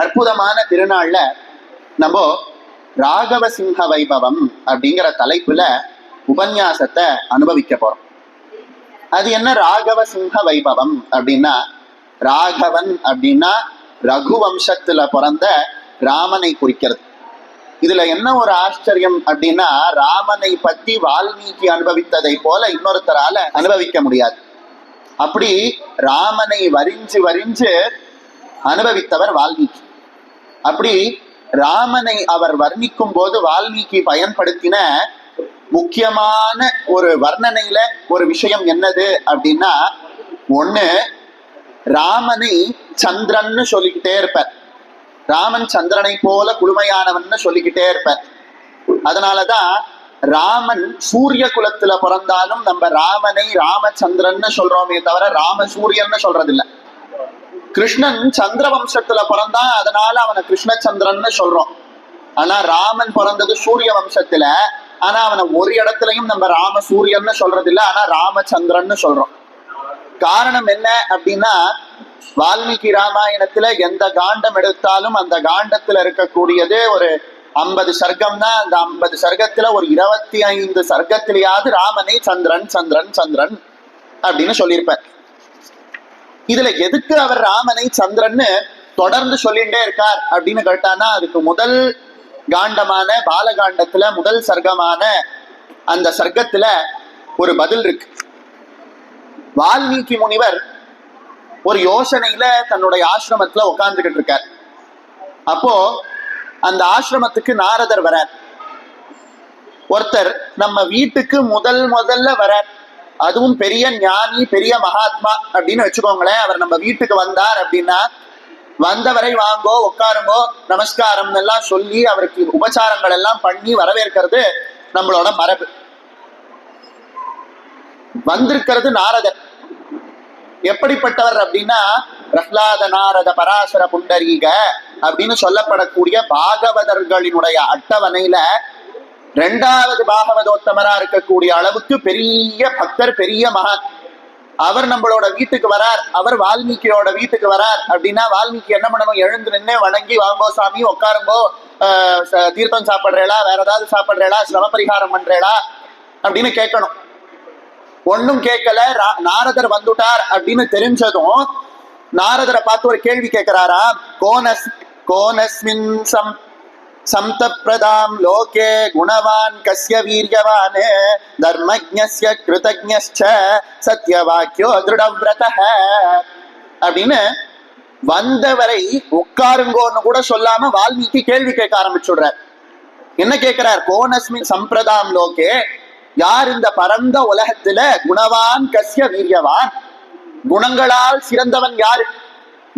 அற்புதமான திருநாள்ல நம்ம ராகவ சிங்க வைபவம் அப்படிங்கிற தலைப்புல உபன்யாசத்தை அனுபவிக்க போறோம். அது என்ன ராகவ சிங்க வைபவம் அப்படின்னா, ராகவன் அப்படின்னா ரகுவம்சத்துல பிறந்த ராமனை குறிக்கிறது. இதுல என்ன ஒரு ஆச்சரியம் அப்படின்னா, ராமனை பத்தி வால்மீகி அனுபவித்ததை போல இன்னொருத்தரால அனுபவிக்க முடியாது. அப்படி ராமனை வரிஞ்சு வரிஞ்சு அனுபவித்தவர் வால்மீகி. அப்படி ராமனை அவர் வர்ணிக்கும் போது வால்மீகி பயன்படுத்தின முக்கியமான ஒரு வர்ணனையில ஒரு விஷயம் என்னது அப்படின்னா, ஒண்ணு, ராமனை சந்திரன்னு சொல்லிக்கிட்டே இருப்பார். ராமன் சந்திரனை போல குளுமையானவன் சொல்லிக்கிட்டே இருப்பார். அதனாலதான் ராமன் சூரிய குலத்துல பிறந்தாலும் நம்ம ராமனை ராமச்சந்திரன்னு சொல்றோமே தவிர ராம சூரியன்னு சொல்றது இல்ல. கிருஷ்ணன் சந்திர வம்சத்துல பிறந்தான், அதனால அவனை கிருஷ்ணச்சந்திரன்னு சொல்றோம். ஆனா ராமன் பிறந்தது சூரிய வம்சத்துல, ஆனா அவனை ஒரு இடத்துலயும் நம்ம ராம சூரியன்னு சொல்றது இல்ல, ஆனா ராமச்சந்திரன்னு சொல்றோம். காரணம் என்ன அப்படின்னா, வால்மீகி ராமாயணத்துல எந்த காண்டம் எடுத்தாலும் அந்த காண்டத்துல இருக்கக்கூடியது ஒரு 50 சர்க்கம் தான். அந்த 50 சர்க்கத்துல ஒரு 25 சர்க்கத்திலேயாவது ராமனை சந்திரன் சந்திரன் சந்திரன் அப்படின்னு சொல்லியிருப்பார். இதுல எதுக்கு அவர் ராமனை சந்திரன்னு தொடர்ந்து சொல்லிட்டே இருக்கார் அப்படின்னு கேட்டானா, அதுக்கு முதல் காண்டமான பாலகாண்டத்துல முதல் சர்க்கமான அந்த சர்க்கத்துல ஒரு பதில் இருக்கு. வால்மீகி முனிவர் ஒரு யோசனையில தன்னுடைய ஆசிரமத்துல உட்கார்ந்துகிட்டு இருக்கார். அப்போ அந்த ஆசிரமத்துக்கு நாரதர் வரார். ஒருத்தர் நம்ம வீட்டுக்கு முதல்ல வரார், அதுவும் பெரிய ஞானி பெரிய மகாத்மா அப்படின்னு வச்சுக்கோங்களேன். அவர் நம்ம வீட்டுக்கு வந்தார் அப்படின்னா, வந்தவரை வாங்கோ உட்காருங்கோ நமஸ்காரம் எல்லாம் சொல்லி அவருக்கு உபச்சாரங்கள் எல்லாம் பண்ணி வரவேற்கிறது நம்மளோட மரபு. வந்திருக்கிறது நாரதர். எப்படிப்பட்டவர் அப்படின்னா, பிரஹ்லாத நாரத பராசர புண்டரீக அப்படின்னு சொல்லப்படக்கூடிய பாகவதர்களினுடைய அட்டவணையில 2வது பாகவதோத்தமரா இருக்கக்கூடிய அளவுக்கு பெரிய பக்தர், பெரிய மகான். அவர் நம்மளோட வீட்டுக்கு வரார். அவர் வால்மீகியோட வீட்டுக்கு வரார் அப்படின்னா, வால்மீகி என்ன பண்ணணும்? எழுந்து நின்று வணங்கி, வாங்கோ சாமி உட்காருங்கோ, தீர்த்தம் சாப்பிடுறேளா, வேற ஏதாவது சாப்பிடுறேளா, சிரம பரிகாரம் பண்றேளா அப்படின்னு கேட்கணும். ஒன்னும் கேட்கல. நாரதர் வந்துட்டார் அப்படின்னு தெரிஞ்சதும் நாரதரை பார்த்து ஒரு கேள்வி கேட்கிறாரா, கோனஸ்மின் சம்தப்ரதாம் லோகே குணவான் கஸ்ய வீரியவான் தர்மஜ்ஞஸ்ய கிருதஜ்ஞஸ்ச சத்யவாக்யோ திருடவ்ரதஹ அப்படின்னு வந்தவரை உட்காருங்கோன்னு கூட சொல்லாம வால்மீகி கேள்வி கேட்க ஆரம்பிச்சுடுறார். என்ன கேட்கிறார்? கோனஸ்மின் சம்பிரதாம் லோகே, யார் இந்த பரந்த உலகத்துல குணவான் கஸ்ய வீரியவான், குணங்களால் சிறந்தவன் யாரு,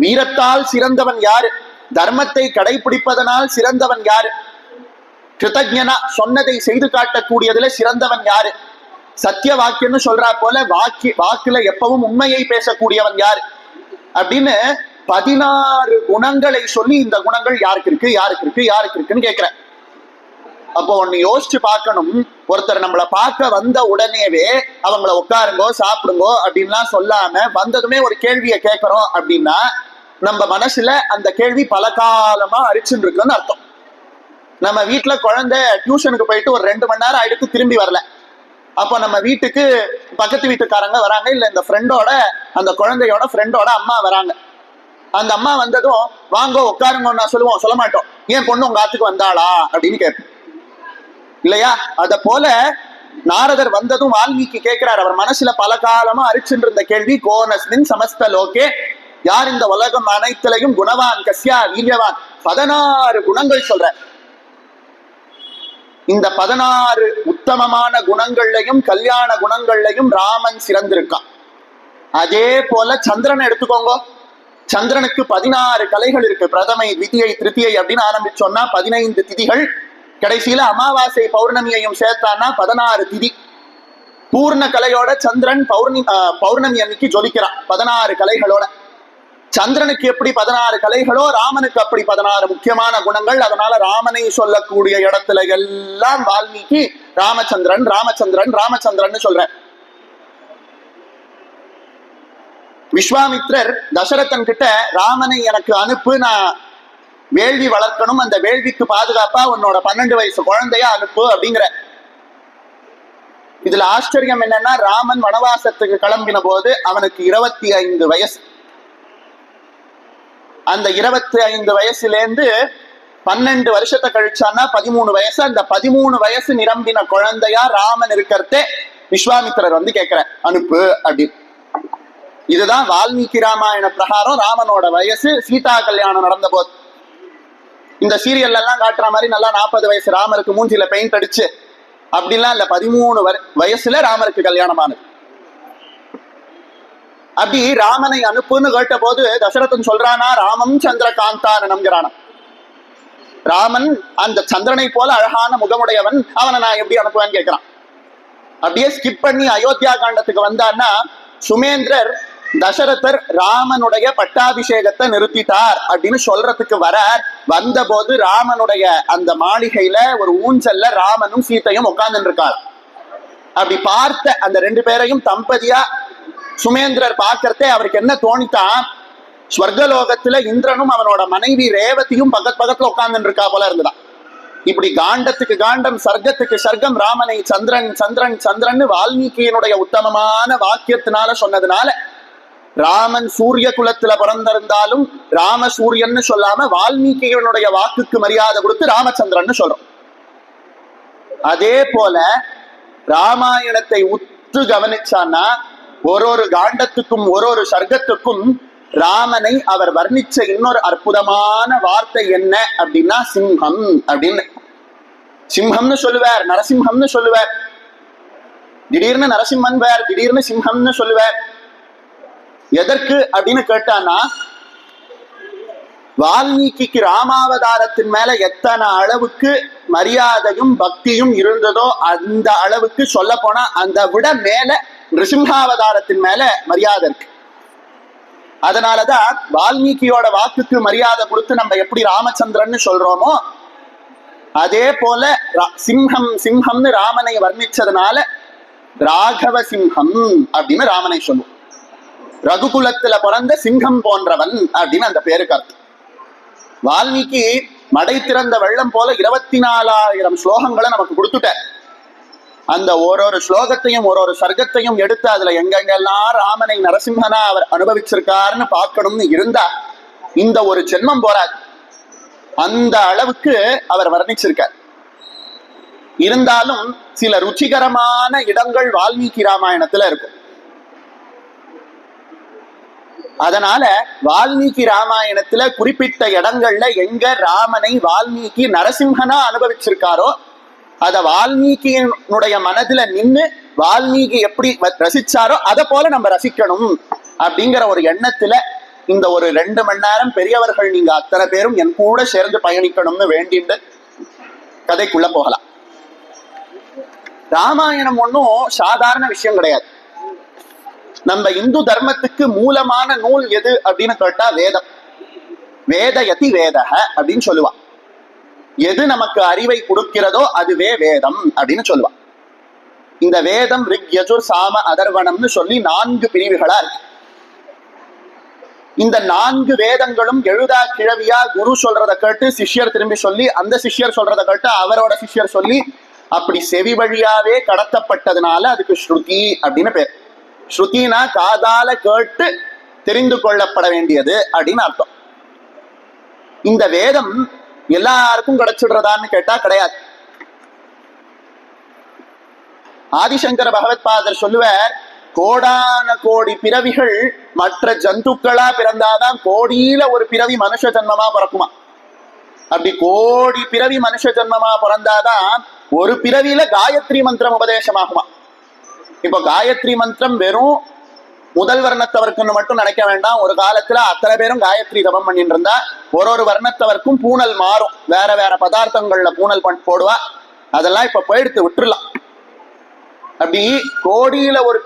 வீரத்தால் சிறந்தவன் யாரு, தர்மத்தை கடைபிடிப்பதனால் சிறந்தவன் யாரு, கிருதஜ்ஞனா சொன்னதை செய்து காட்டக்கூடியதுல சிறந்தவன் யாரு, சத்திய வாக்கியம்னு சொல்றா போல வாக்குல எப்பவும் உண்மையை பேசக்கூடியவன் யாரு அப்படின்னு 16 குணங்களை சொல்லி இந்த குணங்கள் யாருக்கு இருக்கு யாருக்கு இருக்கு யாருக்கு இருக்குன்னு கேட்கிறேன். அப்போ ஒண்ணு யோசிச்சு பார்க்கணும். ஒருத்தர் நம்மளை பார்க்க வந்த உடனேவே அவங்கள உட்காருங்கோ சாப்பிடுங்கோ அப்படின்லாம் சொல்லாம வந்ததுமே ஒரு கேள்வியை கேட்கிறோம் அப்படின்னா, நம்ம மனசுல அந்த கேள்வி பல காலமா அரிச்சுன்னு இருக்குன்னு அர்த்தம். நம்ம வீட்டுல குழந்தை டியூஷனுக்கு போயிட்டு ஒரு 2 மணி நேரம் ஆயிடுத்து திரும்பி வரல. அப்போ நம்ம வீட்டுக்கு பக்கத்து வீட்டுக்காரங்க வராங்க, இல்ல இந்த ஃப்ரெண்டோட, அந்த குழந்தையோட ஃப்ரெண்டோட அம்மா வராங்க. அந்த அம்மா வந்ததும் வாங்கோ உட்காருங்கன்னு நான் சொல்லுவோம், சொல்ல மாட்டோம். ஏன் பொண்ணு உங்க ஆத்துக்கு வந்தாளா அப்படின்னு கேட்போம் இல்லையா? அத போல நாரதர் வந்ததும் வால்மீகி கேட்கிறார். அவர் மனசுல பல காலமா அரிச்சுட்டு இருந்த கேள்வி, கோனஸ்மின் சமஸ்த லோகே, யார் இந்த உலகம் அனைத்திலையும் குணவான் கஸ்யா வீரியவான், 16 குணங்கள் சொல்ற. இந்த 16 உத்தமமான குணங்கள்லையும் கல்யாண குணங்கள்லையும் ராமன் சிறந்திருக்கான். அதே போல சந்திரனை எடுத்துக்கோங்க. சந்திரனுக்கு 16 கலைகள் இருக்கு. பிரதமை, திதியை, திருத்தியை அப்படின்னு ஆரம்பிச்சோம்னா 15 திதிகள். கடைசியில அமாவாசை பௌர்ணமியையும் சேர்த்தான்னா 16 திதி. பூர்ண கலையோட சந்திரன் பௌர்ணமி அன்னைக்கு ஜொலிக்கிறான் 16 கலைகளோட. சந்திரனுக்கு எப்படி 16 கலைகளோ ராமனுக்கு அப்படி 16 முக்கியமான குணங்கள். அதனால ராமனை சொல்லக்கூடிய இடத்துல எல்லாம் வால்மீகி ராமச்சந்திரன் ராமச்சந்திரன் ராமச்சந்திரன் சொல்ற. விஸ்வாமித்ரர் தசரதன் கிட்ட ராமனை எனக்கு அனுப்பு, நான் வேள்வி வளர்க்கணும், அந்த வேள்விக்கு பாதுகாப்பா உன்னோட 12 வயசு குழந்தைய அனுப்பு அப்படிங்கிற. இதுல ஆச்சரியம் என்னன்னா, ராமன் வனவாசத்துக்கு கிளம்பின போது அவனுக்கு 25 வயசு. அந்த 25 வயசுலேருந்து 12 வருஷத்தை கழிச்சான்னா 13 வயசு. அந்த 13 வயசு நிரம்பின குழந்தையா ராமன் இருக்கிறதே விஸ்வாமித்திரர் வந்து கேட்கிற அனுப்பு அப்படின்னு. இதுதான் வால்மீகி ராமாயண பிரகாரம் ராமனோட வயசு சீதா கல்யாணம் நடந்த போது. இந்த சீரியல் எல்லாம் காட்டுற மாதிரி நல்லா 40 வயசு ராமருக்கு மூஞ்சில பெயிண்ட் அடிச்சு அப்படிலாம் இல்ல, 13 வயசுல ராமருக்கு கல்யாணமானது. அப்படி ராமனை அனுப்புன்னு கேட்ட போது தசரதன் சொல்றானா, ராமம் சந்திரகாந்தானம்ங்கிறான. ராமன் அந்த சந்திரனை போல அழகான முகமுடையவன், அவனை நான் எப்படி அனுப்புவேன்னு கேட்கிறான். அப்படியே ஸ்கிப் பண்ணி அயோத்தியா காண்டத்துக்கு வந்தான்னா, சுமேந்திரர் தசரதர் ராமனுடைய பட்டாபிஷேகத்தை நிறுத்திட்டார் அப்படின்னு சொல்றதுக்கு வந்த போது ராமனுடைய அந்த மாளிகையில ஒரு ஊஞ்சல்ல ராமனும் சீத்தையும் உட்கார்ந்து இருக்கார். அப்படி பார்த்த அந்த 2 பேரையும் தம்பதியா சுமேந்திரர் பார்க்கறதே அவருக்கு என்ன தோணித்தான், ஸ்வர்கலோகத்துல இந்திரனும் அவனோட மனைவி ரேவதியும் பக்கத்துல உட்கார்ந்து இருக்கா போல இருந்துதான். இப்படி காண்டத்துக்கு காண்டம், சர்க்கத்துக்கு சர்க்கம், ராமனை சந்திரன் சந்திரன் சந்திரன் வால்மீகியினுடைய உத்தமமான வாக்கியத்தினால சொன்னதுனால ராமன் சூரிய குலத்துல பிறந்திருந்தாலும் ராம சூரியன்னு சொல்லாம வால்மீகியினுடைய வாக்குக்கு மரியாதை கொடுத்து ராமச்சந்திரன் சொல்றோம். அதே போல ராமாயணத்தை உற்று கவனிச்சான்னா ஒரு காண்டத்துக்கும் ஒரு சர்க்கத்துக்கும் ராமனை அவர் வர்ணிச்ச இன்னொரு அற்புதமான வார்த்தை என்ன அப்படின்னா சிம்ஹம் அப்படின்னு. சிம்ஹம்னு சொல்லுவார், நரசிம்ஹம்னு சொல்லுவார். திடீர்னு நரசிம்மன் வேர், திடீர்னு சிம்ஹம்னு சொல்லுவார். எதற்கு அப்படின்னு கேட்டானா, வால்மீகிக்கு ராமாவதாரத்தின் மேல எத்தனை அளவுக்கு மரியாதையும் பக்தியும் இருந்ததோ அந்த அளவுக்கு சொல்ல போனா அந்த விட மேல நிருசிம்ஹாவதாரத்தின் மேல மரியாதை இருக்கு. அதனாலதான் வால்மீகியோட வாக்குக்கு மரியாதை கொடுத்து நம்ம எப்படி ராமச்சந்திரன் சொல்றோமோ அதே போல சிம்ஹம் சிம்ஹம்னு ராமனை வர்ணிச்சதுனால ராகவ சிம்ஹம் அப்படின்னு ராமனை சொல்லுவோம். ரகுகுலத்துல பிறந்த சிங்கம் போன்றவன் அப்படின்னு அந்த பேருக்கு அர்த்தம். வால்மீகி மடை திறந்த வெள்ளம் போல 24,000 ஸ்லோகங்களை நமக்கு கொடுத்துட்ட. அந்த ஒரு ஸ்லோகத்தையும் ஒரு சர்க்கத்தையும் எடுத்து அதுல எங்கெங்கெல்லாம் ராமனை நரசிம்மனா அவர் அனுபவிச்சிருக்காருன்னு பார்க்கணும்னு இருந்தா இந்த ஒரு ஜென்மம் போராது. அந்த அளவுக்கு அவர் வர்ணிச்சிருக்கார். இருந்தாலும் சில ருச்சிகரமான இடங்கள் வால்மீகி ராமாயணத்துல இருக்கும். அதனால வால்மீகி ராமாயணத்துல குறிப்பிட்ட இடங்கள்ல எங்க ராமனை வால்மீகி நரசிம்மனா அனுபவிச்சிருக்காரோ அத வால்மீகியினுடைய மனதுல நின்று வால்மீகி எப்படி ரசிச்சாரோ அதை போல நம்ம ரசிக்கணும் அப்படிங்கிற ஒரு எண்ணத்துல இந்த ஒரு 2 மணி நேரம் பெரியவர்கள் நீங்க அத்தனை பேரும் என் கூட சேர்ந்து பயணிக்கணும்னு வேண்டிட்டு கதைக்குள்ள போகலாம். ராமாயணம் ஒன்றும் சாதாரண விஷயம் கிடையாது. நம்ம இந்து தர்மத்துக்கு மூலமான நூல் எது அப்படின்னு கேட்டா வேதம். வேதயதி வேதக அப்படின்னு சொல்லுவா. எது நமக்கு அறிவை கொடுக்கிறதோ அதுவே வேதம் அப்படின்னு சொல்லுவா. இந்த வேதம் ரிக் யஜுர் சாம அதர்வணம்னு சொல்லி 4 பிரிவுகளா இருக்கு. இந்த 4 வேதங்களும் எழுதா கிழவியா குரு சொல்றதை கேட்டு சிஷ்யர் திரும்பி சொல்லி, அந்த சிஷ்யர் சொல்றதை கேட்டு அவரோட சிஷ்யர் சொல்லி, அப்படி செவி வழியாவே கடத்தப்பட்டதுனால அதுக்கு ஸ்ருதி அப்படின்னு பேர். ஸ்ருதினா காதால கேட்டு தெரிந்து கொள்ளப்பட வேண்டியது அப்படின்னு அர்த்தம். இந்த வேதம் எல்லாருக்கும் கிடைச்சிடுறதான்னு கேட்டா கிடையாது. ஆதிசங்கர பகவத்பாதர் சொல்லுவார், கோடான கோடி பிறவிகள் மற்ற ஜந்துக்களா பிறந்தாதான் கோடியில ஒரு பிறவி மனுஷ ஜன்மமா பிறக்குமா. அப்படி கோடி பிறவி மனுஷ ஜன்மமா பிறந்தாதான் ஒரு பிறவியில காயத்ரி மந்திரம் உபதேசமாகுமா. இப்போ காயத்ரி மந்திரம் வெறும் முதல் வர்ணத்தவருக்குன்னு மட்டும் நினைக்க வேண்டாம். ஒரு காலத்துல அத்தனை பேரும் காயத்ரி ஜபம் பண்ணிட்டு இருந்தா ஒரு வர்ணத்தவருக்கும் பூனல் மாறும். வேற வேற பதார்த்தங்கள்ல பூனல் போடுவா. அதெல்லாம் இப்ப போயிடுத்து விட்டுறலாம். அப்படி கோடியில ஒரு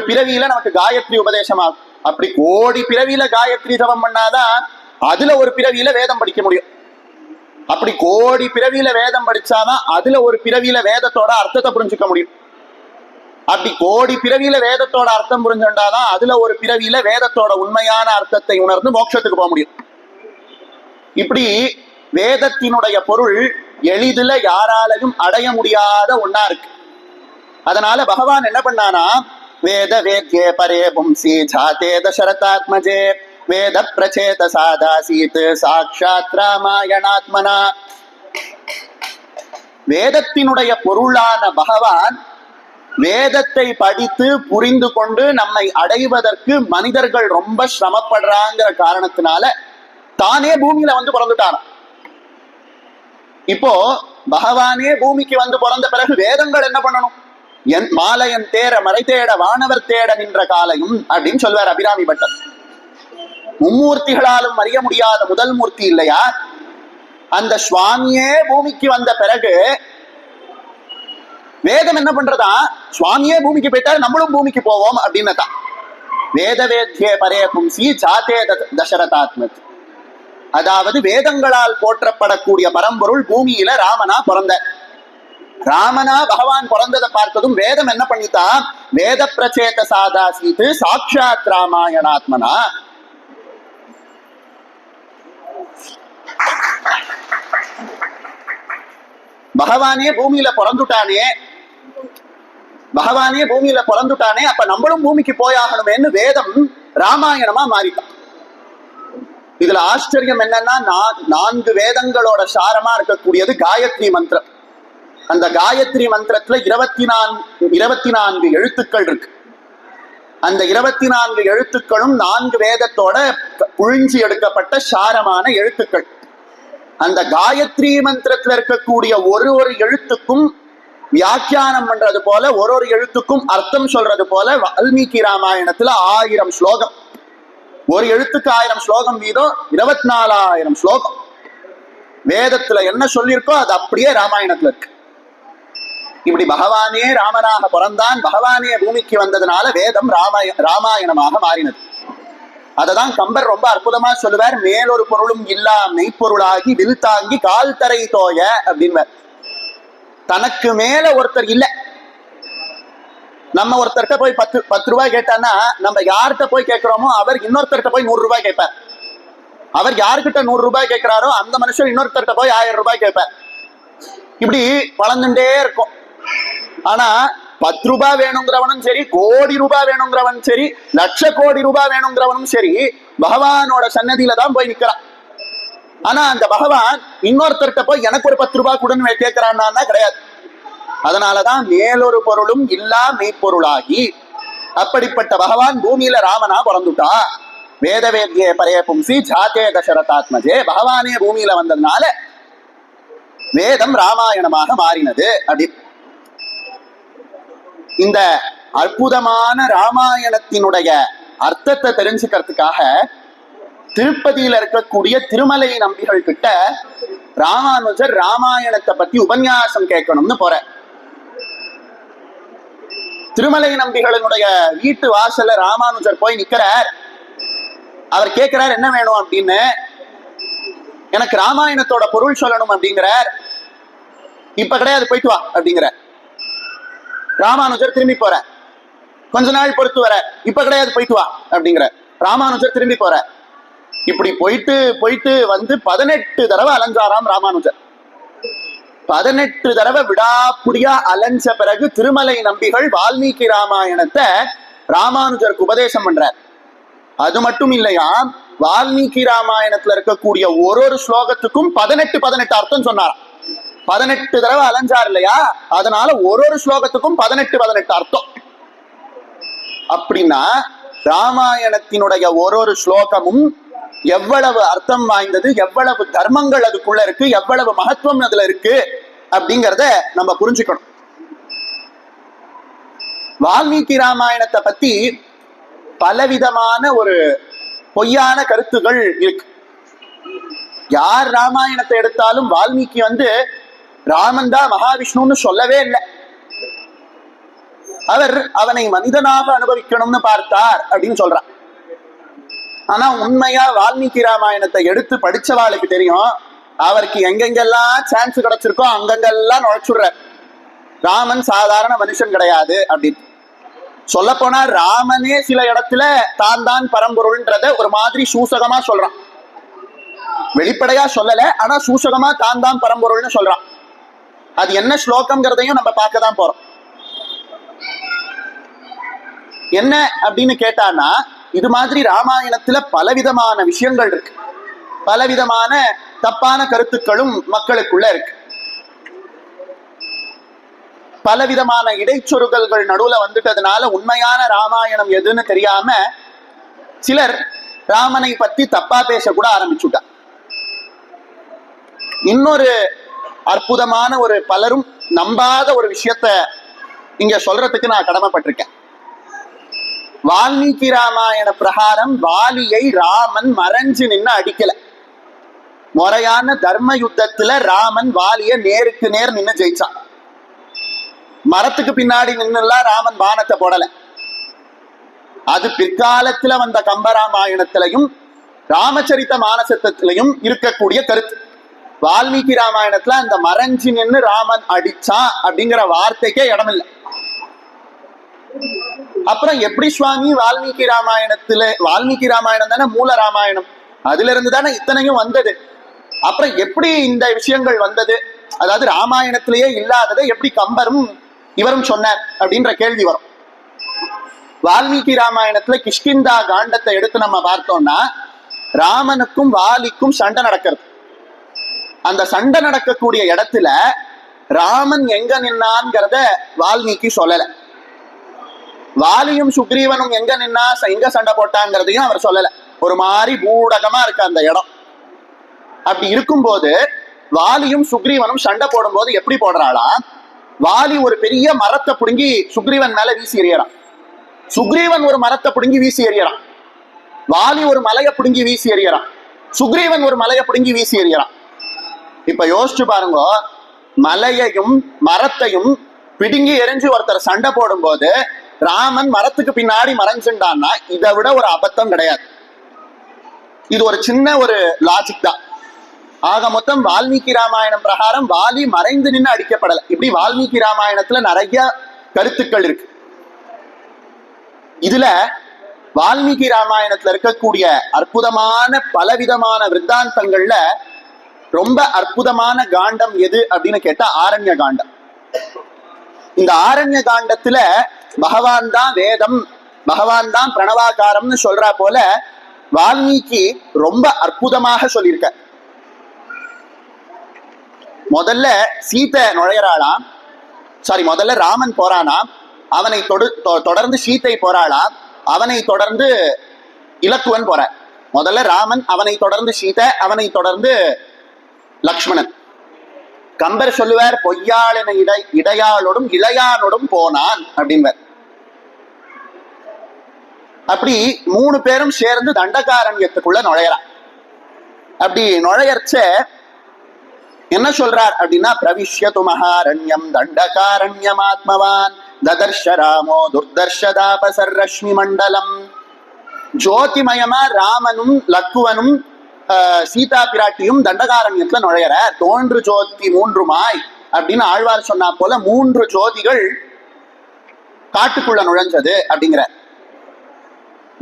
பிறவியில நமக்கு காயத்ரி உபதேசம் ஆகும். அப்படி கோடி பிறவியில காயத்ரி ஜபம் பண்ணாதான் அதுல ஒரு பிறவியில வேதம் படிக்க முடியும். அப்படி கோடி பிறவியில வேதம் படிச்சாதான் அதுல ஒரு பிறவியில வேதத்தோட அர்த்தத்தை புரிஞ்சுக்க முடியும். அப்படி கோடி பிறவியில வேதத்தோட அர்த்தம் புரிஞ்சுட்டாதான் அதுல ஒரு பிறவியில வேதத்தோட உண்மையான அர்த்தத்தை உணர்ந்து மோட்சத்துக்கு போக முடியும். இப்படி வேதத்தினுடைய பொருள் எளிதில் யாராலையும் அடைய முடியாத ஒன்னா இருக்கு. அதனால பகவான் என்ன பண்ணானா, வேத வேத்யே பரே பும்சி ஜாதே தசரதாத்மஜே வேத பிரச்சேத சாதாசீத் சாக்ஷாத் ராமாயணாத்மனா. வேதத்தினுடைய பொருளான பகவான் வேதத்தை படித்து புரிந்து கொண்டு நம்மை அடைவதற்கு மனிதர்கள் ரொம்ப சிரமப்படுறாங்கிற காரணத்தினால தானே பூமியில வந்து பிறந்துட்டான். இப்போ பகவானே பூமிக்கு வந்து பிறந்த பிறகு வேதங்கள் என்ன பண்ணணும்? என் மாலையன் தேர மறை தேட வானவர் தேட நின்ற காலையும் அப்படின்னு சொல்வார் அபிராமி பட்டர். மும்மூர்த்திகளாலும் அறிய முடியாத முதல் மூர்த்தி இல்லையா? அந்த சுவாமியே பூமிக்கு வந்த பிறகு வேதம் என்ன பண்றதா? சுவாமியே பூமிக்கு போயிட்டாரு, நம்மளும் பூமிக்கு போவோம் அப்படின்னு தான். வேத வேத்யே பரே பும்சி ஜாதே தசரதாத்மத். அதாவது வேதங்களால் போற்றப்படக்கூடிய பரம்பொருள் பூமியில ராமனா பிறந்த. ராமனா பகவான் பிறந்ததை பார்த்ததும் வேதம் என்ன பண்ணித்தா? வேத பிரச்சேத சாதாசீத்து சாக்ஷாத் ராமாயணாத்மனா. பகவானே பூமியில பிறந்துட்டானே, பகவானே பூமியில பிறந்துட்டானே, அப்ப நம்மளும் பூமிக்கு போயாகணுமேன்னு வேதம் ராமாயணமா மாறிட்டான். இதுல ஆச்சரியம் என்னன்னா, 4 வேதங்களோட சாரமா இருக்கக்கூடியது காயத்ரி மந்திரம். அந்த காயத்ரி மந்திரத்துல 24 எழுத்துக்கள் இருக்கு. அந்த 24 எழுத்துக்களும் 4 வேதத்தோட புழிஞ்சி எடுக்கப்பட்ட சாரமான எழுத்துக்கள். அந்த காயத்ரி மந்திரத்துல இருக்கக்கூடிய ஒரு எழுத்துக்கும் வியாக்கியானம் பண்றது போல, ஒரு எழுத்துக்கும் அர்த்தம் சொல்றது போல வால்மீகி ராமாயணத்துல 1000 ஸ்லோகம். ஒரு எழுத்துக்கு 1000 ஸ்லோகம் வீதம் 24,000 ஸ்லோகம். வேதத்துல என்ன சொல்லியிருக்கோ அது அப்படியே ராமாயணத்துல இருக்கு. இப்படி பகவானே ராமனாக பிறந்தான், பகவானே பூமிக்கு வந்ததுனால வேதம் ராமாயணமாக மாறினது. அததான் கம்பர் ரொம்ப அற்புதமா சொல்லுவார், மேலொரு பொருளும் இல்லா மெய்ப்பொருளாகி வில் தாங்கி கால் தரை தோய அப்படின்னு. தனக்கு மேல ஒருத்தர் இல்ல. நம்ம ஒருத்தர்கிட்ட போய் 10 ரூபாய் கேட்டான்னா நம்ம யார்கிட்ட போய் கேட்கிறோமோ அவர் இன்னொருத்தர்கிட்ட போய் 100 ரூபாய் கேட்பார். அவர் யாருக்கிட்ட 100 ரூபாய் கேட்கிறாரோ அந்த மனுஷன் இன்னொருத்தர்கிட்ட போய் 1000 ரூபாய் கேட்பார். இப்படி வளர்ந்துட்டே இருக்கும். ஆனா 10 ரூபாய் வேணுங்கிறவனும் சரி, கோடி ரூபாய் வேணுங்கிறவன் சரி, லட்ச கோடி ரூபாய் வேணுங்கிறவனும் சரி, பகவானோட சன்னதியில தான் போய் நிக்கிறான். ஆனா அந்த பகவான் இன்னொருத்தர்கிட்ட போய் எனக்கு ஒரு 10 ரூபாய் கொடுன்னு கேட்கிறான்னா கிடையாது. அதனாலதான் மேலொரு பொருளும் இல்லா மெய்ப்பொருளாகி அப்படிப்பட்ட பகவான் பூமியில ராமனா பிறந்துட்டா. வேத வேத்யே பரே பும்சி ஜாதே தசரதாத்மஜே. பகவானே பூமியில வந்ததுனால வேதம் ராமாயணமாக மாறினது. அப்படி இந்த அற்புதமான ராமாயணத்தினுடைய அர்த்தத்தை தெரிஞ்சுக்கிறதுக்காக திருப்பதியில இருக்கக்கூடிய திருமலை நம்பிகள் கிட்ட ராமானுஜர் ராமாயணத்தை பத்தி உபன்யாசம் கேட்கணும்னு போற. திருமலை நம்பிகளினுடைய வீட்டு வாசல்ல ராமானுஜர் போய் நிக்கிறார். அவர் கேட்கிறார் என்ன வேணும் அப்படின்னு. எனக்கு ராமாயணத்தோட பொருள் சொல்லணும் அப்படிங்கிறார். இப்ப கிடையாது, போயிட்டு வா அப்படிங்கிறார். ராமானுஜர் திரும்பி போற. கொஞ்ச நாள் பொறுத்து வர. இப்ப கிடையாது, போயிட்டு வா அப்படிங்கிற. ராமானுஜர் திரும்பி போற. இப்படி போயிட்டு போயிட்டு வந்து 18 தடவை அலைஞ்சாராம் ராமானுஜர். 18 தடவை விடாப்புடியா அலைஞ்ச பிறகு திருமலை நம்பிகள் வால்மீகி ராமாயணத்தை ராமானுஜருக்கு உபதேசம் பண்றார். அது மட்டும் இல்லையா, வால்மீகி ராமாயணத்துல இருக்கக்கூடிய ஒரு ஸ்லோகத்துக்கும் 18 அர்த்தம் சொன்னாராம். 18 தடவை அலைஞ்சார் இல்லையா, அதனால ஒரு ஸ்லோகத்துக்கும் 18 அர்த்தம். அப்படின்னா ராமாயணத்தினுடைய ஒரு ஸ்லோகமும் எவ்வளவு அர்த்தம் வாய்ந்தது, எவ்வளவு தர்மங்கள் அதுக்குள்ள இருக்கு, எவ்வளவு மகத்துவம் அதுல இருக்கு அப்படிங்கிறத நம்ம புரிஞ்சுக்கணும். வால்மீகி ராமாயணத்தை பத்தி பலவிதமான ஒரு பொய்யான கருத்துகள் இருக்கு. யார் ராமாயணத்தை எடுத்தாலும் வால்மீகி வந்து ராமன் தான் மகாவிஷ்ணுன்னு சொல்லவே இல்லை. அவர் அவனை மனிதனாக அனுபவிக்கணும்னு பார்த்தார் அப்படின்னு சொல்றார். ஆனா உண்மையா வால்மீகி ராமாயணத்தை எடுத்து படிச்சவாளுக்கு தெரியும், அவருக்கு எங்கெங்கெல்லாம் சான்ஸ் கிடைச்சிருக்கோ அங்கங்கெல்லாம் நுழைச்சுடுற. ராமன் சாதாரண மனுஷன் கிடையாது அப்படின்னு சொல்ல போனா ராமனே சில இடத்துல தான் பரம்பொருள்ன்றத ஒரு மாதிரி சூசகமா சொல்றான். வெளிப்படையா சொல்லல, ஆனா சூசகமா தான் தான் பரம்பொருள்னு சொல்றான். அது என்ன ஸ்லோகம்ங்கிறதையும் நம்ம பார்க்க தான் போறோம். என்ன அப்படின்னு கேட்டானா, இது மாதிரி ராமாயணத்துல பலவிதமான விஷயங்கள் இருக்கு, பலவிதமான தப்பான கருத்துக்களும் மக்களுக்குள்ள இருக்கு. பலவிதமான இடைச்சொருகல்கள் நடுவுல வந்துட்டதுனால உண்மையான ராமாயணம் எதுன்னு தெரியாம சிலர் ராமனை பத்தி தப்பா பேச கூட ஆரம்பிச்சுட்டா. இன்னொரு அற்புதமான ஒரு பலரும் நம்பாத ஒரு விஷயத்த இங்க சொல்றதுக்கு நான் கடமைப்பட்டிருக்கேன். வால்மீகி ராமாயண பிரகாரம் வாலியை ராமன் மறைஞ்சு நின்று அடிக்கல. முறையான தர்ம யுத்தத்துல ராமன் வாலிய நேருக்கு நேர் நின்று ஜெயிச்சான். மரத்துக்கு பின்னாடி நின்னுலாம் ராமன் பானத்தை போடல. அது பிற்காலத்துல வந்த கம்பராமாயணத்திலையும் ராமச்சரித்த மானசத்திலையும் இருக்கக்கூடிய கருத்து. வால்மீகி ராமாயணத்துல அந்த மறைஞ்சு நின்று ராமன் அடிச்சான் அப்படிங்கிற வார்த்தைக்கே இடமில்லை. அப்புறம் எப்படி சுவாமி வால்மீகி ராமாயணத்துல, வால்மீகி ராமாயணம் தானே மூல ராமாயணம், அதுல இருந்து தானே இத்தனையும் வந்தது, அப்புறம் எப்படி இந்த விஷயங்கள் வந்தது, அதாவது ராமாயணத்திலேயே இல்லாததை எப்படி கம்பரும் இவரும் சொன்னார் அப்படின்ற கேள்வி வரும். வால்மீகி ராமாயணத்துல கிஷ்கிந்தா காண்டத்தை எடுத்து நம்ம பார்த்தோம்னா ராமனுக்கும் வாலிக்கும் சண்டை நடக்கிறது. அந்த சண்டை நடக்கக்கூடிய இடத்துல ராமன் எங்க நின்னான்ங்கிறத வால்மீகி சொல்லல. வாலியும் சுக்ரீவனும் எங்க நின்னா எங்க சண்டை போட்டாங்கிறதையும் அவர் சொல்லல. ஒரு மாதிரி பூடகமா இருக்கு அந்த இடம். அப்படி இருக்கும்போது வாலியும் சுக்ரீவனும் சண்டை போடும்போது எப்படி போடுறாளா, வாலி ஒரு பெரிய மரத்தை புடுங்கி சுக்ரீவன் மேல வீசி எறியறான், சுக்ரீவன் ஒரு மரத்தை புடுங்கி வீசி எறியறான், வாலி ஒரு மலையை புடுங்கி வீசி எறியறான், சுக்ரீவன் ஒரு மலையை புடுங்கி வீசி எறியறான். இப்ப யோசிச்சு பாருங்க, மலையையும் மரத்தையும் பிடுங்கி எரிஞ்சு ஒருத்தர் சண்டை போடும்போது ராமன் மரத்துக்கு பின்னாடி மறைஞ்சுட்டான்னா இதை விட ஒரு அபத்தம் கிடையாது. இது ஒரு சின்ன ஒரு லாஜிக் தான். ஆக மொத்தம் வால்மீகி ராமாயணம் பிரகாரம் வாலி மறைந்து நின்று அடிக்கப்படல. இப்படி வால்மீகி ராமாயணத்துல நிறைய கருத்துக்கள் இருக்கு. இதுல வால்மீகி ராமாயணத்துல இருக்கக்கூடிய அற்புதமான பலவிதமான விருத்தாந்தங்கள்ல ரொம்ப அற்புதமான காண்டம் எது அப்படின்னு கேட்டா ஆரண்ய காண்டம். இந்த ஆரண்ய காண்டத்துல பகவான் தான் வேதம், பகவான் தான் பிரணவாகாரம்னு சொல்றா போல வால்மீகி ரொம்ப அற்புதமாக சொல்லியிருக்க. முதல்ல சீதை நுழையறாளாம், முதல்ல ராமன் போறானாம், அவனை தொடர்ந்து சீதை போறாளாம், அவனை தொடர்ந்து இலக்குவன் போற. முதல்ல ராமன், அவனை தொடர்ந்து சீதை, அவனை தொடர்ந்து லக்ஷ்மணன். கம்பர் சொல்லுவார், பொய்யாளின இடையாளோடும் இளையானோடும் போனான் அப்படின்வார். அப்படி 3 பேரும் சேர்ந்து தண்டகாரண்யத்துக்குள்ள நுழையறான். அப்படி நுழையர்ச்ச என்ன சொல்றார் அப்படின்னா, பிரவிஷ்யது மகாரண்யம் தண்டகாரண்யம் ஆத்மவான் ததர்ஷ ராமோ துர்தர்ஷதாபசர் ரஷ்மி மண்டலம். ஜோதிமயமா ராமனும் லக்குவனும் சீதா பிராட்டியும் தண்டகாரண்யத்துல நுழையற. தோன்று ஜோதி 3 மாய் அப்படின்னு ஆழ்வார் சொன்னா போல 3 ஜோதிகள் காட்டுக்குள்ள நுழைஞ்சது அப்படிங்கிற.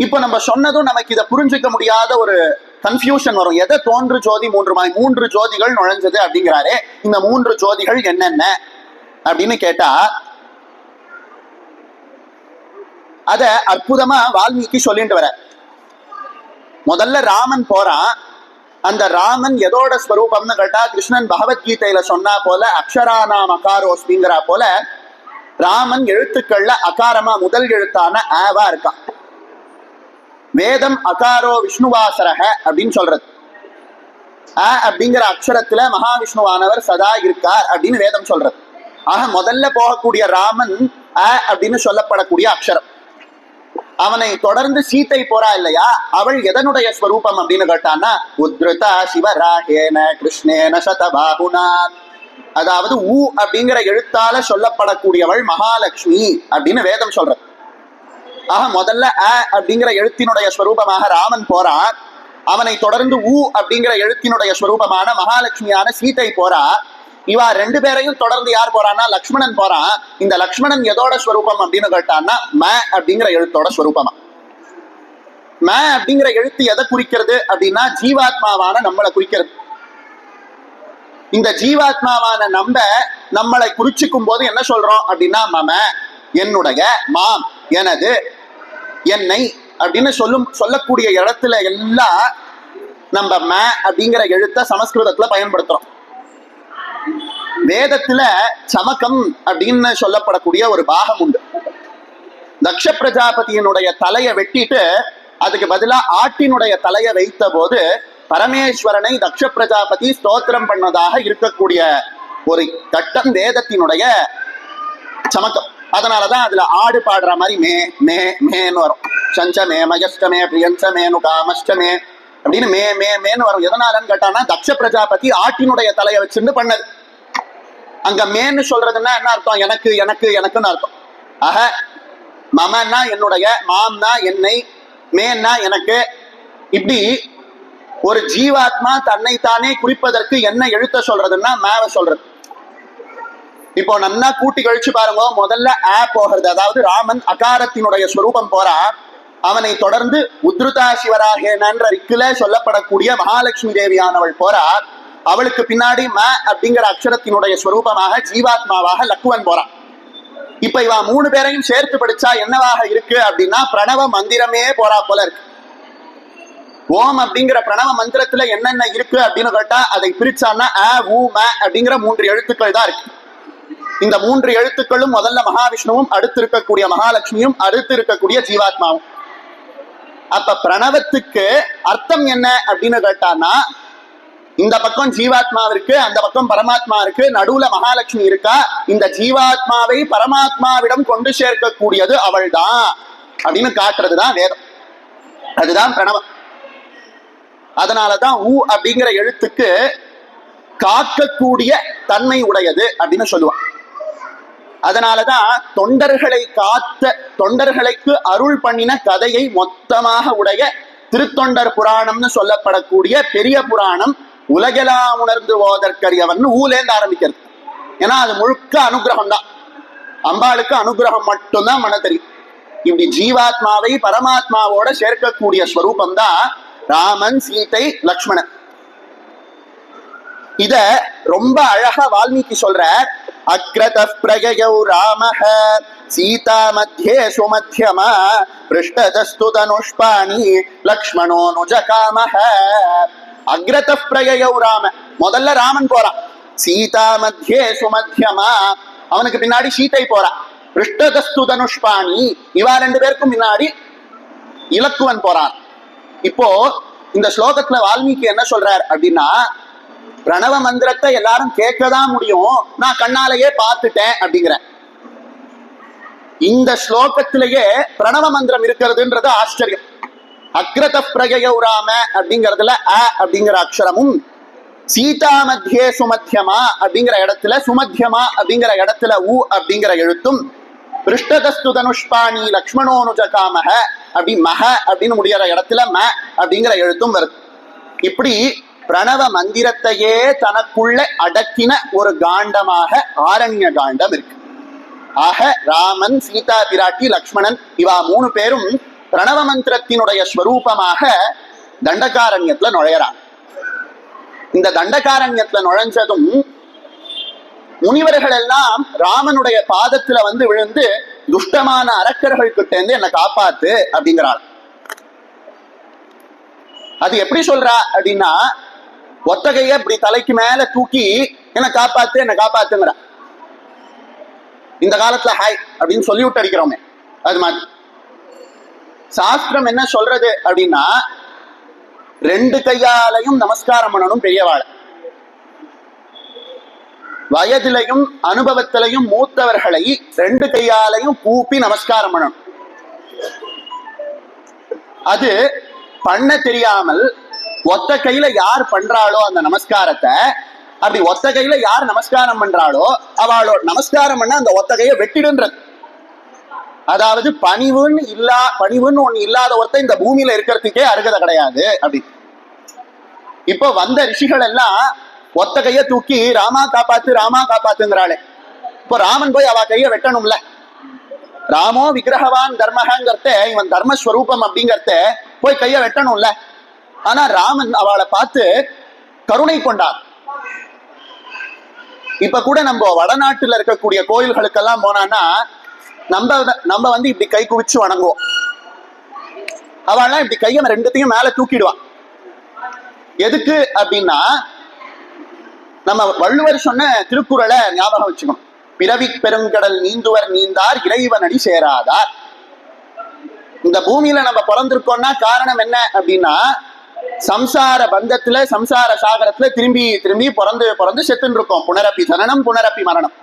இப்ப நம்ம சொன்னதும் நமக்கு இதை புரிஞ்சுக்க முடியாத ஒரு கன்ஃபியூஷன் வரும். எதை தோன்று ஜோதி 3 மாய், 3 ஜோதிகள் நுழைஞ்சது அப்படிங்கிறாரே, இந்த 3 ஜோதிகள் என்னென்ன அப்படின்னு கேட்டா அத அற்புதமா வால்மீகி சொல்லிட்டு வர. முதல்ல ராமன் போறான். அந்த ராமன் எதோட ஸ்வரூபம்னு கேட்டா, கிருஷ்ணன் பகவத்கீதையில சொன்னா போல அக்ஷரானாம் அகாரோஸ்மிங்கிற போல ராமன் எழுத்துக்கள்ல அகாரமா முதல் எழுத்தான ஆவா இருக்கான். வேதம் அகாரோ விஷ்ணுவாசரக அப்படின்னு சொல்றது. அப்படிங்கிற அக்ஷரத்துல மகாவிஷ்ணுவானவர் சதா இருக்கார் அப்படின்னு வேதம் சொல்றது. ஆக முதல்ல போகக்கூடிய ராமன் அப்படின்னு சொல்லப்படக்கூடிய அக்ஷரம். அவனை தொடர்ந்து சீத்தை போறா இல்லையா, அவள் எதனுடைய ஸ்வரூபம் அப்படின்னு கேட்டான்னா, உத்ருதா சிவராகேன கிருஷ்ணேன சதபாகுனா, அதாவது அப்படிங்கிற எழுத்தால சொல்லப்படக்கூடியவள் மகாலட்சுமி அப்படின்னு வேதம் சொல்றது. ஆக முதல்ல அப்படிங்கிற எழுத்தினுடைய ஸ்வரூபமாக ராமன் போறான். அவனை தொடர்ந்து அப்படிங்கிற எழுத்தினுடைய ஸ்வரூபமான மகாலட்சுமியான சீதை போறா. இவா 2 பேரையும் தொடர்ந்து யார் போறான்னா லக்ஷ்மணன் போறான். இந்த லக்ஷ்மணன் எதோட ஸ்வரூபம் அப்படின்னு கேட்டான்னா அப்படிங்கிற எழுத்தோட ஸ்வரூபமா. ம அப்படிங்கிற எழுத்து எதை குறிக்கிறது அப்படின்னா ஜீவாத்மாவான நம்மளை குறிக்கிறது. இந்த ஜீவாத்மாவான நம்மளை குறிச்சுக்கும் போது என்ன சொல்றோம் அப்படின்னா மம, என்னுடைய, மாம், எனது, என்னை அப்படின்னு சொல்லக்கூடிய இடத்துல எல்லாம் நம்ம ம அப்படிங்கிற எழுத்த சமஸ்கிருதத்துல பயன்படுத்துறோம். வேதத்துல சமகம் அப்படின்னு சொல்லப்படக்கூடிய ஒரு பாகம் உண்டு. தக்ஷ பிரஜாபதியினுடைய தலையை வெட்டிட்டு அதுக்கு பதிலா ஆட்டினுடைய தலையை வைத்த போது பரமேஸ்வரனை தக்ஷ பிரஜாபதி ஸ்தோத்திரம் பண்ணதாக இருக்கக்கூடிய ஒரு கட்டம் வேதத்தினுடைய சமக்கம். அதனாலதான் அதுல ஆடு பாடுற மாதிரி மே மே மேன்னு வரும். சஞ்சமே மயஷ்டமே பிரியஞ்சமேனு காமஷ்டமே அப்படின்னு மே மே மேன்னு வரும். எதனாலன்னு கேட்டானா தக்ஷ பிரஜாபதி ஆட்டினுடைய தலையை வச்சுட்டு பண்ணது. அங்க மேன்னு சொல்றதுன்னா என்ன அர்த்தம்? எனக்கு எனக்கு எனக்குன்னு அர்த்தம். ஆக மமன்னா என்னுடைய, மாம்னா என்னை, மேன்னா எனக்கு. இப்படி ஒரு ஜீவாத்மா தன்னைத்தானே குறிப்பதற்கு என்ன எழுத்த சொல்றதுன்னா மேவ சொல்றது. இப்போ நன்னா கூட்டி கழிச்சு பாருங்க. முதல்ல ஆ போகிறது, அதாவது ராமன் அகாரத்தினுடைய ஸ்வரூபம் போறா. அவனை தொடர்ந்து உத்ருதா சிவராகேனன்ற ரிக்குல சொல்லப்படக்கூடிய மகாலட்சுமி தேவியானவள் போறார். அவளுக்கு பின்னாடி ம அப்படிங்கிற அக்ஷரத்தினுடைய ஸ்வரூபமாக ஜீவாத்மாவாக லக்குவன் போறான். இப்ப இவ 3 பேரையும் சேர்த்து படிச்சா என்னவாக இருக்கு அப்படின்னா பிரணவ மந்திரமே போறா போல இருக்கு. ஓம் அப்படிங்கிற பிரணவ மந்திரத்துல என்னென்ன இருக்கு அப்படின்னு கேட்டா அதை பிரிச்சான்னா அ உ ம அப்படிங்கிற 3 எழுத்துக்கள் தான் இருக்கு. இந்த 3 எழுத்துக்களும் முதல்ல மகாவிஷ்ணுவும், அடுத்து இருக்கக்கூடிய மகாலட்சுமியும், அடுத்து இருக்கக்கூடிய ஜீவாத்மாவும். அப்ப பிரணவத்துக்கு அர்த்தம் என்ன அப்படின்னு கேட்டான்னா இந்த பக்கம் ஜீவாத்மா இருக்கு, அந்த பக்கம் பரமாத்மா இருக்கு, நடுவுல மகாலட்சுமி இருக்கா. இந்த ஜீவாத்மாவை பரமாத்மாவிடம் கொண்டு சேர்க்கக்கூடியது அவள் தான் அப்படின்னு காட்டுறதுதான் வேதம். அதுதான் பிரணவம். அதனாலதான் ஊ அப்படிங்கிற எழுத்துக்கு காக்கக்கூடிய தன்மை உடையது அப்படின்னு சொல்லுவான். அதனாலதான் தொண்டர்களுக்கு அருள் பண்ணின கதையை மொத்தமாக உடைய திருத்தொண்டர் புராணம்னு சொல்லப்படக்கூடிய பெரிய புராணம் உலகெல்லாம் உணர்ந்து ஓதற்கரியவன் ஊலேந்து ஆரம்பிக்கிறது. ஏன்னா அது முழுக்க அனுகிரகம் தான். அம்பாளுக்கு அனுகிரகம் மட்டும்தான் மன தெரியும். இப்படி ஜீவாத்மாவை பரமாத்மாவோட சேர்க்கக்கூடிய ஸ்வரூபம் தான் ராமன், சீதை, லக்ஷ்மணன். இத ரொம்ப அழகா வால்மீகி சொல்ற. அக்ரத பிரயயௌ ராமஹ சீதா மத்தியே சுமத்யமா பிருஷ்டதஸ்து தனுஷ்பாணி லக்ஷ்மணோ நுஜகாமஹ. அக்ரத பிரயயௌ ராம, முதல்ல ராமன் போறான். சீதா மத்தியே சுமத்யமா, அவனுக்கு பின்னாடி சீதை போறான். பிருஷ்டதஸ்து தனுஷ்பாணி, இவா 2 பேருக்கும் முன்னாடி இலக்குவன் போறான். இப்போ இந்த ஸ்லோகத்துல வால்மீகி என்ன சொல்றார் அப்படின்னா பிரணவ மந்திரத்தை எல்லாரும் கேட்கதான் முடியும், நான் கண்ணாலேயே பார்த்துட்டேன் அப்படிங்கிற. இந்த ஸ்லோகத்திலேயே பிரணவ மந்திரம் இருக்கிறதுன்றது ஆச்சரியம். அக்ரத பிரயயௌ ராம அப்படிங்கிறதுல அ அப்படிங்கிற அக்ஷரமும், சீதா மத்தியே சுமத்யமா அப்படிங்கிற இடத்துல, சுமத்யமா அப்படிங்கிற இடத்துல உ அப்படிங்கிற எழுத்தும், பிருஷ்டதஸ்து தனுஷ்பாணி லக்ஷ்மணோனுஜகாமஹ அப்படி மக அப்படின்னு முடிகிற இடத்துல ம அப்படிங்கிற எழுத்தும் வருது. இப்படி பிரணவ மந்திரத்தையே தனக்குள்ள அடக்கின ஒரு காண்டமாக ஆரண்ய காண்டம் இருக்கு. ஆக ராமன், சீதா பிராட்டி, லக்ஷ்மணன் இவா 3 பேரும் பிரணவ மந்திரத்தினுடைய ஸ்வரூபமாக தண்டகாரண்யத்துல நுழையறான். இந்த தண்டகாரண்யத்துல நுழைஞ்சதும் முனிவர்கள் எல்லாம் ராமனுடைய பாதத்துல வந்து விழுந்து துஷ்டமான அரக்கர்கள் கிட்ட இருந்து என்னை காப்பாத்து அப்படிங்கிறாள். அது எப்படி சொல்றா அப்படின்னா ஒத்தகைய இப்படி தலைக்கு மேல தூக்கி என்ன காப்பாத்துங்கிற. இந்த காலத்துல ஹாய் அப்படின்னு சொல்லி விட்டு அடிக்கிறோமே அது மாதிரி. சாஸ்திரம் என்ன சொல்றது அப்படின்னா 2 கையாலையும் நமஸ்காரம் பண்ணணும் பெரியவாள். வயதிலையும் அனுபவத்திலையும் மூத்தவர்களை 2 கையாலையும் கூப்பி நமஸ்காரம் பண்ணணும். அது பண்ண தெரியாமல் ஒத்த கையில யார் பண்றாளோ அந்த நமஸ்காரத்தை, அப்படி ஒத்த கையில யார் நமஸ்காரம் பண்றாளோ அவளோட நமஸ்காரம் பண்ண அந்த ஒத்த கையை வெட்டிடுன்றது. அதாவது பணிவுன்னு ஒண்ணு இல்லாத ஒருத்த இந்த பூமியில இருக்கிறதுக்கே அருகதை கிடையாது அப்படி. இப்போ வந்த ரிஷிகள் எல்லாம் ஒத்த கைய தூக்கி ராமா காப்பாத்துங்கிறாளே. இப்போ ராமன் போய் அவ கைய வெட்டணும்ல. ராமோ விக்கிரகவான் தர்மஹங்கிறத, இவன் தர்மஸ்வரூபம் அப்படிங்கறத போய் கைய வெட்டணும்ல. ஆனா ராமன் அவளை பார்த்து கருணை கொண்டார். இப்ப கூட நம்ம வடநாட்டுல இருக்கக்கூடிய கோயில்களுக்கெல்லாம் போனான்னா நம்ம வந்து இப்படி கை குவிச்சு வணங்குவோம். அவள்லாம் இப்படி கையை ரெண்டுத்தையும் மேல தூக்கிடுவான். எதுக்கு அப்படின்னா, நம்ம வள்ளுவர் சொன்ன திருக்குறளை ஞாபகம் வச்சுக்கணும். பிறவி பெருங்கடல் நீந்துவர் நீந்தார் இறைவன் அடி சேராதார். இந்த பூமியில நம்ம பிறந்திருக்கோம்னா காரணம் என்ன அப்படின்னா, சம்சார பந்தத்துல சம்சார சாகரத்துல திரும்பி திரும்பி பிறந்து செத்துன்னு இருக்கோம். புனரப்பி ஜனனம் புனரப்பி மரணம்.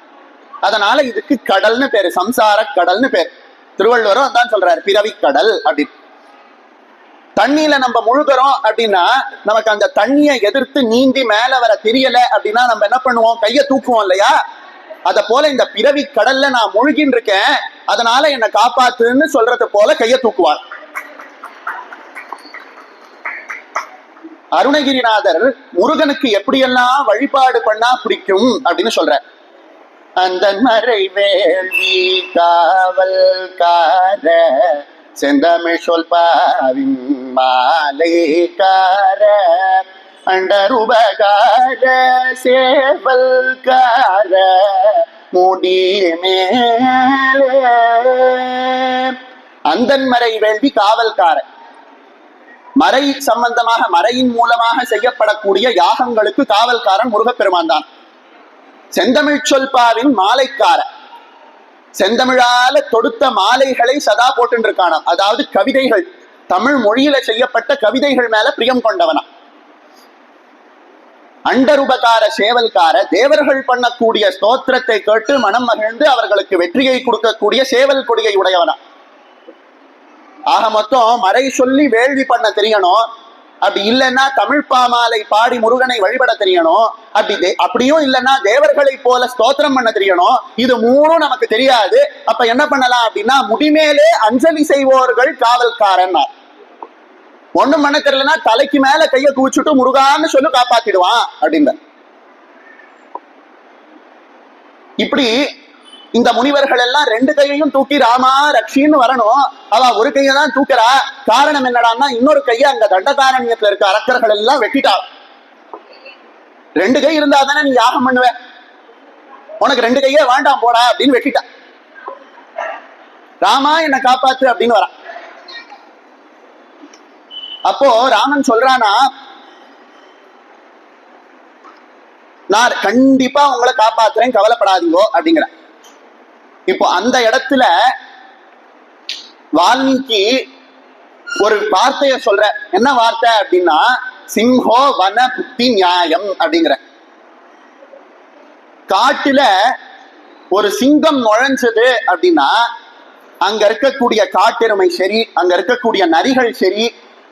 அதனால இதுக்கு கடல்னு பேரு, சம்சார கடல்னு பேரு. திருவள்ளுவரும் அதான் சொல்றாரு, பிறவி கடல் அப்படின்னு. தண்ணியில நம்ம முழுகிறோம் அப்படின்னா நமக்கு அந்த தண்ணியை எதிர்த்து நீந்தி மேல வர தெரியல அப்படின்னா நம்ம என்ன பண்ணுவோம்? கையை தூக்குவோம் இல்லையா? அத போல இந்த பிறவி கடல்ல நான் முழுகின்னு இருக்கேன், அதனால என்னை காப்பாத்துன்னு சொல்றது போல கையை தூக்குவார். அருணகிரிநாதர் முருகனுக்கு எப்படியெல்லாம் வழிபாடு பண்ணா பிடிக்கும் அப்படின்னு சொல்ற. அந்த மறை வேள்வி காவல்கார செந்தமிழ் சொல் பாவின் மாலைக்கார அண்டருபகார சேவல்கார முடி மேலே. அந்தன்மறை வேள்வி காவல்கார, மறை சம்பந்தமாக மறையின் மூலமாக செய்யப்படக்கூடிய யாகங்களுக்கு காவல்காரன் முருகப்பெருமான் தான். செந்தமிழ் சொல்பாவின் மாலைக்கார, செந்தமிழால தொடுத்த மாலைகளை சதா போட்டு இருக்கானாம். அதாவது கவிதைகள், தமிழ் மொழியில செய்யப்பட்ட கவிதைகள் மேல பிரியம் கொண்டவனா. அண்டருபகார சேவல்கார, தேவர்கள் பண்ணக்கூடிய ஸ்தோத்திரத்தை கேட்டு மனம் மகிழ்ந்து அவர்களுக்கு வெற்றியை கொடுக்கக்கூடிய சேவல் கொடியை உடையவனா. ஆக மொத்தம் மறை சொல்லி வேள்வி பண்ண தெரியணும். அப்படி இல்லைன்னா தமிழ் பாமாலை பாடி முருகனை வழிபட தெரியணும். அப்படியும் இல்லைன்னா தேவர்களை போல ஸ்தோத்திரம் பண்ண தெரியணும். இது மூணும் நமக்கு தெரியாது. அப்ப என்ன பண்ணலாம் அப்படின்னா, முடிமேலே அஞ்சலி செய்வோர்கள் காவல்காரன். ஒண்ணும் பண்ண தெரியலன்னா தலைக்கு மேல கையை குவிச்சுட்டு முருகான்னு சொல்லி காப்பாத்திடுவான் அப்படின்ற. இப்படி இந்த முனிவர்கள் எல்லாம் ரெண்டு கையையும் தூக்கி ராமா ரக்ஷின்னு வரணும். அவ ஒரு கையை தான் தூக்குறா. காரணம் என்னடான்னா, இன்னொரு கையை அங்க தண்டகாரண்யத்துல இருக்க அரக்கர்கள் எல்லாம் வெட்டிட்டா. ரெண்டு கை இருந்தா தானே நீ யாகம் பண்ணுவ, உனக்கு ரெண்டு கையே வேண்டாம் போடா அப்படின்னு வெட்டிட்டா. ராமா என்னை காப்பாத்து அப்படின்னு வரா. அப்போ ராமன் சொல்றானா, நான் கண்டிப்பா உங்களை காப்பாத்துறேன், கவலைப்படாதீங்கோ அப்படிங்கிற. இப்போ அந்த இடத்துல வால்மீகி ஒரு வார்த்தைய சொல்ற. என்ன வார்த்தை அப்படின்னா, சிங்கோ வன புத்தி நியாயம் அப்படிங்கிற. காட்டுல ஒரு சிங்கம் நுழைஞ்சது அப்படின்னா அங்க இருக்கக்கூடிய காட்டெருமை சரி, அங்க இருக்கக்கூடிய நரிகள் சரி,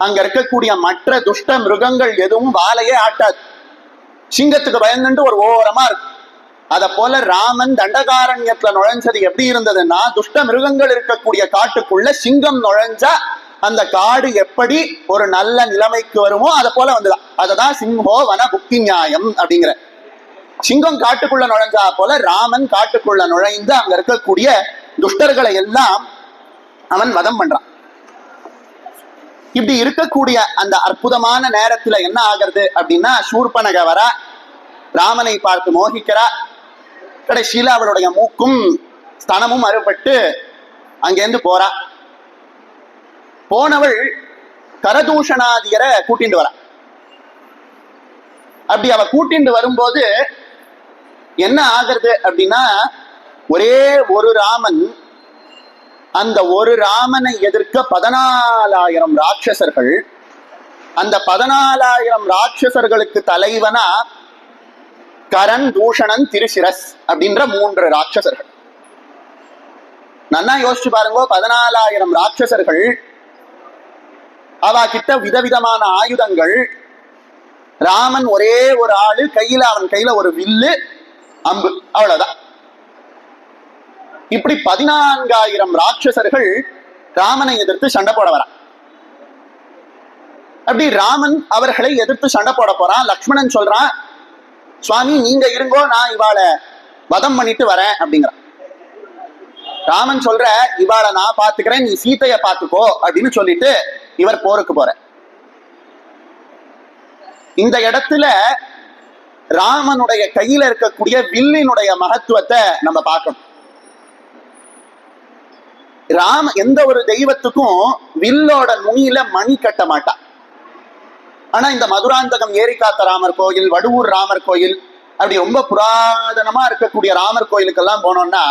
அங்க இருக்கக்கூடிய மற்ற துஷ்ட மிருகங்கள் எதுவும் வாலையே ஆட்டாது. சிங்கத்துக்கு பயந்துட்டு ஒரு ஓரமா இருக்கு. அத போல ராமன் தண்டகாரண்யத்துல நுழைஞ்சது எப்படி இருந்ததுன்னா, துஷ்ட மிருகங்கள் இருக்கக்கூடிய காட்டுக்குள்ள சிங்கம் நுழைஞ்சா அந்த காடு எப்படி ஒரு நல்ல நிலைமைக்கு வருமோ அத போல வந்துதான். அததான் சிங்கோ வன புக்தி நியாயம் அப்படிங்கிற. சிங்கம் காட்டுக்குள்ள நுழைஞ்சா போல ராமன் காட்டுக்குள்ள நுழைந்து அங்க இருக்கக்கூடிய துஷ்டர்களை எல்லாம் அவன் வதம் பண்றான். இப்படி இருக்கக்கூடிய அந்த அற்புதமான நேரத்துல என்ன ஆகிறது அப்படின்னா, சூர்பனக வரா, ராமனை பார்த்து மோகிக்கிறா. கடைசியில அவளுடைய மூக்கும் ஸ்தனமும் அறுபட்டு அங்கேருந்து போறா. போனவள் கரதூஷணாதியரை கூட்டிட்டு வரா. அப்படி அவ கூட்டிட்டு வரும்போது என்ன ஆகிறது அப்படின்னா, ஒரே ஒரு ராமன், அந்த ஒரு ராமனை எதிர்க்க 14,000 ராட்சசர்கள். அந்த 14,000 ராட்சசர்களுக்கு தலைவனா கரண், தூஷணன், திருசிரஸ் அப்படின்ற 3 ராட்சசர்கள். நன்னா யோசிச்சு பாருங்க. 14,000 ராட்சசர்கள், அவ கிட்ட விதவிதமான ஆயுதங்கள். ராமன் ஒரே ஒரு ஆளு, கையில அவன் கையில ஒரு வில்லு, அம்பு, அவ்வளவுதான். இப்படி 14,000 ராட்சசர்கள் ராமனை எதிர்த்து சண்டை போட வரான். அப்படி ராமன் அவர்களை எதிர்த்து சண்டை போட போறான். லக்ஷ்மணன் சொல்றான், சுவாமி நீங்க இருங்கோ, நான் இவாளை வதம் பண்ணிட்டு வரேன் அப்படிங்கிறான். ராமன் சொல்ற, இவாளை நான் பாத்துக்கிறேன், நீ சீத்தைய பாத்துக்கோ அப்படின்னு சொல்லிட்டு இவர் போருக்கு போற. இந்த இடத்துல ராமனுடைய கையில இருக்கக்கூடிய வில்லினுடைய மகத்துவத்தை நம்ம பார்க்கணும். ராம எந்த ஒரு தெய்வத்துக்கும் வில்லோட நுனியில மணி கட்ட மாட்டான். ஆனா இந்த மதுராந்தகம் ஏரிக்காத்த ராமர் கோயில், வடுவூர் ராமர் கோயில், அப்படி ரொம்ப புராதனமா இருக்கக்கூடிய ராமர் கோயிலுக்கெல்லாம் போனோம்னா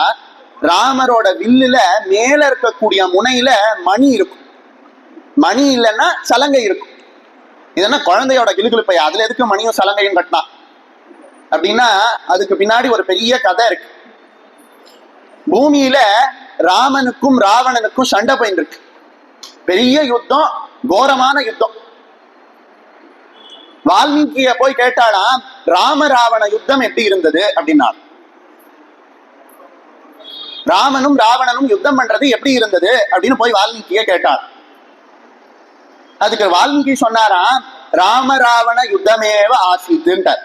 ராமரோட வில்லுல மேல இருக்கக்கூடிய முனையில மணி இருக்கும். மணி இல்லைன்னா சலங்கை இருக்கும். இதென்ன குழந்தையோட கிளுகிழுப்பை, அதுல எதுக்கு மணியும் சலங்கையும் கட்டினான் அப்படின்னா அதுக்கு பின்னாடி ஒரு பெரிய கதை இருக்கு. பூமியில ராமனுக்கும் ராவணனுக்கும் சண்டை போயிட்டு இருக்கு. பெரிய யுத்தம், கோரமான யுத்தம். வால்மீகிய போய் கேட்டாலாம், ராம ராவண யுத்தம் எப்படி இருந்தது அப்படின்னா, ராமனும் ராவணனும் யுத்தம் பண்றது எப்படி இருந்தது அப்படின்னு போய் வால்மீகிய கேட்டார். அதுக்கு வால்மீகி சொன்னாராம், ராம ராவண யுத்தமேவ ஆசித்துன்றார்.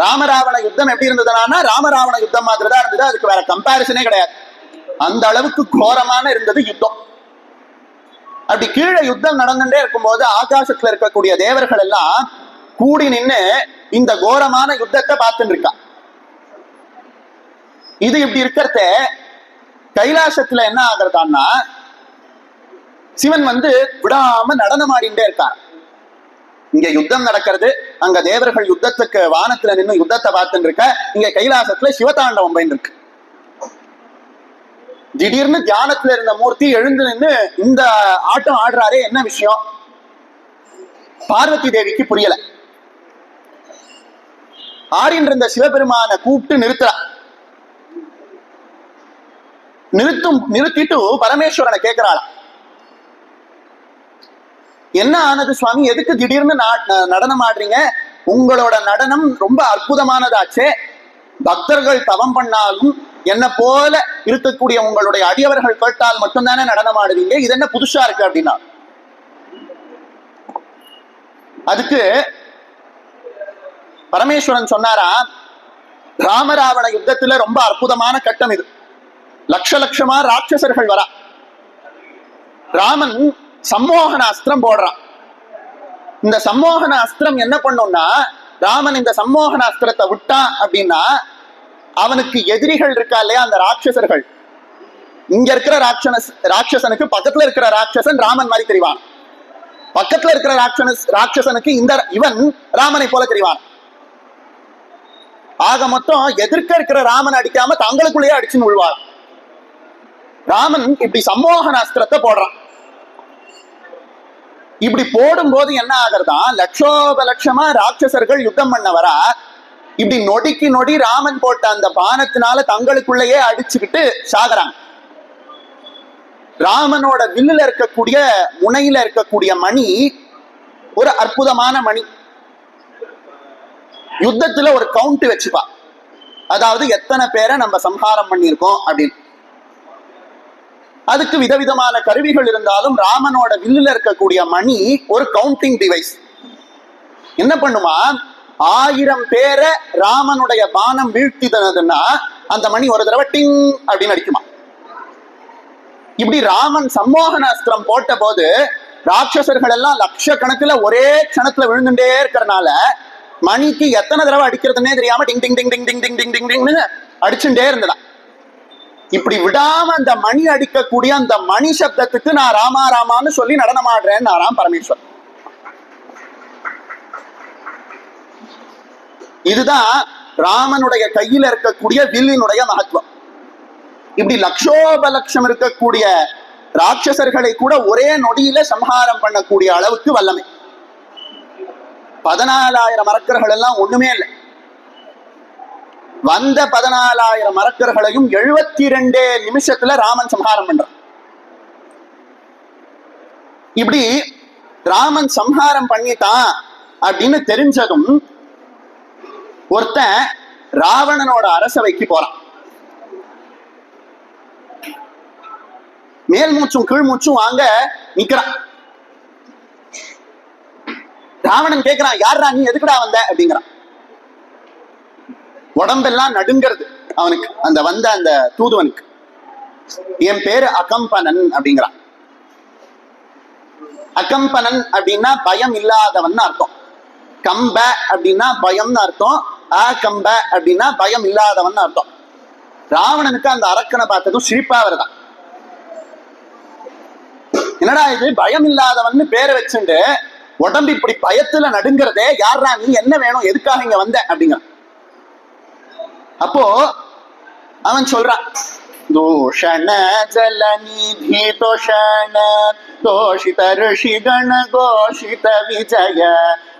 ராமராவண யுத்தம் எப்படி இருந்ததுன்னா ராமராவண யுத்தம் மாதிரி தான் இருந்தது, அதுக்கு வேற கம்பாரிசனே கிடையாது. அந்த அளவுக்கு கோரமான இருந்தது யுத்தம். அப்படி கீழே யுத்தம் நடந்துட்டே இருக்கும்போது ஆகாசத்துல இருக்கக்கூடிய தேவர்கள் எல்லாம் கூடி நின்று இந்த கோரமான யுத்தத்தை பார்த்துட்டு இருக்கா. இது இப்படி இருக்கிறத கைலாசத்துல என்ன ஆகுறதான்னா சிவன் விடாம நடனம் ஆடிண்டே இருக்கான். இங்க யுத்தம் நடக்கிறது, அங்க தேவர்கள் யுத்தத்துக்கு வானத்துல நின்று யுத்தத்தை பார்த்துட்டு இருக்க, இங்க கைலாசத்துல சிவதாண்டவம் பயன் இருக்கு. திடீர்னு தியானத்துல இருந்த மூர்த்தி எழுந்து நின்று இந்த ஆட்டம் ஆடுறாரே, என்ன விஷயம்? பார்வதி தேவிக்கு புரியல. ஆடின் இருந்த சிவபெருமான கூப்பிட்டு நிறுத்துறா. நிறுத்திட்டு பரமேஸ்வரனை கேட்கிறாளா, என்ன ஆனது சுவாமி, எதுக்கு திடீர்னு நடனம் ஆடுறீங்க? உங்களோட நடனம் ரொம்ப அற்புதமானதாச்சே, பக்தர்கள் தவம் பண்ணாலும் என்ன போல இருக்கக்கூடிய உங்களுடைய அடியவர்கள் கேட்டால் மட்டும்தானே நடனம் ஆடுவீங்க, இது என்ன புதுசா இருக்கு அப்படின்னா. அதுக்கு பரமேஸ்வரன் சொன்னாரா, ராமராவண யுத்தத்துல ரொம்ப அற்புதமான கட்டம் இது. லட்சமா ராட்சசர்கள் வரா. ராமன் சம்மோகன அஸ்திரம் போடுறான். இந்த சம்மோகன அஸ்திரம் என்ன பண்ணும்னா, ராமன் இந்த சம்மோகன அஸ்திரத்தை விட்டான் அப்படின்னா அவனுக்கு எதிரிகள் இருக்கா இல்லையா, அந்த ராட்சசர்கள், இங்க இருக்கிற ராட்சசனுக்கு பக்கத்துல இருக்கிற ராட்சசன் ராமன் மாதிரி தெரிவான், பக்கத்துல இருக்கிற ராட்சசனுக்கு இவன் ராமனை போல தெரிவான். ஆக மொத்தம் எதிர்க்க இருக்கிற ராமன் அடிக்காம தங்களுக்குள்ளேயே அடிச்சுன்னு விழுவார். ராமன் இப்படி சம்மோகன அஸ்திரத்தை போடுறான். இப்படி போடும்போது என்ன ஆகிறதா, லட்சோபலட்சமா ராட்சசர்கள் யுத்தம் பண்ண வரா. இப்படி நொடிக்கு நொடி ராமன் போட்ட அந்த பானத்தினால தங்களுக்குள்ளேயே அடிச்சுக்கிட்டு சாகறாங்க. ராமனோட வில்லுல இருக்கக்கூடிய முனையில இருக்கக்கூடிய மணி ஒரு அற்புதமான மணி. யுத்தத்துல ஒரு கவுண்ட் வச்சுப்பா, அதாவது எத்தனை பேரை நம்ம சம்ஹாரம் பண்ணியிருக்கோம் அப்படின்னு. அதுக்கு விதவிதமான கருவிகள் இருந்தாலும் ராமனோட வில்லுல இருக்கக்கூடிய மணி ஒரு கவுண்டிங் டிவைஸ். என்ன பண்ணுமா, 1000 பேரை ராமனுடைய பானம் வீழ்த்தினதுன்னா அந்த மணி ஒரு தடவை டிங் அப்படின்னு அடிக்குமா. இப்படி ராமன் சம்மோகன அஸ்திரம் போட்ட போது ராட்சசர்கள் எல்லாம் லட்சக்கணக்கில் ஒரே க்ஷணத்துல விழுந்துட்டே இருக்கிறனால மணிக்கு எத்தனை தடவை அடிக்கிறதுனே தெரியாம டிங் டிங் டிங் டிங் டிங் டிங் டிங் டிங் டிங்னு அடிச்சுட்டே இருந்ததா. இப்படி விடாம அந்த மணி அடிக்கக்கூடிய அந்த மணி சப்தத்துக்கு நான் ராமா ராமான்னு சொல்லி நடனம் ஆடுறேன் நாராம் பரமேஸ்வரன். இதுதான் ராமனுடைய கையில இருக்கக்கூடிய வில்லினுடைய மகத்துவம். இப்படி லட்சோபலட்சம் இருக்கக்கூடிய ராட்சசர்களை கூட ஒரே நொடியில சம்ஹாரம் பண்ணக்கூடிய அளவுக்கு வல்லமை. 14,000 மரக்கர்கள் எல்லாம் ஒண்ணுமே இல்லை. வந்த 14,000 மரக்கர்களையும் 72 நிமிஷத்துல ராமன் சம்ஹாரம் பண்றான். இப்படி ராமன் சம்ஹாரம் பண்ணிட்டான் அப்படின்னு தெரிஞ்சதும் ஒருத்தன் ராவணனோட அரசவைக்கு போறான். மேல் மூச்சும் கீழ் மூச்சும் வாங்க நிக்கிறான். ராவணன் கேட்கிறான், யாரா நீ, எதுக்குடா வந்த அப்படிங்கிறான். உடம்பெல்லாம் நடுங்கிறது அவனுக்கு, அந்த தூதுவனுக்கு. என் பேரு அகம்பனன் அப்படிங்கிறான். அகம்பனன் அப்படின்னா பயம் இல்லாதவன் அர்த்தம். கம்ப அப்படின்னா பயம்னு அர்த்தம். அகம்ப அப்படின்னா பயம் இல்லாதவன் அர்த்தம். ராவணனுக்கு அந்த அரக்கனை பார்த்ததும் சிரிப்பா வருதான். என்னடா இது பயம் இல்லாதவன் பேரை வச்சுட்டு உடம்பு இப்படி பயத்துல நடுங்கிறதே, யாரா நீ, என்ன வேணும், எதுக்காக இங்க வந்த அப்படிங்கிற. அப்போ அவன் சொல்றான், தூஷண ஜலநிதி தோஷண தோஷித ரிஷி கண கோஷித விஜய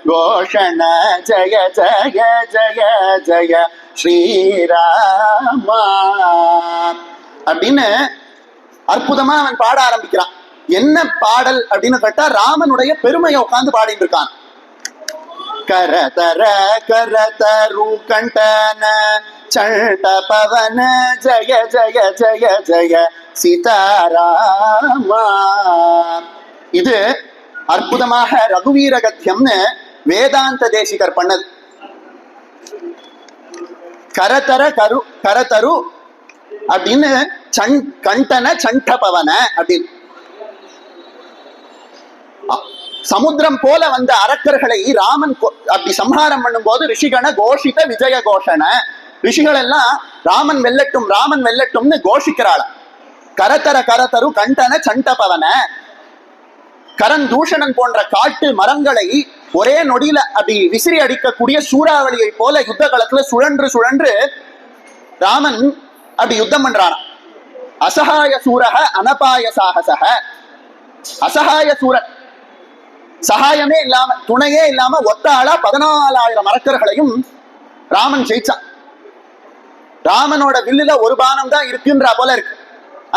கோஷண ஜய ஜய ஜய ஜய ஸ்ரீராமா அப்படின்னு அற்புதமா அவன் பாட ஆரம்பிக்கிறான். என்ன பாடல் அப்படின்னு கேட்டா, ராமனுடைய பெருமையை உட்கார்ந்து பாடிட்டு இருக்கான். கரதர கரதரு கண்டன சண்ட பவன ஜய ஜய ஜய ஜய சீதாராமா. இது அற்புதமாக ரகுவீரகத்தியம்னு வேதாந்த தேசிகர் பண்ணது. கரதர கரதரு அப்படின்னு கண்டன சண்ட பவன அப்படின்னு சமுத்திரம் போல வந்த அரக்கர்களை ராமன் அப்படி சம்ஹாரம் பண்ணும் போது ரிஷிகண கோஷித விஜய கோஷண, ரிஷிகள் எல்லாம் ராமன் வெல்லட்டும் ராமன் வெல்லட்டும்னு கோஷிக்கிறாள். கரதர கரதரு கண்டன சண்டபவன, கரந்தூஷணன் போன்ற காட்டு மரங்களை ஒரே நொடியில அப்படி விசிறி அடிக்கக்கூடிய சூறாவளியை போல யுத்த காலத்துல சுழன்று சுழன்று ராமன் அப்படி யுத்தம் பண்றான். அசகாய சூரக அனபாய சாகசக. அசகாய சூரன், சகாயமே இல்லாம துணையே இல்லாம ஒத்த ஆளா 14,000 அரக்கர்களையும் ராமன் ஜெயிச்சான். ராமனோட வில்லுல ஒரு பானம் தான் இருக்குன்ற போல இருக்கு.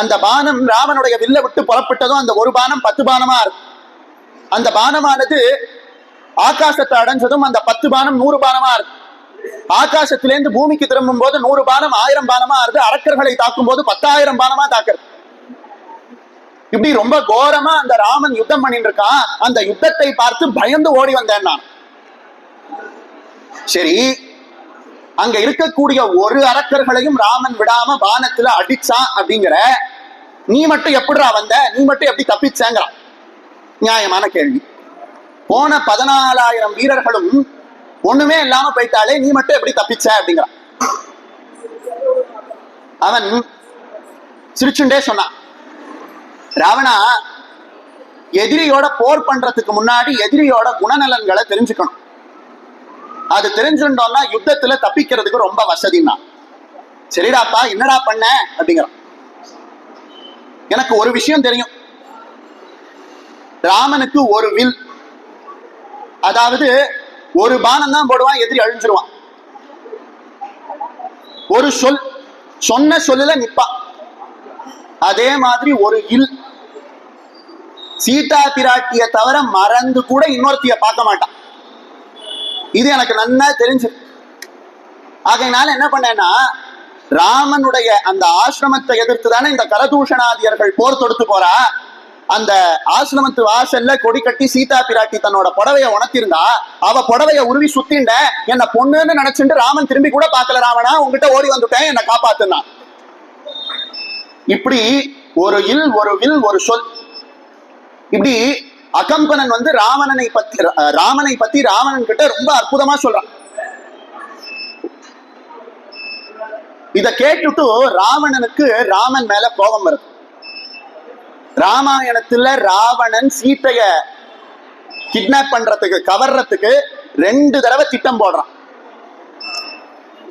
அந்த பானம் ராமனுடைய வில்ல விட்டு புறப்பட்டதும் அந்த ஒரு பானம் 10 பானமா இருக்கு. அந்த பானமானது ஆகாசத்தை அடைஞ்சதும் அந்த 10 பானம் 100 பானமா இருக்கு. ஆகாசத்திலேருந்து பூமிக்கு திரும்பும் போது 100 பானம் 1000 பானமா இருக்கு. அரக்கர்களை தாக்கும் போது 10,000 பானமா தாக்குறது. இப்படி ரொம்ப கோரமா அந்த ராமன் யுத்தம் பண்ணிட்டு இருக்கான். அந்த யுத்தத்தை பார்த்து பயந்து ஓடி வந்தேன் நான். சரி, அங்க இருக்கக்கூடிய ஒரு அரக்கர்களையும் ராமன் விடாம பானத்துல அடிச்சான் அப்படிங்கிற, நீ மட்டும் எப்படிடா வந்த, நீ மட்டும் எப்படி தப்பிச்சேங்கிறான். நியாயமான கேள்வி. போன 14,000 வீரர்களும் ஒண்ணுமே இல்லாம போயிட்டாலே, நீ மட்டும் எப்படி தப்பிச்ச அப்படிங்கிறான். அவன் சிரிச்சுண்டே சொன்னான், ராவணா, எதிரியோட போர் பண்றதுக்கு முன்னாடி எதிரியோட குணநலன்களை தெரிஞ்சுக்கணும். அது தெரிஞ்சுட்டோம்னா யுத்தத்துல தப்பிக்கிறதுக்கு ரொம்ப வசதினா. சரிடாப்பா, என்னடா பண்ண அப்படிங்கிறான். எனக்கு ஒரு விஷயம் தெரியும். ராமனுக்கு ஒரு வில், அதாவது ஒரு பானம் தான் போடுவான், எதிரி அழிஞ்சிருவான். ஒரு சொல், சொன்ன சொல்லுல நிப்பான். அதே மாதிரி ஒரு இல், சீதா பிராட்டிய தவிர மறந்து கூட இன்னொருத்திய பார்க்க மாட்டான். இது எனக்கு நன்னா தெரிஞ்சு. ஆகையினால என்ன பண்ணேன்னா, ராமனுடைய அந்த ஆசிரமத்தை எதிர்த்து தானே இந்த கரதூஷணாதியர்கள் போர் தொடுத்து போறா. அந்த ஆசிரமத்து வாசல்ல கொடி கட்டி சீதா பிராட்டி தன்னோட புடவைய உணர்த்திருந்தா, அவ புடவைய உருவி சுத்திண்ட என்ன பொண்ணுன்னு நினைச்சுட்டு ராமன் திரும்பி கூட பார்க்கல. ராவணா, உங்ககிட்ட ஓடி வந்துட்டேன், என்னை காப்பாத்துனான். இப்படி ஒரு இல், ஒரு வில், ஒரு சொல், இப்படி அகம்பனன் ராமனை பத்தி ராவணன் கிட்ட ரொம்ப அற்புதமா சொல்றான். இத கேட்டுட்டு ராவணனுக்கு ராமன் மேல கோபம் வருது. ராமாயணத்துல ராவணன் சீத்தைய கிட்னாப் பண்றதுக்கு, கவர்றதுக்கு 2 தடவை திட்டம் போடுறான்.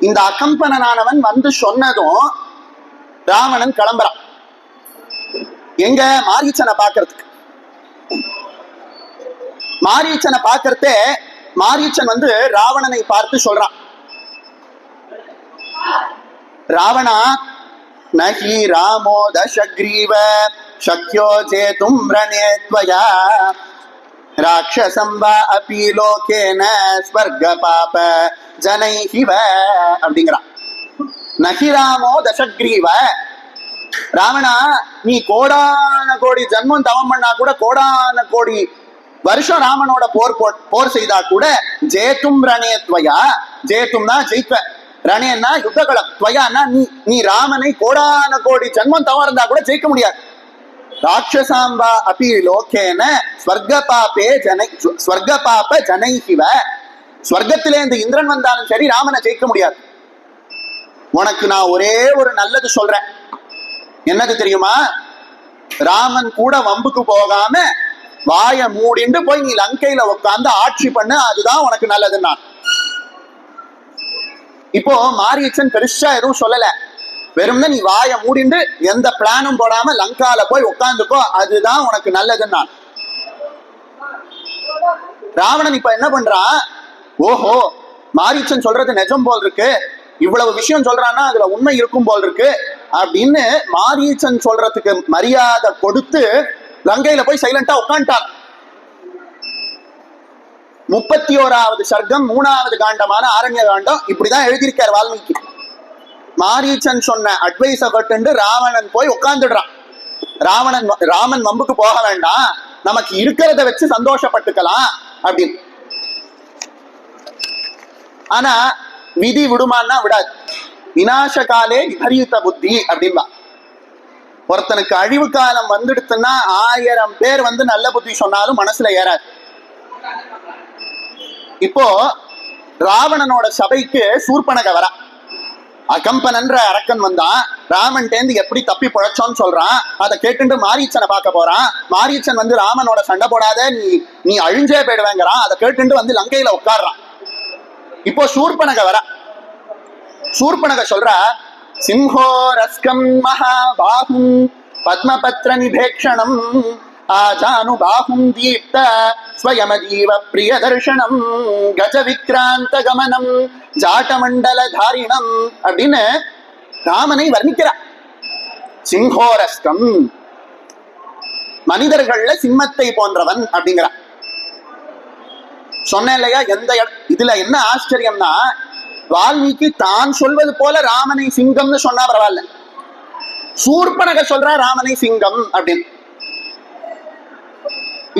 இந்த அகம்பனனானவன் சொன்னதும் ராவணன் கிளம்புறான். எங்க? மாரீச்சனை பாக்குறதுக்கு. மாரீச்சனை பாக்குறதே மாரீச்சன் ராவணனை பார்த்து சொல்றான், ராவணா, நஹி ராமோ தசக்ரீவ சக்யோ ஜேதும் ரணே த்வயா ராட்சசம் வா அபி லோகேன ஸ்வர்க பாப ஜனைஹிவ அப்படிங்கிறான். நஹி ராமோ தசக்ரீவ, ராவணா, நீ கோடான கோடி ஜன்மம் தவம் பண்ணா கூட, கோடான கோடி வருஷம் ராமனோட போர் செய்தா கூட, ஜேதும் ரணே த்வயா, ஜேதும்னா ஜெயிப்ப, ரணேன்னா யுத்தகளம், துவயான்னா நீ ராமனை கோடான கோடி ஜன்மம் தவம் இருந்தா கூட ஜெயிக்க முடியாது. ராட்சசாம்பா அப்பி லோகேன ஸ்வர்க பாப ஜனைஹிவ. ஸ்வர்க்கத்திலே இந்த இந்திரன் வந்தாலும் சரி ராமனை ஜெயிக்க முடியாது. உனக்கு நான் ஒரே ஒரு நல்லது சொல்றேன். என்னது தெரியுமா? ராமன் கூட வம்புக்கு போகாம வாய மூடிண்டு போய் நீ லங்கையில உட்கார்ந்து ஆட்சி பண்ணு, அதுதான் உனக்கு நல்லதுன்னா. இப்போ மாரீச்சன் பெருசா எதுவும் சொல்லல, வெறும்னா நீ வாய மூடிண்டு எந்த பிளானும் போடாம லங்கால போய் உட்காந்துக்கோ, அதுதான் உனக்கு நல்லதுன்னா. ராவணன் இப்ப என்ன பண்றான்? ஓஹோ, மாரீச்சன் சொல்றது நிஜம் போல் இருக்கு, இவ்வளவு விஷயம் சொல்றான்னா அதுல உண்மை இருக்கும் போல் இருக்கு அப்படின்னு மாரீச்சன் சொல்றதுக்கு மரியாதை கொடுத்து லங்கையில போய் சைலண்டா உட்காந்துட்டான். 31வது சர்க்கம் 3வது காண்டமான ஆரண்ய காண்டம் இப்படிதான் எழுதியிருக்கார் வால்மீகி. மாரீச்சன் சொன்ன அட்வைஸ கட்டு ராவணன் போய் உட்கார்ந்துடுறான். ராமன் வம்புக்கு போக வேண்டாம், நமக்கு இருக்கிறத வச்சு சந்தோஷப்பட்டுக்கலாம் அப்படின்னு. ஆனா விதி விடுமான்னா விடாது. விநாச காலே விபரீத புத்தி அப்படின்பா. ஒருத்தனுக்கு அழிவு காலம் வந்துடுத்துன்னா 1000 பேர் வந்து நல்ல புத்தி சொன்னாலும் மனசுல ஏறாது. இப்போ ராவணனோட சபைக்கு சூர்பனக வரா. அகம்பனன்ற அரக்கன் வந்தான். ராமன் டேந்து எப்படி தப்பி பிழைச்சோன்னு சொல்றான். அதை கேட்டுட்டு மாரீச்சனை பார்க்க போறான். மாரீச்சன் வந்து ராமனோட சண்டை போடாத, நீ அழிஞ்சே போயிடுவேங்கிறான். அதை கேட்டுட்டு வந்து லங்கையில உட்கார்றான். இப்போ சூர்பனக வர. சூர்பனக சொல்ற, சிம்ஹோ ரஸ்கம் மகாபாஹும் பத்மபத்ர நிபேக்ஷணம் ஆஜானு பாஹும் தீப்த ஸ்வயமஜீவ பிரிய தர்ஷனம் கஜ விக்ராந்த கமனம் ஜாட்டமண்டல தாரிணம் அப்படின்னு ராமனை வர்ணிக்கிறார். சிம்ஹோரஸ்கம், மனிதர்கள்ல சிம்மத்தை போன்றவன் அப்படிங்கிறார். சொன்ன இல்லையா? இதுல என்ன ஆச்சரியம்னா, வால்மீகி தான் சொல்வது போல ராமனை சிங்கம்னு சொன்னா பரவாயில்ல, சூர்பனக சொல்ற ராமனை சிங்கம் அப்படின்னு.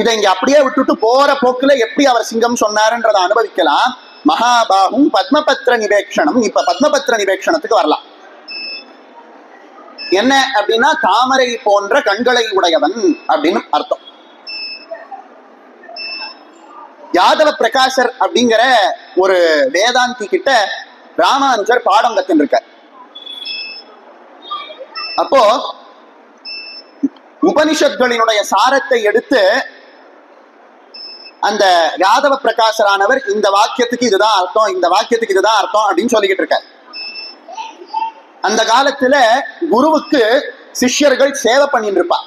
இதை இங்க அப்படியே விட்டுட்டு போற போக்குல எப்படி அவர் சிங்கம் சொன்னாருன்றதை அனுபவிக்கலாம். மகாபாகும் பத்மபத்ர நிபேக்ஷணம். இப்ப பத்மபத்ர நிபேக்ஷணத்துக்கு வரலாம். என்ன அப்படின்னா, தாமரை போன்ற கண்களை உடையவன் அப்படின்னு அர்த்தம். யாதவ பிரகாசர் அப்படிங்கிற ஒரு வேதாந்தி கிட்ட ராமானுஜர் பாடம் கத்துன்னு இருக்கார். அப்போ உபனிஷத்களினுடைய சாரத்தை எடுத்து அந்த யாதவ பிரகாசரானவர் இந்த வாக்கியத்துக்கு இதுதான் அர்த்தம், இந்த வாக்கியத்துக்கு இதுதான் அர்த்தம் அப்படின்னு சொல்லிக்கிட்டு இருக்கார். அந்த காலத்துல குருவுக்கு சிஷ்யர்கள் சேவை பண்ணிட்டு இருப்பா.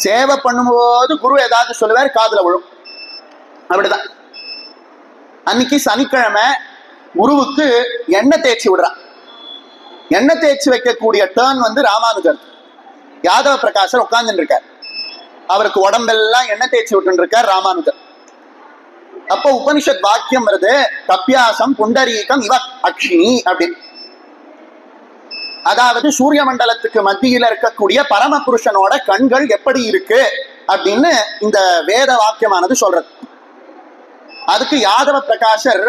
சேவை பண்ணும்போது குரு ஏதாவது சொல்லுவார், காதுல விழும். அப்படிதான் அன்னைக்கு சனிக்கிழமை குருவுக்கு எண்ணெய் தேய்ச்சி விடுறான். எண்ணெய் தேய்ச்சி வைக்கக்கூடிய டேர்ன் வந்து ராமானுஜர். யாதவ பிரகாசர் உட்கார்ந்துட்டு இருக்கார். அவருக்கு உடம்பெல்லாம் எண்ணெய் தேய்ச்சி விட்டு இருக்கார் ராமானுஜர். அப்போ உபனிஷத் வாக்கியம் வருது, கப்பியாசம் புண்டரீகம் இவ அக்ஷினி அப்படின்னு. அதாவது சூரிய மண்டலத்துக்கு மத்தியில இருக்கக்கூடிய பரமபுருஷனோட கண்கள் எப்படி இருக்கு அப்படின்னு இந்த வேத வாக்கியமானது சொல்றது. அதுக்கு யாதவ பிரகாசர்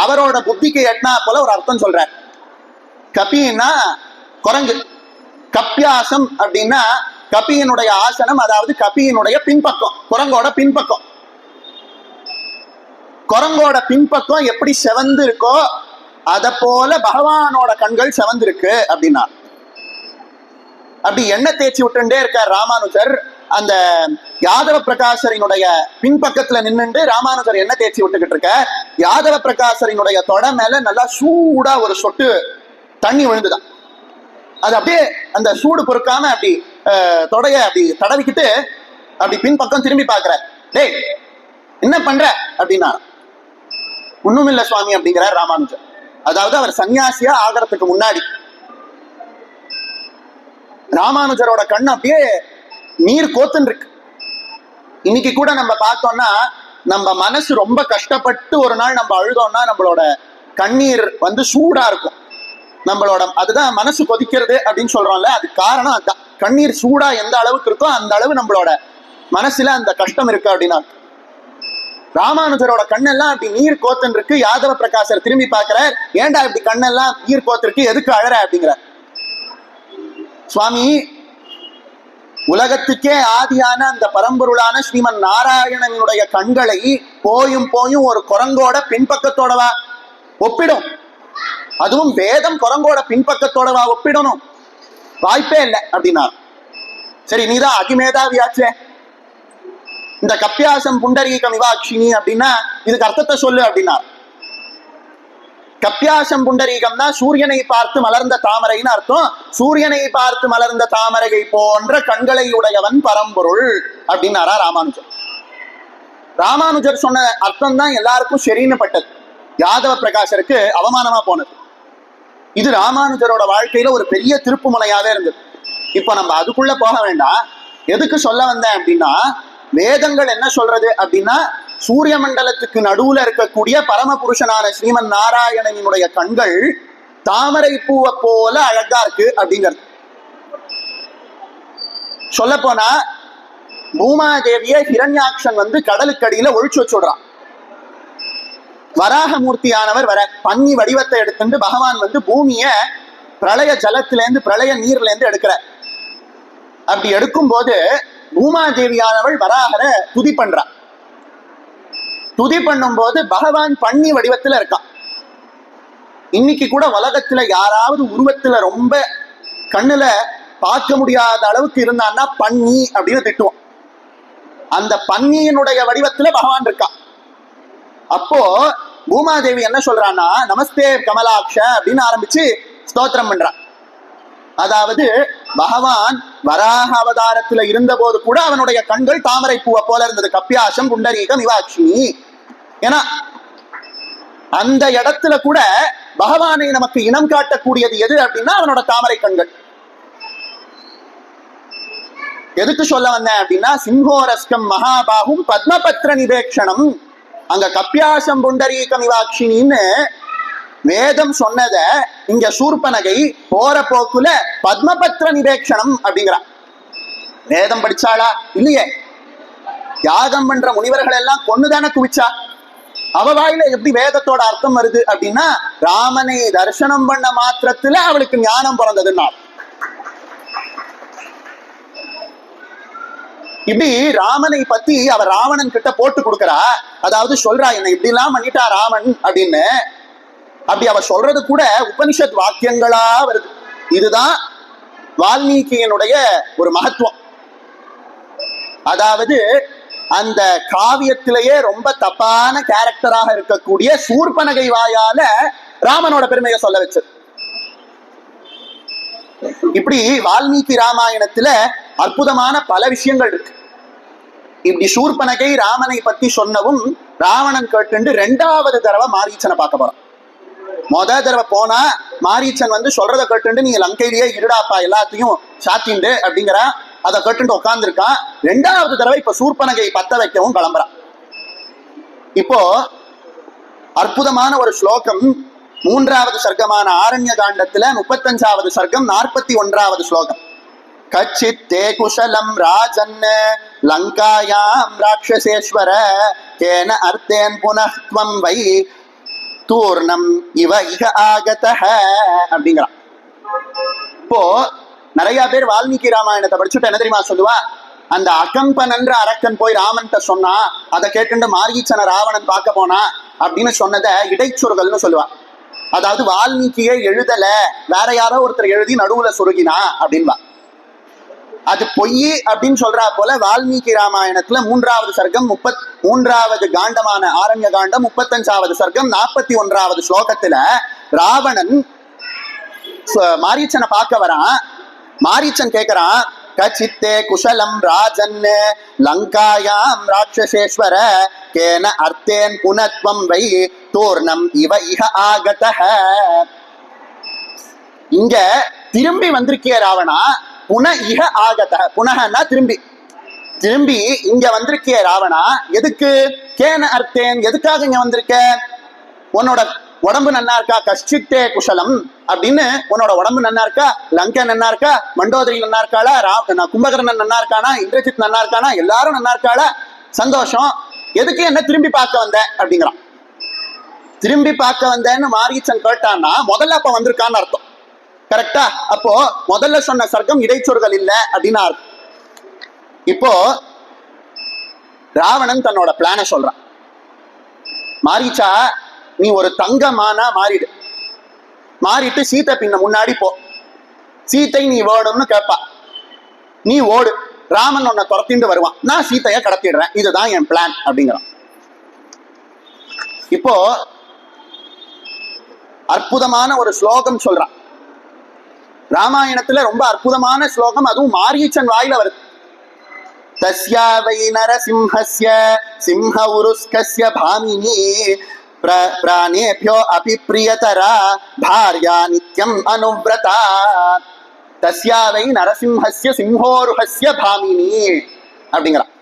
அவரோட புத்திக்கு எட்னா போல ஒரு அர்த்தம் சொல்றார். கபின்னா குரங்கு, கப்பியாசம் அப்படின்னா கபியினுடைய ஆசனம், அதாவது கபியினுடைய பின்பக்கம், குரங்கோட பின்பக்கம். குரங்கோட பின்பக்கம் எப்படி செவந்து இருக்கோ அத போல பகவானோட கண்கள் செவந்து இருக்கு அப்படின்னா. அப்படி எண்ணெய் தேய்ச்சி விட்டுட்டே இருக்கார் ராமானுஜர். அந்த யாதவ பிரகாசரினுடைய பின்பக்கத்துல நின்னுட்டு ராமானுஜர் எண்ணெய் தேய்ச்சி விட்டுக்கிட்டு இருக்க. யாதவ பிரகாசரினுடைய தொடை மேல நல்லா சூடா ஒரு சொட்டு தண்ணி விழுந்துதான். அது அப்படியே அந்த சூடு பொறுக்காம அப்படி தொடைய அப்படி தடவிக்கிட்டு அப்படி பின்பக்கம் திரும்பி பாக்குற. டேய் என்ன பண்ற அப்படின்னா, ஒண்ணும் இல்ல சுவாமி அப்படிங்கிறார் ராமானுஜர். அதாவது அவர் சன்னியாசியா ஆகிறதுக்கு முன்னாடி ராமானுஜரோட கண் அப்படியே நீர் கோத்துன்னு இருக்கு. இன்னைக்கு கூட நம்ம பார்த்தோம்னா, நம்ம மனசு ரொம்ப கஷ்டப்பட்டு ஒரு நாள் நம்ம அழுதோம்னா நம்மளோட கண்ணீர் வந்து சூடா இருக்கும். நம்மளோட அதுதான் மனசு கொதிக்கிறது அப்படின்னு சொல்றோம்ல, அது காரணம் அதுதான். கண்ணீர் சூடா எந்த அளவுக்கு இருக்கோ அந்த அளவு நம்மளோட மனசுல அந்த கஷ்டம் இருக்கு அப்படின்னா. ராமானுஜரோட கண்ணெல்லாம் அப்படி நீர் கோத்துன்னு இருக்கு. யாதவ பிரகாசர் திரும்பி பார்க்கிறார், ஏண்டா இப்படி கண்ணெல்லாம் நீர் கோத்திருக்கு, எதுக்கு அழற அப்படிங்கிறார். சுவாமி, உலகத்துக்கே ஆதியான அந்த பரம்பொருளான ஸ்ரீமன் நாராயணனுடைய கண்களை போயும் போயும் ஒரு குரங்கோட பின்பக்கத்தோடவா ஒப்பிடும்? அதுவும் வேதம் குரங்கோட பின்பக்கத்தோடவா ஒப்பிடணும்? வாய்ப்பே இல்லை அப்படின்னா. சரி, நீதான் அதிமேதாவியாச்சே, இந்த கப்பியாசம் புண்டரீகம் இவாட்சினி அப்படின்னா இதுக்கு அர்த்தத்தை சொல்லு அப்படின்னா. கப்பியாசம் புண்டரீகம்னா சூரியனை பார்த்து மலர்ந்த தாமரைன்னு அர்த்தம். சூரியனை பார்த்து மலர்ந்த தாமரையை போன்ற கண்களை உடையவன் பரம்பொருள் அப்படின்னாரா ராமானுஜர். ராமானுஜர் சொன்ன அர்த்தம் தான் எல்லாருக்கும் சரின்னு பட்டது, யாதவ பிரகாஷருக்கு அவமானமா போனது. இது ராமானுஜரோட வாழ்க்கையில ஒரு பெரிய திருப்பு முனையாவே இருந்தது. இப்ப நம்ம அதுக்குள்ள போக வேண்டாம். எதுக்கு சொல்ல வந்தேன் அப்படின்னா, வேதங்கள் என்ன சொல்றது அப்படின்னா, சூரிய மண்டலத்துக்கு நடுவுல இருக்கக்கூடிய பரமபுருஷனான ஸ்ரீமன் நாராயணனுடைய கண்கள் தாமரை பூவை போல அழகா இருக்கு அப்படிங்கிறது. சொல்ல போனா பூமாதேவிய ஹிரண்யாக்ஷன் கடலுக்கடியில ஒழிச்சு வச்சுடுறான். வராகமூர்த்தியானவர் வர பன்னி வடிவத்தை எடுத்துட்டு பகவான் பூமிய பிரளய ஜலத்திலேருந்து பிரளய நீர்ல இருந்து எடுக்கிறார். அப்படி எடுக்கும் போது பூமாதேவியானவள் வராகரை துதி பண்றான். துதி பண்ணும் போது பகவான் பன்னி வடிவத்துல இருக்கான். இன்னைக்கு கூட உலகத்துல யாராவது உருவத்துல ரொம்ப கண்ணுல பார்க்க முடியாத அளவுக்கு இருந்தான்னா பன்னி அப்படின்னு திட்டுவோம். அந்த பன்னியினுடைய வடிவத்துல பகவான் இருக்கான். அப்போ பூமாதேவி என்ன சொல்றான்னா, நமஸ்தே கமலாட்ச அப்படின்னு ஆரம்பிச்சு ஸ்தோத்திரம் பண்றான். அதாவது பகவான் வராக அவதாரத்துல இருந்த போது கூட அவனுடைய கண்கள் தாமரை பூவை போல இருந்தது. கப்பியாசம் புண்டரீகம் இவாட்சினி. ஏன்னா அந்த இடத்துல கூட பகவானை நமக்கு இனம் காட்டக்கூடியது எது அப்படின்னா அவனோட தாமரை கண்கள். எதுக்கு சொல்ல வந்தேன் அப்படின்னா, சிங்கோரஸ்கம் மகாபாகும் பத்மபத்ர நிவேக்ஷணம். அங்க கப்பியாசம் புண்டரீகம் இவாட்சினின்னு வேதம் சொன்னத இங்க சூர்பனகை போற போக்குல பத்மபத்ர நிவேக்ஷணம் அப்படிங்கிறான். வேதம் படிச்சாளா? இல்லையே. யாகம் பண்ற முனிவர்கள் எல்லாம் கொன்னுதானே குவிச்சா. அவ வாயில எப்படி வேதத்தோட அர்த்தம் வருது அப்படின்னா, ராமனை தரிசனம் பண்ண மாத்திரத்துல அவளுக்கு ஞானம் பிறந்ததுன்னா. இப்படி ராமனை பத்தி அவர் ராவணன் கிட்ட போட்டு கொடுக்கறா. அதாவது சொல்றா, என்ன இப்படி எல்லாம் பண்ணிட்டா ராமன் அப்படின்னு. அப்படி அவ சொல்றது கூட உபனிஷத் வாக்கியங்களா வருது. இதுதான் வால்மீகியனுடைய ஒரு மகத்துவம். அதாவது அந்த காவியத்திலேயே ரொம்ப தப்பான கேரக்டராக இருக்கக்கூடிய சூர்பனகை வாயால ராமனோட பெருமையை சொல்ல வச்சது. இப்படி வால்மீகி ராமாயணத்துல அற்புதமான பல விஷயங்கள் இருக்கு. இப்படி சூர்பனகை ராமனை பத்தி சொன்னவும் ராவணன் கேட்டு 2வது தடவை மாரீச்சனை பார்க்க போறான். மொத தடவை போனா மாரீச்சன் சொல்றதை கேட்டு நீங்க லங்கையிலேயே இருடாப்பா எல்லாத்தையும் சாத்திண்டு அப்படிங்கிற அதை கேட்டு உட்கார்ந்துருக்கான். 2வது தடவை இப்ப சூர்பனகை பத்த வைக்கவும் கிளம்புறான். இப்போ அற்புதமான ஒரு ஸ்லோகம் 3வது சர்க்கமான ஆரண்ய காண்டத்துல 35வது சர்க்கம் 41வது ஸ்லோகம். கச்சித்தே குஷலம் ராஜன் லங்காயாம் ராட்சசேஸ்வர கேன அர்த்தேன் புனஹ்த்வம் வை தூர்ணம் இவ இக ஆகதஹ அப்படிங்கிறான். இப்போ நிறைய பேர் வால்மீகி ராமாயணத்தை படிச்சுட்டு என்ன தெரியுமா சொல்லுவா, அந்த அகம்பனன்ற அரக்கன் போய் ராமன்கிட்ட சொன்னா, அதை கேட்டு மாரீச்சனை ராவணன் பார்க்க போனா அப்படின்னு சொன்னதை இடைச்சொருகல்னு சொல்லுவா. அதாவது வால்மீகியே எழுதல, வேற யாரோ ஒருத்தர் எழுதி நடுவுல சொருகினா அப்படின்பா. அது பொய் அப்படின்னு சொல்றா போல வால்மீகி ராமாயணத்துல 3வது சர்க்கம் 33வது காண்டமான ஆரண்ய காண்டம் 35வது சர்க்கம் 41வது ஸ்லோகத்துல ராவணன் மாரீச்சனை பார்க்க வரான். மாரீச்சன் கேட்கிறான், கச்சித்தே குஷலம் ராஜன் லங்காயாம் ராட்சசேஸ்வர கேன அர்த்தேன் புனத்வம் வை தூர்ணம் இவ இக ஆகதஹ. இங்க திரும்பி வந்திருக்கிய ராவணா, புன இக ஆகதஹ. புனகன்னா திரும்பி, திரும்பி இங்க வந்திருக்கிய ராவணா. எதுக்கு? கேன அர்த்தேன், எதுக்காக இங்க வந்திருக்க? உன்னோட உடம்பு நன்னா இருக்கா? கஷ்டித்தே குஷலம் அப்படின்னு உன்னோட உடம்பு நன்னா இருக்கா? லங்கா நன்னா இருக்கா? மண்டோதரி நன்னா இருக்காளா? கும்பகர்ணன் நன்னா இருக்கானா? இந்திரஜித் நன்னா இருக்கானா? எல்லாரும் நன்னா இருக்காளா? சந்தோஷம். எதுக்கு என்ன திரும்பி பார்க்க வந்த அப்படிங்கிறான். திரும்பி பார்க்க வந்தேன்னு மாரீச்சன் கேட்டான்னா முதல்ல அப்ப வந்திருக்கான்னு அர்த்தம். கரெக்டா? அப்போ முதல்ல சொன்ன சர்க்கம் இடைச்சொற்கள் இல்லை அப்படின்னு அர்த்தம். இப்போ ராவணன் தன்னோட பிளான சொல்றான். மாரீச்சா, நீ ஒரு தங்கமானா மாறிடு, மாறிட்டு சீத்தை பின்ன முன்னாடி போ, சீத்தை நீ வேணும்னு கேட்பா, நீ ஓடு, ராமன் உன்னை துரத்திட்டு வருவான், நான் சீத்தைய கடத்திடுறேன், இதுதான் என் பிளான் அப்படிங்கிறான். இப்போ அற்புதமான ஒரு ஸ்லோகம் சொல்றான் ராமாயணத்துல, ரொம்ப அற்புதமான ஸ்லோகம், அதுவும் மாரீச்சன் வாயில வருது. தஸ்யா வை நரசிம்ஹஸ்ய சிம்ஹ உருஸ்கஸ்ய பாமினி பிராணேபியோ அபி பிரியதரா பார்யா நித்யம் அனுவ்ரதா. தஸ்யா வை நரசிம்ஹஸ்ய சிம்ஹோருஹஸ்ய பாமினி அப்படிங்கிறான்.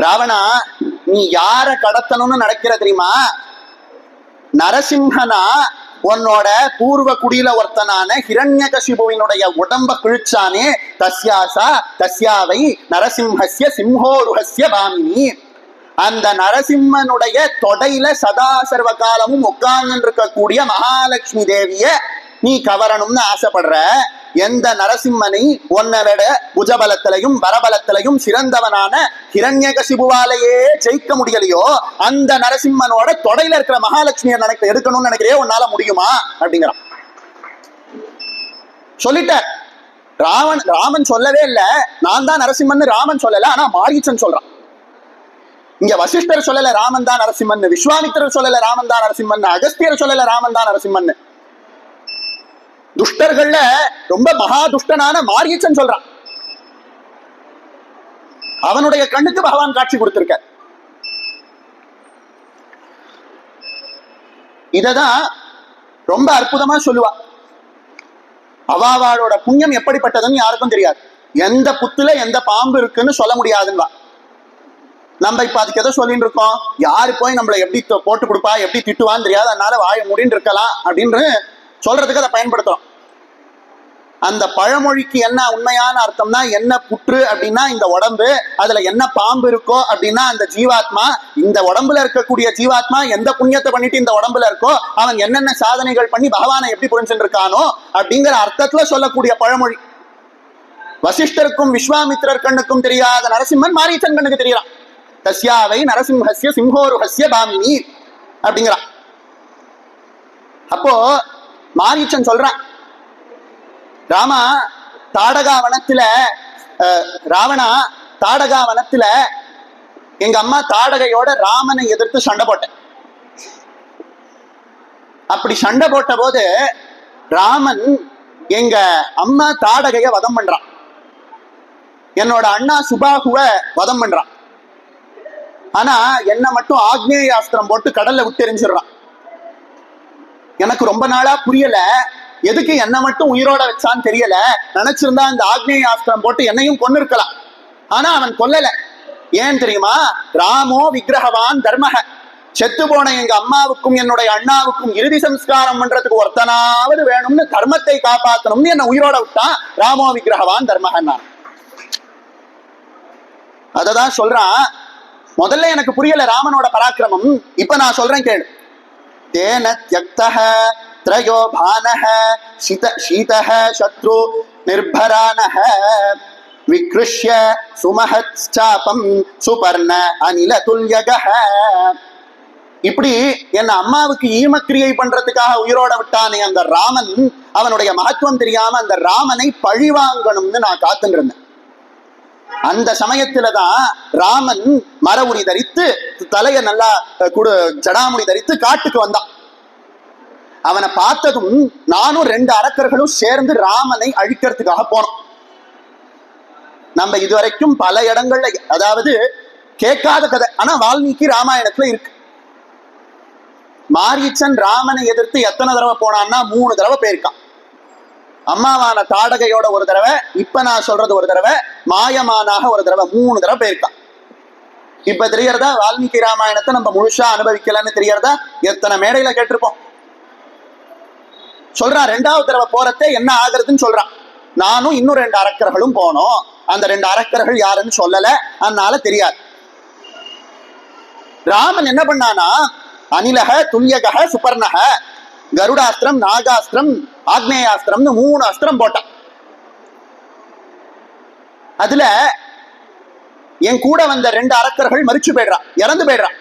ராவணா, நீ யார கடத்தணும்னு நடக்கிற தெரியுமா? நரசிம்ஹனா உன்னோட பூர்வ குடியில ஒருத்தனான ஹிரண்யகசிபுவினுடைய உடம்ப கிழிச்சானே, தஸ்யாசா தஸ்யாவை நரசிம்ஹஸ்ய சிம்ஹோருஹஸ்ய பாமினி. அந்த நரசிம்மனுடைய தொடையில சதா சர்வ காலமும் உட்கார்ந்து இருக்கக்கூடிய மகாலட்சுமி தேவிய நீ கவரணும்னு ஆசைப்படுற. எந்த நரசிம்மனை உன்னை விட புஜபலத்திலையும் வரபலத்திலையும் சிறந்தவனான ஹிரண்யகசிபுவாலேயே ஜெயிக்க முடியலையோ, அந்த நரசிம்மனோட தொடையில இருக்கிற மகாலட்சுமியை எடுக்கணும்னு நினைக்கிறே, உன்னால முடியுமா அப்படிங்கிறான். சொல்லிட்டார். ராமன் சொல்லவே இல்ல நான் தான் நரசிம்மன், ராமன் சொல்லல, ஆனா மாரீச்சன் சொல்றான். இங்க வசிஷ்டர் சொல்லல ராமன் தான் நரசிம்மன், விஸ்வாமித்திரர் சொல்லல ராமன் தான் நரசிம்மன், அகஸ்தியர் சொல்லல ராமன் தான் நரசிம்மன். துஷ்டர்கள்ல ரொம்ப மகா துஷ்டனான மாரீச்சன் சொல்றான். அவனுடைய கண்ணுக்கு பகவான் காட்சி கொடுத்திருக்க. இததான் ரொம்ப அற்புதமா சொல்லுவா. அவாவாளோட புண்ணியம் எப்படிப்பட்டதுன்னு யாருக்கும் தெரியாது. எந்த புத்துல எந்த பாம்பு இருக்குன்னு சொல்ல முடியாதுன்னு. நம்ம இப்ப அதுக்கு எதை சொல்லிட்டு இருக்கோம்? யாரு போய் நம்மளை எப்படி போட்டு கொடுப்பா, எப்படி திட்டுவான்னு தெரியாது, அதனால வாய முடின்னு இருக்கலாம் அப்படின்னு சொல்றதுக்கு அதை பயன்படுத்துறோம். அந்த பழமொழிக்கு என்ன உண்மையான அர்த்தம்னா, என்ன புற்று அப்படின்னா இந்த உடம்பு, அதுல என்ன பாம்பு இருக்கோ அப்படின்னா அந்த ஜீவாத்மா. இந்த உடம்புல இருக்கக்கூடிய ஜீவாத்மா எந்த புண்ணியத்தை பண்ணிட்டு இந்த உடம்புல இருக்கோ, அவன் என்னென்ன சாதனைகள் பண்ணி பகவானை எப்படி புரிஞ்சுட்டு இருக்கானோ அப்படிங்கிற அர்த்தத்துல சொல்லக்கூடிய பழமொழி. வசிஷ்டருக்கும் விஸ்வாமித்திரர் கண்ணுக்கும் தெரியாத நரசிம்மன் மாரீச்சன் கண்ணுக்கு தெரியறான். தஸ்யாவை நரசிம்ஹஸ்ய சிம்ஹோருஹஸ்ய பாமினி அப்படிங்கிறான். அப்போ மாரீச்சன் சொல்றான், ராமா, தாடகாவனத்துல ராவணா, தாடகாவனத்துல எங்க அம்மா தாடகையோட ராமனை எதிர்த்து சண்டை போட்டேன். அப்படி சண்டை போட்ட போது ராமன் எங்க அம்மா தாடகைய வதம் பண்றான், என்னோட அண்ணா சுபாகுவ வதம் பண்றான். ஆனா என்ன மட்டும் ஆக்னேயாஸ்திரம் போட்டு கடல்ல விட்டு எரிஞ்சிடறான். எனக்கு ரொம்ப நாளா புரியல, எதுக்கு என்ன மட்டும் உயிரோட வச்சான்னு தெரியல. நினைச்சிருந்தா இந்த ஆக்னேயாஸ்திரம் போட்டு என்னையும் கொன்னு இருக்கலாம், ஆனா அவன் கொல்லல. ஏன் தெரியுமா? ராமோ விக்கிரகவான் தர்மக. செத்து போன எங்க அம்மாவுக்கும் என்னுடைய அண்ணாவுக்கும் இறுதி சம்ஸ்காரம் பண்றதுக்கு ஒருத்தனாவது வேணும்னு தர்மத்தை காப்பாற்றணும்னு என்ன உயிரோட விட்டான். ராமோ விக்கிரகவான் தர்மகன்னா. அததான் சொல்றான். முதல்ல எனக்கு புரியல ராமனோட பராக்கிரமம், இப்ப நான் சொல்றேன் கேளு. தேன த்யக்தஹ த்ரயோ பானஹ சீதஹ சத்ரு நிர்பரானஹ விக்ருஷ்ய சுமஹத் சாபம் சுபர்ண அனில துல்யகஹ. இப்படி என்ன அம்மாவுக்கு ஈமக்கிரியை பண்றதுக்காக உயிரோட விட்டானே அந்த ராமன், அவனுடைய மகத்துவம் தெரியாம அந்த ராமனை பழிவாங்கணும்னு நான் காத்துட்டு இருந்தேன். அந்த சமயத்துலதான் ராமன் மர உரி தரித்து, தலைய நல்லா ஜடாமுடி தரித்து காட்டுக்கு வந்தான். அவனை பார்த்ததும் நானும் 2 அரக்கர்களும் சேர்ந்து ராமனை அழிக்கிறதுக்காக போனோம். நம்ம இதுவரைக்கும் பல இடங்கள்ல, அதாவது கேட்காத கதை, ஆனா வால்மீகி ராமாயணத்துல இருக்கு. மாரீச்சன் ராமனை எதிர்த்து எத்தனை தடவை போனான்னா 3 தடவை போயிருக்கான். அம்மாவான தாடகையோட ஒரு தடவை, இப்ப நான் சொல்றது ஒரு தடவை, மாயமானாக ஒரு தடவை, 3 தடவை போயிருக்கான். இப்ப தெரியறதா வால்மீகி ராமாயணத்தை நம்ம முழுசா அனுபவிக்கலன்னு தெரியறதா? எத்தனை மேடையில கேட்டிருப்போம். சொல்றான் 2வது தடவை போறதே என்ன ஆகுறதுன்னு சொல்றான். நானும் இன்னும் 2 அரக்கர்களும் போனோம். அந்த 2 அரக்கர்கள் யாருன்னு சொல்லல, அதனால தெரியாது. ராமன் என்ன பண்ணானா, அனிலக துல்யக சுபர்ணக, கருடாஸ்திரம், நாகாஸ்திரம், ஆக்னேயாஸ்திரம்னு 3 அஸ்திரம் போட்டான். அதுல என் கூட வந்த 2 அரக்கர்கள் மரிச்சு போயிடுறான், இறந்து போயிடுறான்.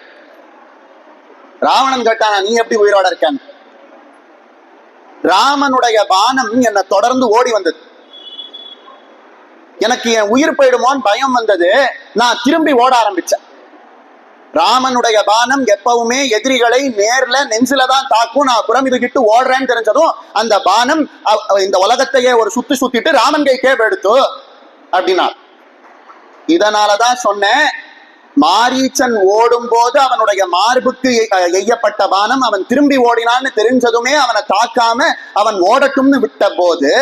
ராவணன் கேட்டானா, நீ எப்படி உயிரோட இருக்கான்னு? ராமனுடைய பானம் என்னை தொடர்ந்து ஓடி வந்தது. எனக்கு என் உயிர் போயிடுமோன்னு பயம் வந்தது. நான் திரும்பி ஓட ஆரம்பிச்சேன். ராமனுடைய பானம் எப்பவுமே எதிரிகளை நேர்ல நெஞ்சில தான் தாக்கும். நான் புறம் இதுகிட்டு ஓடுறேன்னு தெரிஞ்சதும் அந்த பானம் இந்த உலகத்தையே ஒரு சுத்திட்டு ராமன் கைக்கே எடுத்து அப்படின்னா. இதனாலதான் சொன்னேன், மாரீச்சன் ஓடும் போது அவனுடைய மார்புக்கு எய்யப்பட்ட பானம் அவன் திரும்பி ஓடினான்னு தெரிஞ்சதுமே அவனை தாக்காம அவன் ஓடட்டும்னு விட்ட போது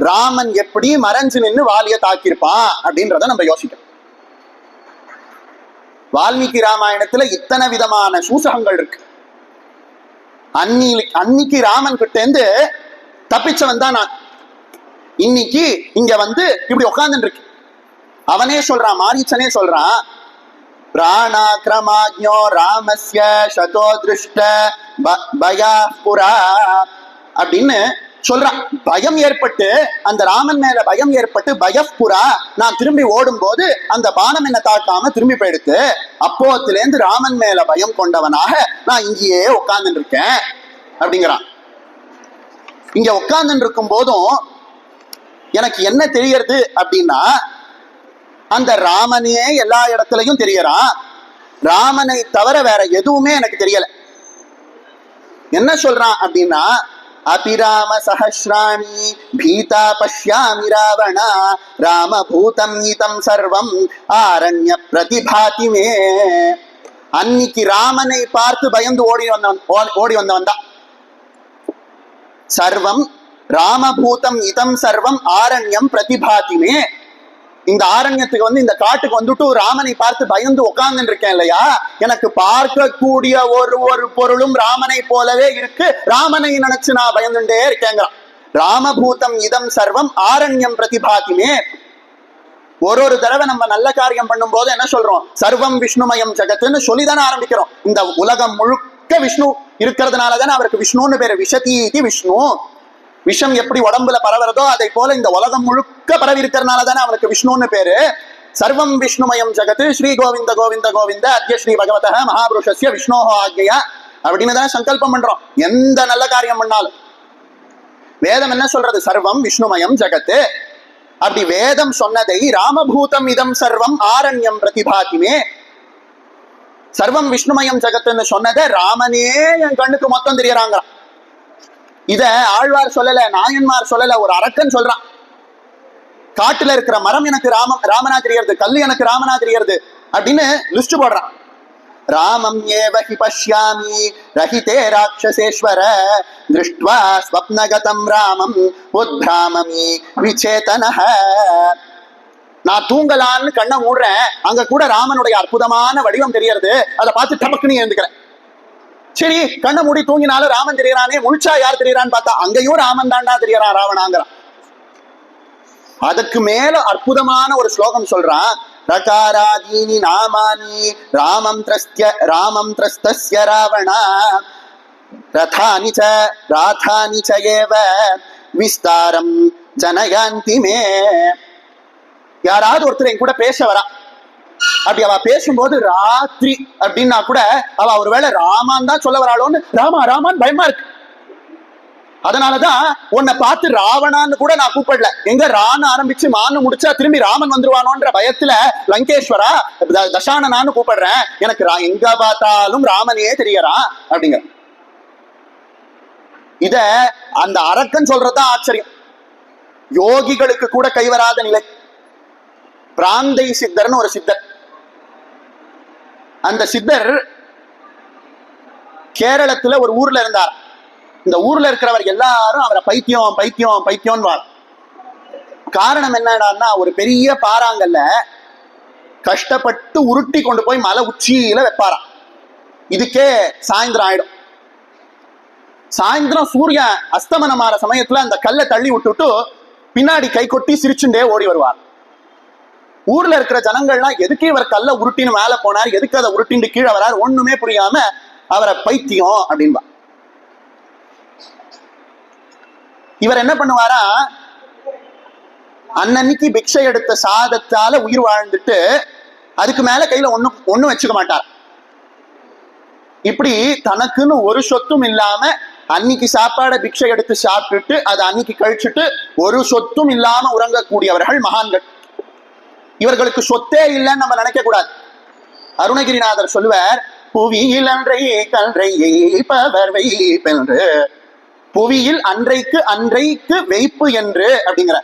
ராமன் எப்படி மறைஞ்சு நின்று வாலிய தாக்கியிருப்பான் அப்படின்றத நம்ம யோசிக்கணும். வால்மீகி ராமாயணத்துல இத்தனை விதமான சூசகங்கள் இருக்கு. அன்னைக்கு ராமன் கிட்ட இருந்து தப்பிச்சவன் தான் நான். இன்னைக்கு இங்க இப்படி உட்கார்ந்து இருக்கு. அவனே சொல்றான், மாரீச்சனே சொல்றான், பிராணாக்ரமாஜ்ஞோ ராமஸ்ய சதோ திருஷ்ட பயாபுரா அப்படின்னு சொல்றான். பயம் ஏற்பட்டு, அந்த ராமன் மேல பயம் ஏற்பட்டு பயப்புரா நான் திரும்பி ஓடும் போது அந்த பானம் என்ன தாக்காம திரும்பி போயிடுத்து. அப்போத்துல இருந்து ராமன் மேல பயம் கொண்டவனாக நான் இங்கேயே உட்கார்ந்து இருக்கேன் அப்படிங்கிறான். இங்க உட்கார்ந்து இருக்கும் போதும் எனக்கு என்ன தெரியறது அப்படின்னா, அந்த ராமனே எல்லா இடத்துலயும் தெரியறான். ராமனை தவிர வேற எதுவுமே எனக்கு தெரியல. என்ன சொல்றான் அப்படின்னா, அபிராம சஹஸ்ராணி பீதா பஷ்யாமி ராவணா ராம பூதம் இதம் சர்வம் ஆரண்ய பிரதிபாதி மே. அன்னைக்கு ராமனை பார்த்து பயந்து ஓடி வந்தவன் தான். சர்வம் ராமபூதம் இதம் சர்வம் ஆரண்யம் பிரதிபாதி மே. இந்த ஆரண்யத்துக்கு இந்த காட்டுக்கு வந்துட்டு ராமனை பார்த்து பயந்து உட்கார்ந்து இருக்கேன் இல்லையா, எனக்கு பார்க்கக்கூடிய ஒரு பொருளும் ராமனை போலவே இருக்கு. ராமனை நினைச்சு நான் பயந்துட்டே இருக்கேங்கிறான். ராமபூதம் இதம் சர்வம் ஆரண்யம் பிரதிபாதிமே. ஒரு தடவை நம்ம நல்ல காரியம் பண்ணும் போது என்ன சொல்றோம், சர்வம் விஷ்ணுமயம் ஜெகத்துன்னு சொல்லிதானே ஆரம்பிக்கிறோம். இந்த உலகம் முழுக்க விஷ்ணு இருக்கிறதுனால தானே அவருக்கு விஷ்ணுன்னு பேரு. விஷதீதி விஷ்ணு. விஷம் எப்படி உடம்புல பரவுறதோ அதை போல இந்த உலகம் முழுக்க பரவி இருக்கிறதுனால தானே அவனுக்கு விஷ்ணுன்னு பேரு. சர்வம் விஷ்ணுமயம் ஜெகத் ஸ்ரீ கோவிந்த கோவிந்த கோவிந்த அத்ய ஸ்ரீ பகவத மகாபுருஷஸ்ய விஷ்ணோஹோ ஆக்ஞயா அப்படின்னு தானே சங்கல்பம் பண்றோம் எந்த நல்ல காரியம் பண்ணாலும். வேதம் என்ன சொல்றது, சர்வம் விஷ்ணுமயம் ஜெகத். அப்படி வேதம் சொன்னதை ராமபூதம் இதம் சர்வம் ஆரண்யம் பிரதிபாதிமே, சர்வம் விஷ்ணுமயம் ஜெகத்துன்னு சொன்னதை ராமனே என் கண்ணுக்கு மொத்தம் தெரியறாங்க. இத ஆழ்வார் சொல்லல, நாயன்மார் சொல்லல, ஒரு அரக்கன் சொல்றான். காட்டுல இருக்கிற மரம் எனக்கு ராமனா தெரியறது, கல்லு எனக்கு ராமனா தெரியறது அப்படின்னு லிஸ்ட் போடுறான். ராமம் ஏவஹி பஷ்யாமி ரஹிதே ராட்சசேஸ்வர திருஷ்ட்வா ஸ்வப்னகதம் ராமம் உத்ராமமி விசேதனஹ. நான் தூங்கலான்னு கண்ணை மூடுறேன், அங்க கூட ராமனுடைய அற்புதமான வடிவம் தெரியறது. அதை பார்த்து டமக்குன்னு எழுந்துக்கிறேன். சரி, கண்ணை மூடி தூங்கினாலும் ராமன் தெரியறானே, முழிச்சா யார் தெரியறான்னு பார்த்தா அங்கேயும் ராமன் தாண்டா தெரியறான், ராவணாங்கிறான். அதுக்கு மேல அற்புதமான ஒரு ஸ்லோகம் சொல்றான். ரகாராதீனி நாமானி ராமம் த்ரஸ்தஸ்ய ராவணா ரதானி ச ஏவ விஸ்தாரம் ஜனயாந்தி மே. யாராவது ஒருத்தர் என் கூட பேச வரா, அப்படி அவ பேசும்போது ராத்திரி அப்படின்னா கூட அவ ஒருவேளை ராமான் தான் சொல்ல வராளோன்னு ராமான் பயமா இருக்கு. அதனாலதான் உன்னை பார்த்து ராவணான்னு கூட நான் கூப்பிடல. எங்க ரான்னு ஆரம்பிச்சு மான்னு முடிச்சா திரும்பி ராமன் வந்துருவானோன்ற பயத்துல லங்கேஸ்வரா தசானனான்னு கூப்பிடுறேன். எனக்கு எங்க பார்த்தாலும் ராமனையே தெரியறான் அப்படிங்கிற. இத அந்த அரக்கன் சொல்றதுதான் ஆச்சரியம். யோகிகளுக்கு கூட கைவராத நிலை. பிராந்தை சித்தர்னு ஒரு சித்தர். அந்த சித்தர் கேரளத்துல ஒரு ஊர்ல இருந்தார். இந்த ஊர்ல இருக்கிறவர் எல்லாரும் அவரை பைத்தியம் பைத்தியம் பைத்தியம். காரணம் என்னடான்னா, ஒரு பெரிய பாறாங்கல்ல கஷ்டப்பட்டு உருட்டி கொண்டு போய் மலை உச்சியில வைப்பாராம். இதுக்கே சாயந்தரம் ஆயிடும். சாயந்தரம் சூரியன் அஸ்தமனமான சமயத்துல அந்த கல்லை தள்ளி விட்டுட்டு பின்னாடி கை கொட்டி சிரிச்சுண்டே ஓடி வருவார். ஊர்ல இருக்கிற ஜனங்கள்லாம் எதுக்கு இவர் கல்லை உருட்டின்னு மேல போனார், எதுக்கு அதை உருட்டின்னு கீழே வரார், ஒண்ணுமே புரியாம அவரை பைத்தியம் அப்படின்பா. இவர் என்ன பண்ணுவாரா, அன்னன்னைக்கு பிக்ஷை எடுத்த சாதத்தால உயிர் வாழ்ந்துட்டு அதுக்கு மேல கையில ஒண்ணும் வச்சுக்க மாட்டார். இப்படி தனக்குன்னு ஒரு சொத்தும் இல்லாம அன்னைக்கு சாப்பாடை பிக்ஷை எடுத்து சாப்பிட்டுட்டு அதை அன்னைக்கு கழிச்சுட்டு ஒரு சொத்தும் இல்லாம உறங்கக்கூடியவர்கள் மகான்கள். இவர்களுக்கு சொத்தே இல்லைன்னு நம்ம நினைக்க கூடாது. அருணகிரிநாதர் சொல்லுவார், புவியில் அன்றை கன்றை பவர் வைப்பென்று, புவியில் அன்றைக்கு வைப்பு என்று அப்படிங்கிற.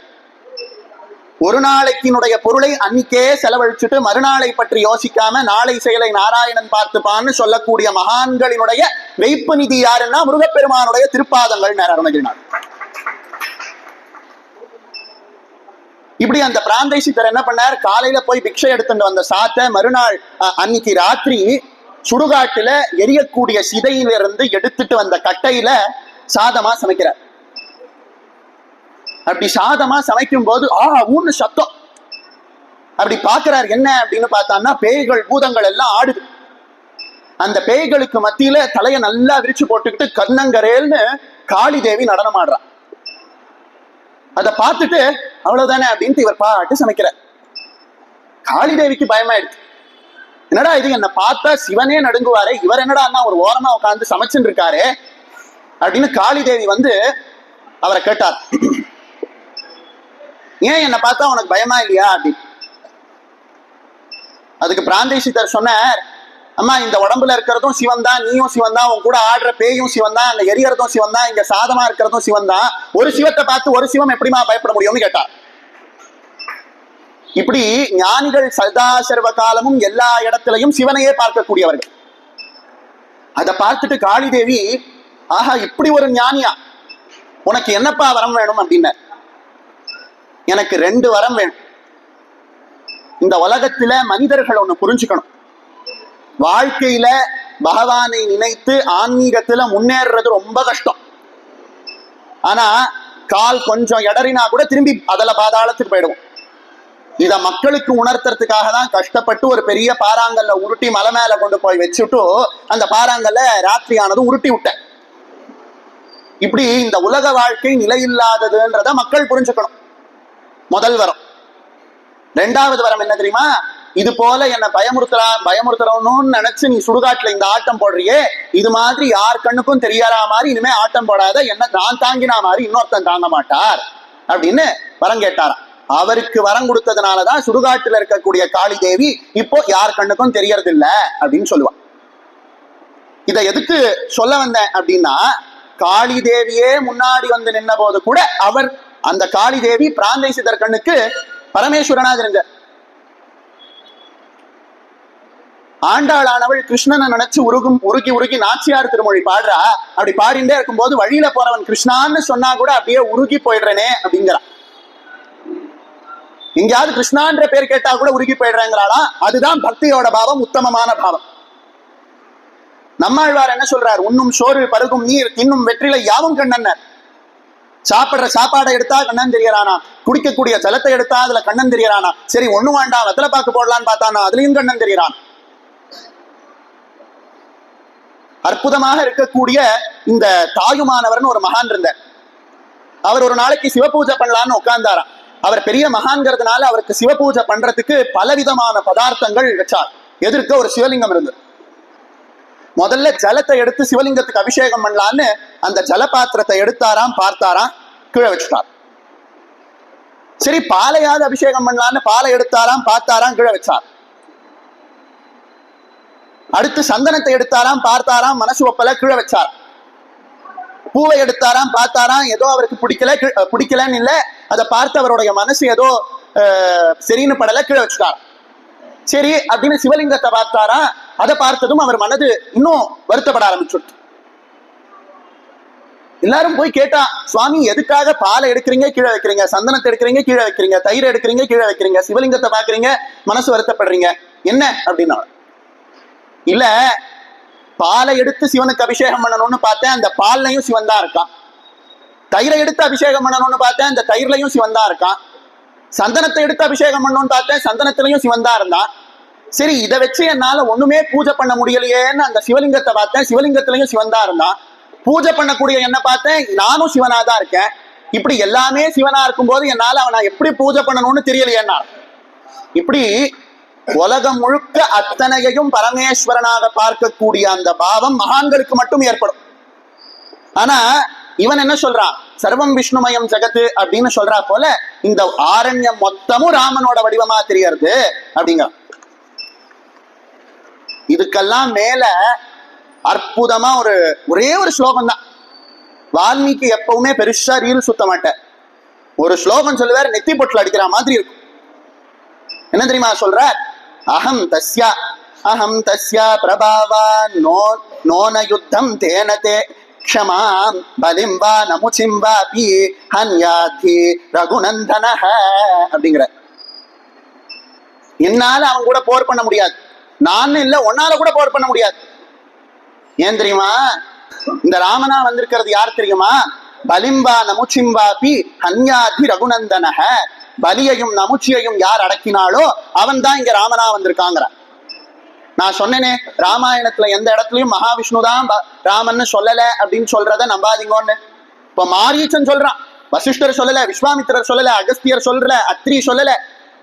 ஒரு நாளைக்கினுடைய பொருளை அன்னைக்கே செலவழிச்சுட்டு மறுநாளை பற்றி யோசிக்காம நாளை செயலை நாராயணன் பார்த்துப்பான்னு சொல்லக்கூடிய மகான்களினுடைய வைப்பு நிதி யாருன்னா முருகப்பெருமானுடைய திருப்பாதங்கள் அருணகிரிநாதர். இப்படி அந்த பிராந்தை சித்தர் என்ன பண்ணார், காலையில போய் பிக்ஷை எடுத்துட்டு வந்த சாத்தை மறுநாள் அன்னைக்கு ராத்திரி சுடுகாட்டுல எரியக்கூடிய சிதையிலிருந்து எடுத்துட்டு வந்த கட்டையில சாதமா சமைக்கிறார். அப்படி சாதமா சமைக்கும் போது ஊன்னு சத்தம். அப்படி பாக்குறாரு, என்ன அப்படின்னு பார்த்தான்னா பேய்கள் பூதங்கள் எல்லாம் ஆடுது. அந்த பேய்களுக்கு மத்தியில தலைய நல்லா விரிச்சு போட்டுக்கிட்டு கண்ணங்கரேல்னு காளி தேவி நடனம் ஆடுறான். அதை பார்த்துட்டு அவ்வளவுதானே அப்படின்ட்டு இவர் பாட்டு சமைக்கிறார். காளி தேவிக்கு பயமாயிடுச்சு. என்னடா இது, என்ன பார்த்தா சிவனே நடுங்குவாரே, இவர் என்னடா அண்ணா ஒரு ஓரமா உட்காந்து சமைச்சுட்டு இருக்காரு அப்படின்னு காளி தேவி வந்து அவரை கேட்டார், ஏன் என்ன பார்த்தா உனக்கு பயமா இல்லையா அப்படின்னு. அதுக்கு பிராந்தை சித்தர் சொன்னார், அம்மா இந்த உடம்புல இருக்கிறதும் சிவன் தான், நீயும் சிவன் தான், உன் கூட ஆடுற பேயும் சிவன் தான், அங்க எரியறதும் சிவன் தான், இங்க சாதமா இருக்கிறதும் சிவன் தான், ஒரு சிவத்தை பார்த்து ஒரு சிவம் எப்படிமா பயப்பட முடியும்னு கேட்டார். இப்படி ஞானிகள் சதா சர்வ காலமும் எல்லா இடத்திலையும் சிவனையே பார்க்கக்கூடியவர்கள். அதை பார்த்துட்டு காளி தேவி, ஆஹா இப்படி ஒரு ஞானியா, உனக்கு என்னப்பா வரம் வேணும் அப்படின்னு. எனக்கு 2 வரம் வேணும். இந்த உலகத்துல மனிதர்கள் ஒண்ணு புரிஞ்சுக்கணும், வாழ்க்கையில பகவானை நினைத்து ஆன்மீகத்துல முன்னேறது ரொம்ப கஷ்டம். ஆனா கால் கொஞ்சம் இடறினா கூட திரும்பி அதல பாதாளத்துக்கு போயிடுவோம். இத மக்களுக்கு உணர்த்துறதுக்காக தான் கஷ்டப்பட்டு ஒரு பெரிய பாறாங்கல்ல உருட்டி மலை மேல கொண்டு போய் வச்சுட்டு அந்த பாறாங்கல்ல ராத்திரியானது உருட்டி விட்டேன். இப்படி இந்த உலக வாழ்க்கை நிலையில்லாததுன்றத மக்கள் புரிஞ்சுக்கணும். முதல் வரம். 2வது வரம் என்ன தெரியுமா, இது போல என்ன பயமுறுத்தணும்னு நினைச்சு நீ சுடுகாட்டுல இந்த ஆட்டம் போடுறியே, இது மாதிரி யார் கண்ணுக்கும் தெரியாத மாதிரி இனிமே ஆட்டம் போடாத, என்ன நான் தாங்கினா மாதிரி இன்னொருத்தன் தாங்க மாட்டார் அப்படின்னு வரம் கேட்டாராம். அவருக்கு வரம் கொடுத்ததுனாலதான் சுடுகாட்டுல இருக்கக்கூடிய காளி தேவி இப்போ யார் கண்ணுக்கும் தெரியறது இல்ல அப்படின்னு சொல்லுவான். இதை எதுக்கு சொல்ல வந்தேன் அப்படின்னா, காளி தேவியே முன்னாடி வந்து நின்ன போது கூட அவர் அந்த காளி தேவி பிராந்தை சித்தர் கண்ணுக்கு பரமேஸ்வரனா தெரிஞ்சார். ஆண்டாளானவள் கிருஷ்ணனை நினைச்சு உருகி நாச்சியார் திருமொழி பாடுறா. அப்படி பாடிண்டே இருக்கும் போது வழியில போறவன் கிருஷ்ணான்னு சொன்னா கூட அப்படியே உருகி போயிடுறேனே அப்படிங்கிறான். எங்கேயாவது கிருஷ்ணான்ற பேர் கேட்டா கூட உருகி போயிடுறேங்கிறாளா. அதுதான் பக்தியோட பாவம், உத்தமமான பாவம். நம்மாழ்வார் என்ன சொல்றார், உண்ணும் சோறு பருகும் நீர் தின்னும் வெற்றிலை யாவும் கண்ணன்னர். சாப்பிடுற சாப்பாடை எடுத்தா கண்ணன் தெரியறானா, குடிக்கக்கூடிய ஜலத்தை எடுத்தா அதுல கண்ணன் தெரியறானா, சரி ஒண்ணு வேண்டாம் வெத்தலை பாக்கு போடலான்னு பார்த்தானா அதுலயும் கண்ணன் தெரியறான். அற்புதமாக இருக்கக்கூடிய இந்த தாயுமானவர்னு ஒரு மகான் இருந்தார். அவர் ஒரு நாளைக்கு சிவபூஜை பண்ணலான்னு உட்கார்ந்தாராம். அவர் பெரிய மகான்கிறதுனால அவருக்கு சிவபூஜை பண்றதுக்கு பலவிதமான பதார்த்தங்கள் வச்சார். எதிர்க்க ஒரு சிவலிங்கம் இருந்தது. முதல்ல ஜலத்தை எடுத்து சிவலிங்கத்துக்கு அபிஷேகம் பண்ணலான்னு அந்த ஜலபாத்திரத்தை எடுத்தாராம், பார்த்தாராம், கீழே வச்சுட்டார். சரி பாலையாவது அபிஷேகம் பண்ணலான்னு பாலை எடுத்தாராம், பார்த்தாராம், கீழே வச்சார். அடுத்து சந்தனத்தை எடுத்தாராம், பார்த்தாராம், மனசு ஒப்பல, கீழே வச்சார். பூவை எடுத்தாராம், பார்த்தாராம், ஏதோ அவருக்கு பிடிக்கலன்னு இல்லை, அதை பார்த்து அவருடைய மனசு ஏதோ சரின்னு படல, கீழே வச்சுட்டார். சரி அப்படின்னு சிவலிங்கத்தை பார்த்தாரா, அதை பார்த்ததும் அவர் மனது இன்னும் வருத்தப்பட ஆரம்பிச்சுட்டு. எல்லாரும் போய் கேட்டா, சுவாமி எதுக்காக பாலை எடுக்கிறீங்க கீழே வைக்கிறீங்க, சந்தனத்தை எடுக்கிறீங்க கீழே வைக்கிறீங்க, தயிர் எடுக்கிறீங்க கீழே வைக்கிறீங்க, சிவலிங்கத்தை பாக்குறீங்க மனசு வருத்தப்படுறீங்க, என்ன அப்படின்னா, இல்ல பாலை எடுத்து சிவனுக்கு அபிஷேகம் பண்ணணும்னு பார்த்தேன், அந்த பால்லையும் சிவன் தான் இருக்கான். தயிரை எடுத்து அபிஷேகம் பண்ணணும்னு பார்த்தேன், அந்த தயிர்லையும் சிவன் தான் இருக்கான். சந்தனத்தை எடுத்து அபிஷேகம் பண்ணணும்னு பார்த்தேன், சந்தனத்திலையும் சிவன் தான் இருந்தான். சரி இதை வச்சு என்னால ஒண்ணுமே பூஜை பண்ண முடியலையேன்னு அந்த சிவலிங்கத்தை பார்த்தேன், சிவலிங்கத்திலையும் சிவன் தான் இருந்தான். பூஜை பண்ணக்கூடிய என்ன பார்த்தேன், நானும் சிவனா தான் இருக்கேன். இப்படி எல்லாமே சிவனா இருக்கும் போது என்னால அவனை எப்படி பூஜை பண்ணணும்னு தெரியலையேன்னா, இப்படி உலகம் முழுக்க அத்தனையையும் பரமேஸ்வரனாக பார்க்கக்கூடிய அந்த பாவம் மகான்களுக்கு மட்டும் ஏற்படும். ஆனா இவன் என்ன சொல்றான், சர்வம் விஷ்ணுமயம் ஜெகத்து அப்படின்னு சொல்றா போல இந்த ஆரண்யம் மொத்தமும் ராமனோட வடிவமா தெரியறது அப்படிங்க. இதுக்கெல்லாம் மேல அற்புதமா ஒரே ஒரு ஸ்லோகம் தான். வால்மீகி எப்பவுமே பெருசா ரீல் சுத்த மாட்டார். ஒரு ஸ்லோகம் சொல்லுவார், நெத்தி பொட்டில் அடிக்கிற மாதிரி இருக்கும். என்ன தெரியுமா சொல்ற, அகம் தஸ்யா பிரபாவா நோன யுத்தம் தேனதே க்ஷமாம் பலிம் வா நமுச்சிம் வாபி ஹன்யாதி ரகுநந்தன அப்படிங்கிற. என்னால அவன் கூட போர் பண்ண முடியாது, நான் இல்ல உன்னால கூட போர் பண்ண முடியாது. ஏன் தெரியுமா, இந்த ராமனா வந்திருக்கிறது யார் தெரியுமா, பலிம்பா நமுச்சிம்பாபி ஹன்யாதி ரகுநந்தனக. பலியையும் நமுச்சியையும் யார் அடக்கினாலோ அவன் தான் இங்க ராமனா வந்திருக்காங்கிற. நான் சொன்னேனே, ராமாயணத்துல எந்த இடத்துலயும் மகாவிஷ்ணு தான் ராமன்னு சொல்லல அப்படின்னு சொல்றத நம்பாதீங்கன்னு. இப்ப மாரீச்சன் சொல்றான், வசிஷ்டர் சொல்லல, விஸ்வாமித்திரர் சொல்லல, அகஸ்தியர் சொல்லல, அத்ரி சொல்லல,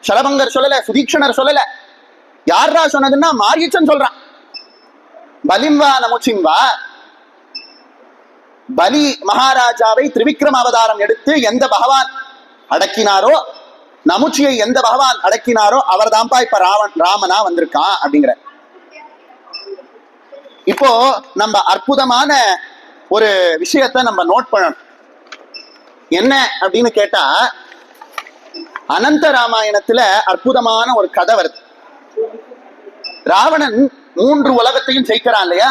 சரபங்கர் சொல்லல, சுதீக்ஷணர் சொல்லல. யாரா சொன்னதுன்னா மாரீச்சன் சொல்றான். பலிம்வா நமுச்சிம்வா, பலி மகாராஜாவை திரிவிக்ரம அவதாரம் எடுத்து எந்த பகவான் அடக்கினாரோ, நமுச்சியை எந்த பகவான் அடக்கினாரோ அவர் தான்ப்பா இப்ப ராமனா வந்திருக்கான் அப்படிங்கிற. இப்போ நம்ம அற்புதமான ஒரு விஷயத்தை நம்ம நோட் பண்ணணும். என்ன அப்படின்னு கேட்டா, அனந்த ராமாயணத்துல அற்புதமான ஒரு கதை வருது. ராவணன் 3 உலகத்தையும் ஜெயிக்கிறான் இல்லையா?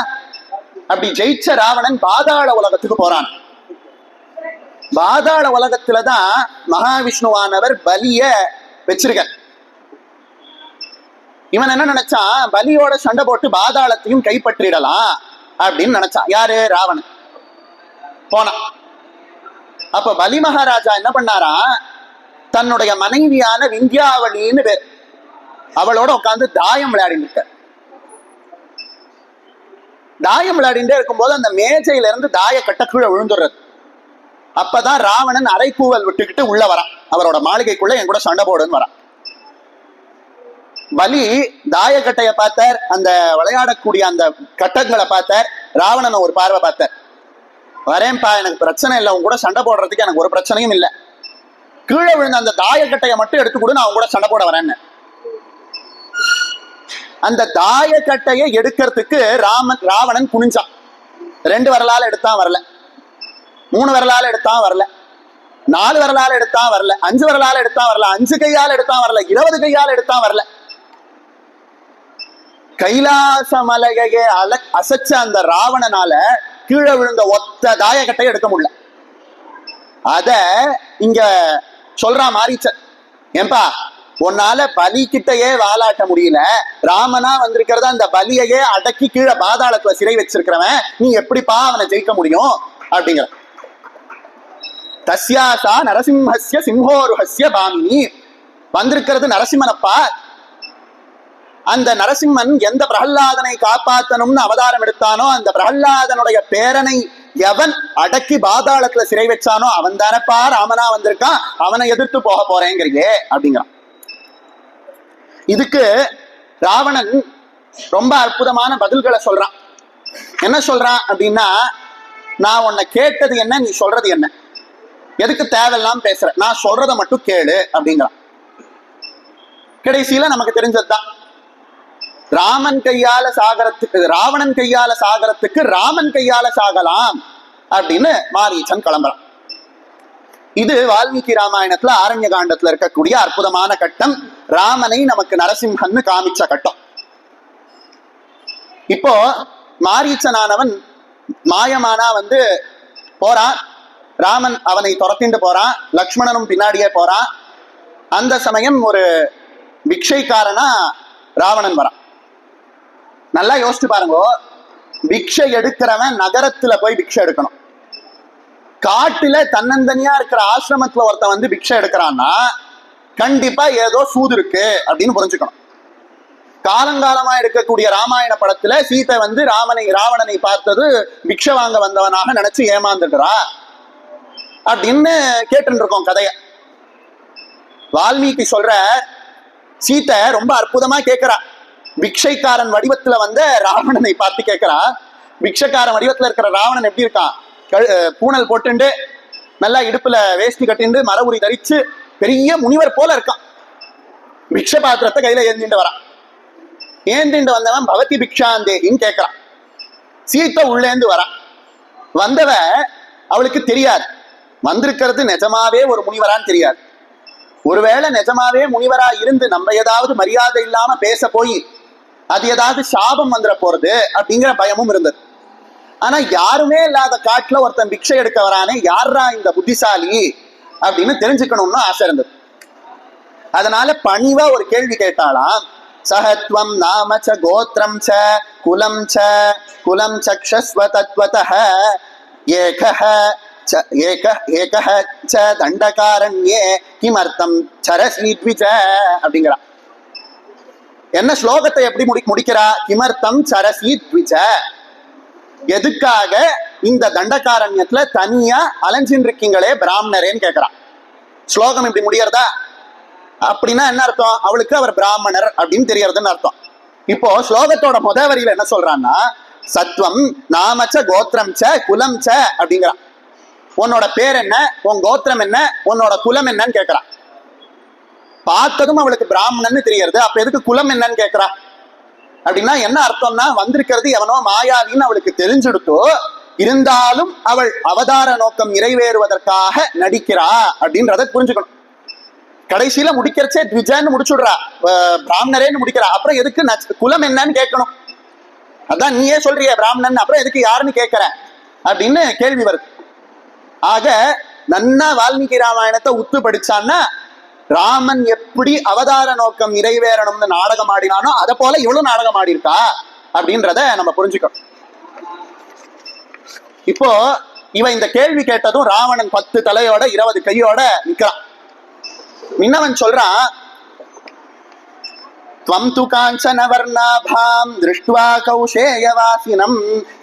அப்படி ஜெயிச்ச ராவணன் பாதாள உலகத்துக்கு போறான். பாதாள உலகத்துலதான் மகாவிஷ்ணுவானவர் பலிய வச்சிருக்க. இவன் என்ன நினைச்சான், பலியோட சண்டை போட்டு பாதாளத்தையும் கைப்பற்றிடலாம் அப்படின்னு நினைச்சான். யாரு? ராவணன் போனான். அப்ப பலி மகாராஜா என்ன பண்ணாரா, தன்னுடைய மனைவியான விந்தியாவளின்னு பேர், அவளோட உட்காந்து தாயம் விளையாடிட்டு இருக்க. தாயம் விளையாடிட்டே இருக்கும்போது அந்த மேஜையில இருந்து தாய கட்ட கீழே விழுந்துடுறது. அப்பதான் ராவணன் அரைக்கூவல் விட்டுக்கிட்டு உள்ள வரான். அவரோட மாளிகைக்குள்ள என் கூட சண்டை போடுன்னு வரான். பலி தாயக்கட்டைய பார்த்தார், அந்த விளையாடக்கூடிய அந்த கட்டங்களை பார்த்தார். ராவணனை ஒரு பார்வை பார்த்தார். வரேன்பா, எனக்கு பிரச்சனை இல்லை, உன் கூட சண்டை போடுறதுக்கு எனக்கு ஒரு பிரச்சனையும் இல்லை. கீழே விழுந்த அந்த தாயக்கட்டையை மட்டும் எடுத்துக்கூட நான் உன் கூட சண்டை போட வரேன்னு. அந்த தாயக்கட்டையை எடுக்கிறதுக்கு ராவணன் குனிஞ்சான். 2 விரலால எடுத்தான் வரல, 3 விரலால எடுத்தான் வரல, 4 விரலால எடுத்தான் வரல, 5 விரலால எடுத்தான் வரல, 5 கையால் எடுத்தான் வரல, 20 கையால் எடுத்தான் வரல. கைலாச மலையை அசைச்ச அந்த ராவணனால கீழே விழுந்த ஒத்த தாயக்கட்டையை எடுக்க முடியல. அத இங்க சொல்றான் மாரீச்சன், ஏன்பா உன்னால பலி கிட்டையே வாலாட்ட முடியல, ராமனா வந்திருக்கிறத அந்த பலியையே அடக்கி கீழே பாதாளத்துல சிறை வச்சிருக்கிறவன் நீ எப்படிப்பா அவனை ஜெயிக்க முடியும் அப்படிங்கிற. தஸ்யாசா நரசிம்ஹஸ்ய சிம்ஹோருஹஸ்ய பாமினி. வந்திருக்கிறது நரசிம்மனப்பா. அந்த நரசிம்மன் எந்த பிரகல்லாதனை காப்பாத்தணும்னு அவதாரம் எடுத்தானோ, அந்த பிரகல்லாதனுடைய பேரனை எவன் அடக்கி பாதாளத்துல சிறை வச்சானோ அவன் தானப்பா ராமனா வந்திருக்கான், அவனை எதிர்த்து போக போறேங்கிறீங்க அப்படிங்கிறான். இதுக்கு ராவணன் ரொம்ப அற்புதமான பதில்களை சொல்றான். என்ன சொல்றான் அப்படின்னா, நான் உன்னை கேட்டது என்ன, நீ சொல்றது என்ன, எதுக்கு தேவையெல்லாம் பேசுற, நான் சொல்றதை மட்டும் கேளு அப்படிங்கிறான். கடைசியில நமக்கு தெரிஞ்சதுதான், ராமன் கையால சாகரத்துக்கு ராவணன் கையால சாகரத்துக்கு ராமன் கையால சாகலாம் அப்படின்னு மாரீச்சன் கிளம்புறான். இது வால்மீகி ராமாயணத்துல ஆரண்ய காண்டத்துல இருக்கக்கூடிய அற்புதமான கட்டம். ராமனை நமக்கு நரசிம்ஹன்னு காமிச்ச கட்டம். இப்போ மாரீச்சனானவன் மாயமானா போறான். ராமன் அவனை துரத்திட்டு போறான், லக்ஷ்மணனும் பின்னாடியே போறான். அந்த சமயம் ஒரு பிக்ஷைக்காரனா ராவணன் வரான். நல்லா யோசிச்சு பாருங்க, பிக்ஷை எடுக்கிறவன் நகரத்துல போய் பிக்ஷை எடுக்கணும். காட்டுல தன்னந்தனியா இருக்கிற ஆசிரமத்துல ஒருத்தன் பிக்ஷை எடுக்கிறான்னா கண்டிப்பா ஏதோ சூது இருக்கு அப்படின்னு புரிஞ்சுக்கணும். காலங்காலமா இருக்கக்கூடிய ராமாயண படத்துல சீதை ராவணனை பார்த்தது பிக்ஷை வாங்க வந்தவனாக நினைச்சு ஏமாந்துடுறா. அப்படின்னு கேட்டு இருக்கோம் கதைய. வால்மீகி சொல்ற சீத்தை ரொம்ப அற்புதமா கேட்கிறா. பிக்ஷைக்காரன் வடிவத்துல வந்த ராவணனை பார்த்து கேட்கிறா. பிக்ஷைக்காரன் வடிவத்துல இருக்கிற ராவணன் எப்படி இருக்கான்? பூனல் போட்டுண்டு நல்லா இடுப்புல வேஷ்டி கட்டிண்டு மரபுரி தரிச்சு பெரிய முனிவர் போல இருக்கான். பிக்ஷ பாத்திரத்தை கையில ஏந்திண்டு வரான். ஏந்திண்டு வந்தவன் பவதி பிக்ஷாந்தேகின்னு கேட்கிறான். சீத்தை உள்ளேந்து வரான். வந்தவ அவளுக்கு தெரியாது வந்திருக்கிறது நிஜமாவே ஒரு முனிவரான்னு தெரியாது. ஒருவேளை நிஜமாவே முனிவரா இருந்து நம்ம ஏதாவது மரியாதை இல்லாம பேச போய் அது ஏதாவது சாபம் வந்துட போறது அப்படிங்கிற பயமும் இருந்தது. ஆனா யாருமே இல்லாத காட்டுல ஒருத்தன் பிக்ஷை எடுக்க வரானே, யாரா இந்த புத்திசாலி அப்படின்னு தெரிஞ்சுக்கணும்னு ஆசை இருந்தது. அதனால பணிவா ஒரு கேள்வி கேட்டாலாம். சஹத்வம் நாம ச கோத்ரம் ச குலம் ச குலம் சக்ஷஸ்வ தத்வதஹ ஏகஹ ஏகஹ ச தண்டகாரண்யே கிமர்த்தம் சரசி த்விஜ அப்படிங்கிறா. என்ன ஸ்லோகத்தை எப்படி முடிக்கிறா? கிமர்த்தம் சரசி த்விஜ, எதுக்காக இந்த தண்டகாரண்யத்துல தனியா அலைஞ்சின்னு இருக்கீங்களே பிராமணரேன்னு கேட்கிறா. ஸ்லோகம் இப்படி முடியறதா? அப்படின்னா என்ன அர்த்தம்? அவளுக்கு அவர் பிராமணர் அப்படின்னு தெரியறதுன்னு அர்த்தம். இப்போ ஸ்லோகத்தோட முத வரியில என்ன சொல்றான்னா, சத்வம் நாமச்ச கோத்திரம் ச குலம் ச அப்படிங்கிறான். உன்னோட பேர் என்ன, உன் கோத்திரம் என்ன, உன்னோட குலம் என்னன்னு கேட்கிறான். பார்த்ததும் அவளுக்கு பிராமணன்னு தெரியறது, அப்ப எதுக்கு குலம் என்னன்னு கேட்கிறா? அப்படின்னா என்ன அர்த்தம்னா, வந்திருக்கிறது எவனோ மாயாவின்னு அவளுக்கு தெரிஞ்சுடுத்தோ, இருந்தாலும் அவள் அவதார நோக்கம் நிறைவேறுவதற்காக நடிக்கிறா அப்படின்றத புரிஞ்சுக்கணும். கடைசியில முடிக்கிறச்சே த்விஜன்னு முடிச்சுடுறா, பிராமணரேன்னு முடிக்கிறா. அப்புறம் எதுக்கு குலம் என்னன்னு கேட்கணும்? அதான் நீயே சொல்றிய பிராமணன், அப்புறம் எதுக்கு யாருன்னு கேட்கிற அப்படின்னு கேள்வி வருது. ஆக நன்னா வால்மீகி ராமாயணத்தை உத்து படிச்சான்னா, ராமன் எப்படி அவதார நோக்கம் நிறைவேறணும்னு நாடகம் ஆடினானோ அதை போல இவ்வளவு நாடகம் ஆடி இருக்கா அப்படின்றத நம்ம புரிஞ்சுக்கணும். இப்போ இவன் இந்த கேள்வி கேட்டதும் ராவணன் 10 தலையோட 20 கையோட நிக்கிறான். மின்னவன் சொல்றான், त्वं तु काञ्चनवर्णाभां दृष्ट्वा कौशेयवासिनं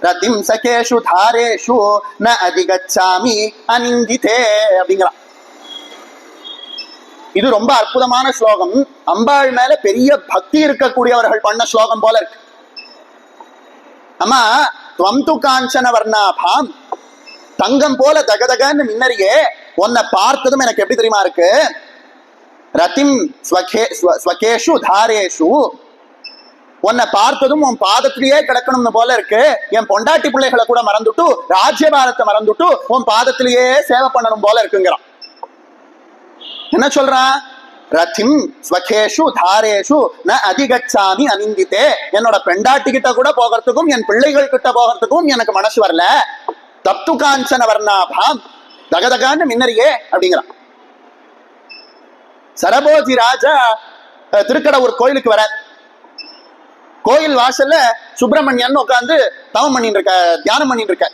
रतिं सखेषु धारेषु न अधिगच्छामि अनिन्दिते அப்படிங்கிறான். இது ரொம்ப அற்புதமான ஸ்லோகம். அம்பாள் மேல பெரிய பக்தி இருக்கக்கூடியவர்கள் பண்ண ஸ்லோகம் போல இருக்கு. அம்மா, त्वं तु काञ्चनवर्णाभां, தங்கம் போல தகதகன்னு மின்னறியே, உன்னை பார்த்ததும் எனக்கு எப்படி தெரியுமா இருக்கு? ரத்திம் ஸ்வகேஷு தாரேஷு, உன்னை பார்த்ததும் உன் பாதத்திலேயே கிடக்கணும்னு போல இருக்கு. என் பொண்டாட்டி பிள்ளைகளை கூட மறந்துட்டு, ராஜ்யபாரத்தை மறந்துட்டு உன் பாதத்திலேயே சேவை பண்ணணும் போல இருக்குங்கிறான். என்ன சொல்றான்? ரத்திம் ஸ்வகேஷு தாரேஷு ந அதிகச்சாமி அனிந்தித்தே, என்னோட பெண்டாட்டி கிட்ட கூட போகிறதுக்கும் என் பிள்ளைகள் கிட்ட போகிறதுக்கும் எனக்கு மனசு வரல. தப்து காஞ்சன வர்ணாபாம், தகதகான்னு மின்னறியே அப்படிங்கிறான். சரபோஜி ராஜா திருக்கடவுர் கோயிலுக்கு வர, கோயில் வாசல்ல சுப்பிரமணியன் உட்காந்து தவம் பண்ணிட்டு இருக்க, தியானம் பண்ணிட்டு இருக்க.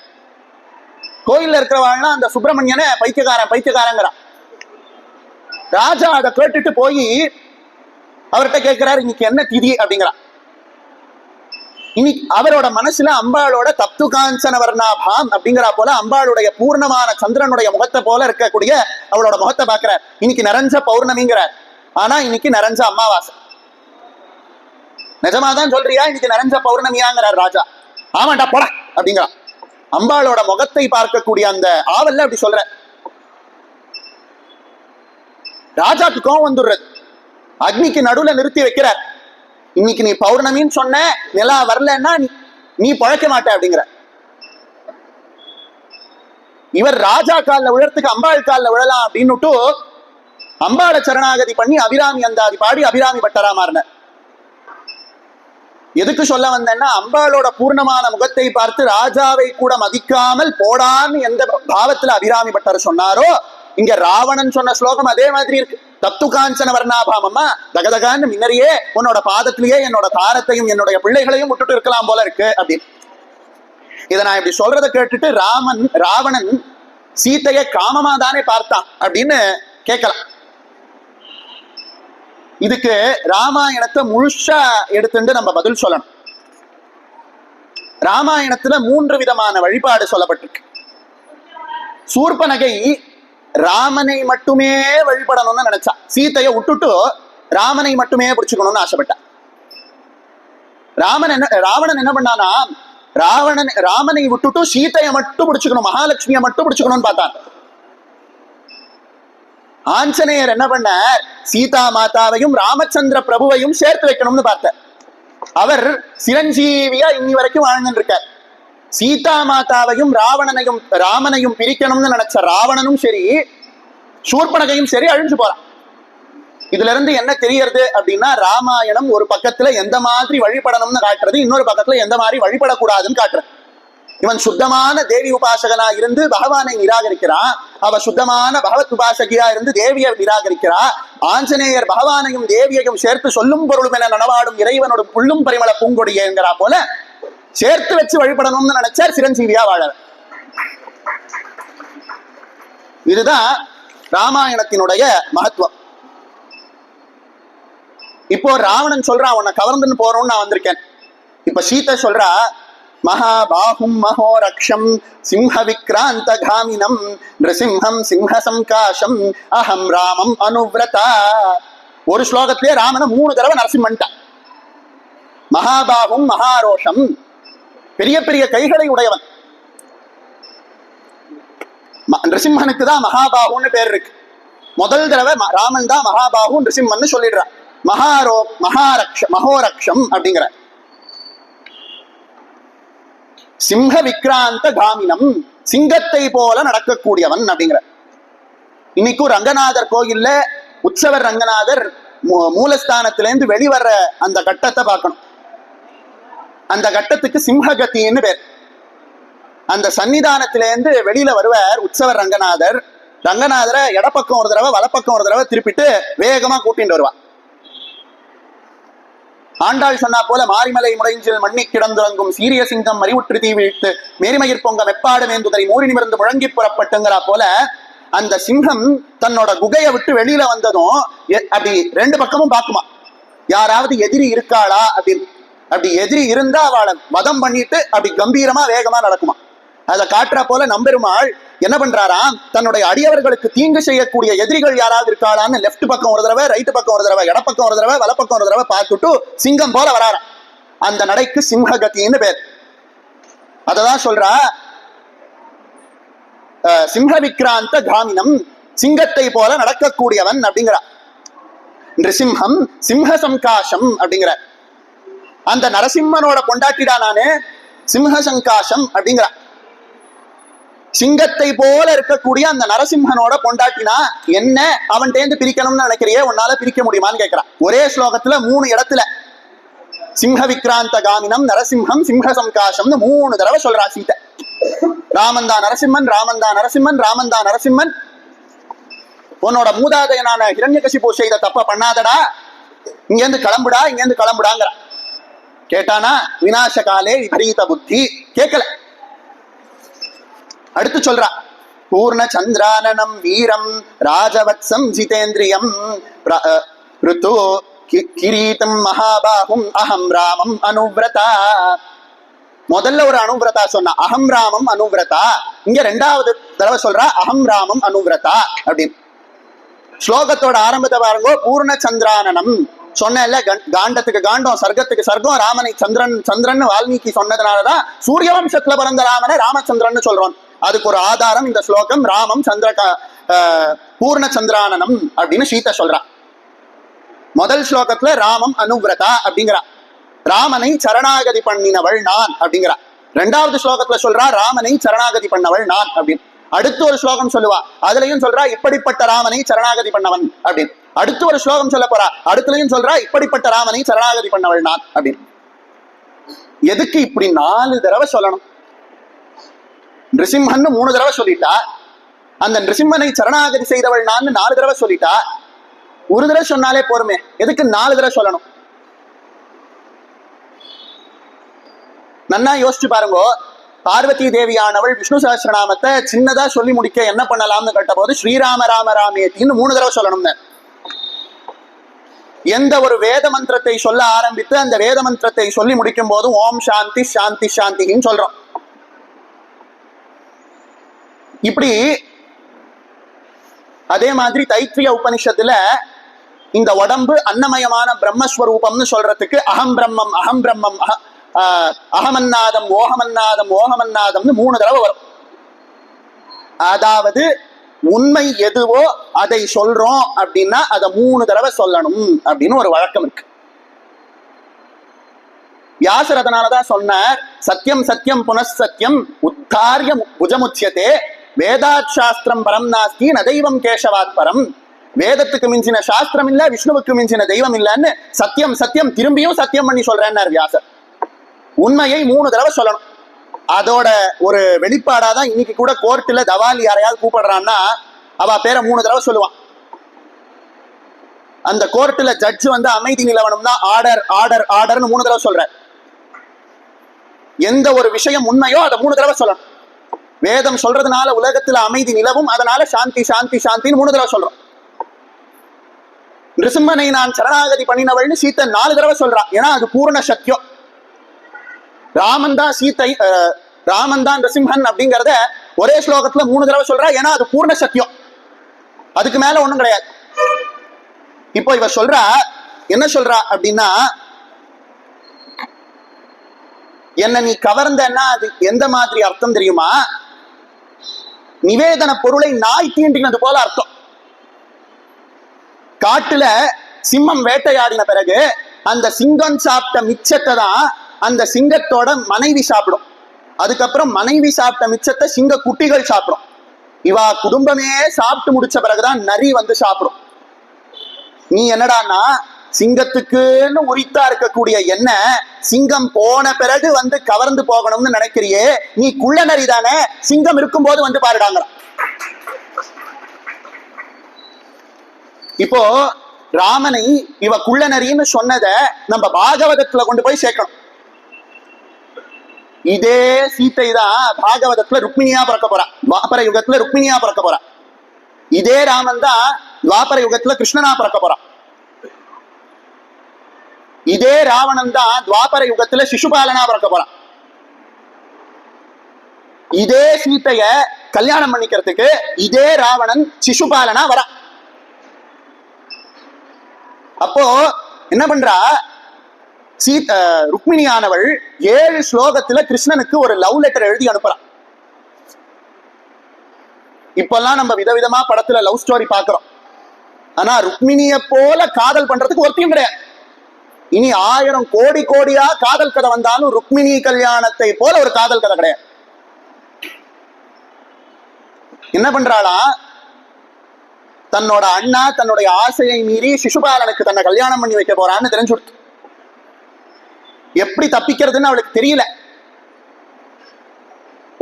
கோயில்ல இருக்கிறவாள்னா அந்த சுப்பிரமணியனை பைத்தியக்காரங்கிறான். ராஜா அதை கேட்டுட்டு போய் அவர்கிட்ட கேட்கிறார், இன்னைக்கு என்ன திதி அப்படிங்கிறான். இன்னைக்கு அவரோட மனசுல அம்பாளோட தப்து காஞ்சன வர்ணாபாம் அப்படிங்கிறா போல அம்பாளுடைய பூர்ணமான சந்திரனுடைய முகத்தை போல இருக்கக்கூடிய அவளோட முகத்தை பாக்குற. இன்னைக்கு நிறைஞ்ச பௌர்ணமிங்கிறார், ஆனா இன்னைக்கு நிறைஞ்ச அமாவாசை. நிஜமாதான் சொல்றியா இன்னைக்கு நிறைஞ்ச பௌர்ணமியாங்கிறார் ராஜா. ஆமாண்டா போட அப்படிங்கிறான். அம்பாளோட முகத்தை பார்க்கக்கூடிய அந்த ஆவல்ல அப்படி சொல்ற. ராஜாக்கு கோவம் வந்துடுறது. அக்னிக்கு நடுவுல நிறுத்தி வைக்கிறார். இன்னைக்கு நீ பௌர்ணமின்னு சொன்ன, நிலா வரலன்னா நீ பழக்க மாட்ட அப்படிங்கிற. இவர் ராஜா காலில் விழறதுக்கு அம்பாள் காலில் விழலாம் அப்படின்னுட்டு அம்பாளை சரணாகதி பண்ணி அபிராமி அந்தாதி பாடி அபிராமி பட்டரா மாறின. எதுக்கு சொல்ல வந்தேன்னா, அம்பாளோட பூர்ணமான முகத்தை பார்த்து ராஜாவை கூட மதிக்காமல் போடான்னு எந்த பாவத்துல அபிராமி பட்டர் சொன்னாரோ, இங்க ராவணன் சொன்ன ஸ்லோகம் அதே மாதிரி இருக்கு. தப்து காஞ்சன வர்ணாபாமம்மா, தகதகான்னு மின்னறியே, உன்னோட பாதத்திலேயே என்னோட தாரத்தையும் என்னுடைய பிள்ளைகளையும் விட்டுட்டு இருக்கலாம் போல இருக்கு அப்படின்னு. இதை நான் இப்படி சொல்றதை கேட்டுட்டு ராவணன் சீத்தைய காமமா தானே பார்த்தான் அப்படின்னு கேட்கலாம். இதுக்கு ராமாயணத்தை முழுசா எடுத்துட்டு நம்ம பதில் சொல்லணும். ராமாயணத்துல 3 விதமான வழிபாடு சொல்லப்பட்டிருக்கு. சூர்பனகை ராமனை மட்டுமே வழிபடணும்னு நினைச்சா. சீதையை விட்டுட்டு ராமனை மட்டுமே பிடிச்சுக்கணும்னு ஆசைப்பட்டா. ராவணன் என்ன பண்ணானா, ராமனை விட்டுட்டு சீதையை மட்டும் பிடிச்சுக்கணும், மகாலட்சுமியை மட்டும் பிடிச்சுக்கணும்னு பார்த்தான். ஆஞ்சநேயர் என்ன பண்ண, சீதா மாதாவையும் ராமச்சந்திர பிரபுவையும் சேர்த்து வைக்கணும்னு பார்த்தார். அவர் சிரஞ்சீவியா இன்னி வரைக்கும் வாழ்ந்துட்டு இருக்கார். சீதா மாதாவையும் ராமனையும் பிரிக்கணும்னு நினைச்ச ராவணனும் சரி, சூர்பனகையும் சரி அழிஞ்சு போறான். இதுல இருந்து என்ன தெரியறது அப்படின்னா, ராமாயணம் ஒரு பக்கத்துல எந்த மாதிரி வழிபடணும்னு காட்டுறது, இன்னொரு பக்கத்துல எந்த மாதிரி வழிபடக்கூடாதுன்னு காட்டுறது. இவன் சுத்தமான தேவி உபாசகனா இருந்து பகவானை நிராகரிக்கிறான், அவ சுத்தமான பகவத் உபாசகியா இருந்து தேவியை நிராகரிக்கிறா. ஆஞ்சநேயர் பகவானையும் தேவியையும் சேர்த்து சொல்லும் பொருளும் என நனவாடும் இறைவனோட புள்ளும் பரிமள பூங்கொடியேங்கிறா போல சேர்த்து வச்சு வழிபடணும்னு நினைச்சார் சிரஞ்சீவியா வாழ. இதுதான் ராமாயணத்தினுடைய மகத்துவம். இப்போ ராவணன் சொல்றான், உன்னை கவர்ந்துன்னு போறோம்னு நான் வந்திருக்கேன். இப்ப சீதை சொல்றா, மகாபாஹும் மகோரக்ஷம் சிம்ஹ விக்ராந்த காமினம் நிருசிம்ஹம் சிம்ஹ சங்காசம் அஹம் ராமம் அனுவ்ரதா. ஒரு ஸ்லோகத்திலே ராமனை 3 தடவை நரசிம்மன்ட்டான். மகாபாஹும் மகாரோஷம், பெரிய பெரிய கைகளை உடையவன். நிருசிம்மனுக்கு தான் மகாபாகுன்னு பேர் இருக்கு. முதல் தடவை ராமன் தான் மகாபாகு நிருசிம்மன் சொல்லிடுறான். மகோரக்ஷம் அப்படிங்கிற சிம்ஹ விக்ராந்த காமினம், சிங்கத்தை போல நடக்கக்கூடியவன் அப்படிங்கிற. இன்னைக்கும் ரங்கநாதர் கோயில்ல உற்சவர் ரங்கநாதர் மூலஸ்தானத்திலேருந்து வெளிவர்ற அந்த கட்டத்தை பார்க்கணும். அந்த கட்டத்துக்கு சிம்ஹகத்தின்னு பேர். அந்த சன்னிதானத்திலேருந்து வெளியில வருவார் உற்சவர் ரங்கநாதர். ரங்கநாதரை இடப்பக்கம் ஒரு தடவை வலப்பக்கம் ஒரு தடவை திருப்பிட்டு வேகமா கூட்டிட்டு வருவார். ஆண்டாள் சொன்னா போல, மாரிமலை முடைஞ்சில் மண்ணி கிடந்துறங்கும் சீரிய சிங்கம் மறிவுற்று தீ வீழ்த்து மேரிமயிர் பொங்க மெப்பாடு மேந்துதரை மூறி நிமிர்ந்து முழங்கி புறப்பட்டுங்கிறா போல, அந்த சிங்கம் தன்னோட குகையை விட்டு வெளியில வந்ததும் அப்படி 2 பக்கமும் பார்க்குமா, யாராவது எதிரி இருக்காளா அப்படின்னு. அப்படி எதிரி இருந்தா அவளை வதம் பண்ணிட்டு அப்படி கம்பீரமா வேகமா நடக்குமா. அதை காட்டுற போல நம்பெருமாள் என்ன பண்றாராம், தன்னுடைய அடியவர்களுக்கு தீங்கு செய்யக்கூடிய எதிரிகள் யாராவது இருக்காளான்னு லெப்ட் பக்கம் ஒரு தடவை, ரைட் பக்கம் ஒரு தடவை, இடப்பக்கம் ஒரு தடவை, வலப்பக்கம் ஒரு தடவை பார்த்துட்டு சிங்கம் போல வராராம். அந்த நடைக்கு சிம்ஹகத்தின்னு பேர். அததான் சொல்றா, சிம்ஹ விக்ராந்த காமினம், சிங்கத்தை போல நடக்கக்கூடியவன் அப்படிங்கிறா. நிருசிம்ஹம் சிம்ஹ சங்காசம் அப்படிங்கிற. அந்த நரசிம்மனோட பொண்டாட்டிடா நானு சிம்ஹ சங்காசம் அப்படிங்கிறா. சிங்கத்தை போல இருக்கக்கூடிய அந்த நரசிம்மனோட பொண்டாட்டினா என்ன, அவன் தேர்ந்து பிரிக்கணும்னு நினைக்கிறியே, உன்னால பிரிக்க முடியுமான்னு கேட்கிறான். ஒரே ஸ்லோகத்துல 3 இடத்துல சிம்ஹ விக்ராந்த காமினம் நரசிம்ஹம் சிம்ஹ சங்காசம்னு 3 தடவை சொல்றா சீதை. ராமந்தா நரசிம்மன், ராமந்தா நரசிம்மன், ராமந்தா நரசிம்மன். உன்னோட மூதாதையனான ஹிரண்யகசிபு செய்த தப்ப பண்ணாதடா, இங்கேருந்து கிளம்புடா, இங்கேருந்து கிளம்புடாங்கிற. கேட்டானா, விநாச காலே விபரீத புத்தி. கேட்கல. அடுத்து சொல்றா, பூர்ண சந்திரானனம் வீரம் ராஜவத்சம் ஜிதேந்திரியம் ருத்து கிரீதம் மகாபாகும் அஹம் ராமம் அனுவ்ரதா. முதல்ல ஒரு அனுவ்ரதா சொன்னா, அஹம் ராமம் அனுவ்ரதா. இங்க 2வது தடவை சொல்றா அஹம் ராமம் அனுவ்ரதா அப்படின்னு. ஸ்லோகத்தோட ஆரம்பத்தை பாருங்க, பூர்ண சந்திரானனம் சொன்ன, காண்டத்துக்கு காண்டம், சர்க்கத்துக்கு சர்க்கம், ராமனை சந்திரன் வால்மீகி சொன்னதுனாலதான் சூரிய வம்சத்துல பிறந்த ராமனை ராமச்சந்திரன் சொல்றோம். அதுக்கு ஒரு ஆதாரம் இந்த ஸ்லோகம். ராமம் பூர்ண சந்திரானனம் அப்படின்னு சீதை சொல்றா. முதல் ஸ்லோகத்துல ராமம் அனுவ்ரதா அப்படிங்கிறா, ராமனை சரணாகதி பண்ணினவள் நான் அப்படிங்கிறா. 2வது ஸ்லோகத்துல சொல்றா ராமனை சரணாகதி பண்ணவள் நான் அப்படின்னு. அடுத்து ஒரு ஸ்லோகம் சொல்லுவா, அதுலயும் சொல்றா இப்படிப்பட்ட ராமனை சரணாகதி பண்ணவன் அப்படின்னு. அடுத்து ஒரு ஸ்லோகம் சொல்ல போறா, அடுத்துலயும் சொல்றா இப்படிப்பட்ட ராமனை சரணாகதி பண்ணவள் நான் அப்படின்னு. எதுக்கு இப்படி 4 தடவை சொல்லணும்? நிருசிம்மன் 3 தடவை சொல்லிட்டா, அந்த நிருசிம்மனை சரணாகதி செய்தவள் நான் 4 தடவை சொல்லிட்டா. ஒரு தடவை சொன்னாலே போருமே, எதுக்கு 4 தடவை சொல்லணும்? நன்னா யோசிச்சு பாருங்க. பார்வதி தேவியானவள் விஷ்ணு சஹஸ்ரநாமத்தை சின்னதா சொல்லி முடிக்க என்ன பண்ணலாம்னு கேட்ட போது ஸ்ரீராம ராம ராமேத்தின்னு 3 தடவை சொல்லணும்னு. எந்த ஒரு வேத மந்திரத்தை சொல்ல ஆரம்பித்து அந்த வேத மந்திரத்தை சொல்லி முடிக்கும் போது ஓம் சாந்தி சாந்தி சாந்தின்னு சொல்றோம். இப்படி அதே மாதிரி தைத்திரிய உபனிஷத்துல இந்த உடம்பு அன்னமயமான பிரம்மஸ்வரூபம்னு சொல்றதுக்கு அகம் பிரம்மம் அகம் பிரம்மம் அகமன்னாதம் ஓகமன்னாதம் ஓகமன்னாதம்னு 3 தடவை வரும். அதாவது உண்மை எதுவோ அதை சொல்றோம் அப்படின்னா அதை 3 தடவை சொல்லணும் அப்படின்னு ஒரு வழக்கம் இருக்கு. வியாசர் அதனாலதான் சொன்னார், சத்தியம் சத்தியம் புனഃசத்தியம் உத்தாரிய புஜமுச்சியதே வேதாத் சாஸ்திரம் பரம் நாஸ்தி நதைவம் கேசவாத் பரம். வேதத்துக்கு மிஞ்சின சாஸ்திரம் இல்ல, விஷ்ணுவுக்கு மிஞ்சின தெய்வம் இல்லைன்னு சத்தியம் சத்தியம் திரும்பியும் சத்தியம் பண்ணி சொல்றேன்னார் வியாசர். உண்மையை 3 தடவை சொல்லணும். அதோட ஒரு வெளிப்பாடாதான் இன்னைக்கு கூட கோர்ட்டுல தவாலி யாரையாவது கூப்பிடுறான்னா அவ பேரை 3 தடவை சொல்லுவான். அந்த கோர்ட்டுல ஜட்ஜ் அமைதி நிலவனம்னா ஆர்டர் ஆர்டர் ஆர்டர்னு 3 தடவை சொல்ற. எந்த ஒரு விஷயம் உண்மையோ அதை 3 தடவை சொல்லணும். வேதம் சொல்றதுனால உலகத்துல அமைதி நிலவும், அதனால சாந்தி சாந்தி சாந்தின்னு 3 தடவை சொல்றோம். நிருசிம்மனை நான் சரணாகதி பண்ணினவள்னு சீத்தை 4 தடவை சொல்றான். ஏன்னா அது பூர்ண சத்தியம். ராமன் தான் சீத்தை, ராமன் தான் நிருசிம்மன் அப்படிங்கறத ஒரே ஸ்லோகத்துல 3 தடவை சொல்றா. ஏன்னா அது பூர்ண சத்தியம், அதுக்கு மேல ஒண்ணும் கிடையாது. இப்போ இவ சொல்றா, என்ன சொல்றா அப்படின்னா, என்ன நீ கவர்ந்தன்னா அது எந்த மாதிரி அர்த்தம் தெரியுமா? நிவேதன பொருளை நாய் தீண்டினது போல அர்த்தம். காட்டுல சிம்மம் வேட்டையாடின பிறகு அந்த சிங்கம் சாப்பிட்ட மிச்சத்தை தான் அந்த சிங்கத்தோட மனைவி சாப்பிடும். அதுக்கப்புறம் மனைவி சாப்பிட்ட மிச்சத்தை சிங்க குட்டிகள் சாப்பிடும். இவா குடும்பமே சாப்பிட்டு முடிச்ச பிறகுதான் நரி சாப்பிடும். நீ என்னடான்னா சிங்கத்துக்குன்னு உரித்தா இருக்கக்கூடிய என்ன சிங்கம் போன பிறகு கவர்ந்து போகணும்னு நினைக்கிறியே, நீ குள்ள நரி தானே, சிங்கம் இருக்கும் போது பாருடாங்க. இப்போ ராமனை இவ குள்ள நரின்னு சொன்னத நம்ம பாகவதத்துல கொண்டு போய் சேர்க்கணும். இதே சீத்தை தான் பாகவதத்துல ருக்மிணியா பிறக்க போறா, துவாபர யுகத்துல ருக்மிணியா பிறக்க போறா. இதே ராமன் தான் துவாபர யுகத்துல கிருஷ்ணனா பிறக்க போறான். இதே ராவணன் தான் துவாபர யுகத்துல சிசுபாலனா பிறக்க போறான். இதே சீத்தைய கல்யாணம் பண்ணிக்கிறதுக்கு இதே ராவணன் சிசுபாலனா வரா. அப்போ என்ன பண்றா, ருக்மிணியானவள் 7 ஸ்லோகத்துல கிருஷ்ணனுக்கு ஒரு லவ் லெட்டர் எழுதி அனுப்புறான். இப்பெல்லாம் நம்ம விதவிதமா படத்துல லவ் ஸ்டோரி பாக்குறோம். ஆனா ருக்மிணிய போல காதல் பண்றதுக்கு ஒருத்தையும் கிடையாது. இனி 1000 கோடி கோடியா காதல் கதை வந்தாலும் ருக்மிணி கல்யாணத்தை போல ஒரு காதல் கதை கிடையாது. என்ன பண்றாளா, தன்னோட அண்ணா தன்னுடைய ஆசையை மீறி சிசுபாலனுக்கு தன்னை கல்யாணம் பண்ணி வைக்க போறான்னு தெரிஞ்சுடுத்து. எப்படி தப்பிக்கிறதுன்னு அவளுக்கு தெரியல.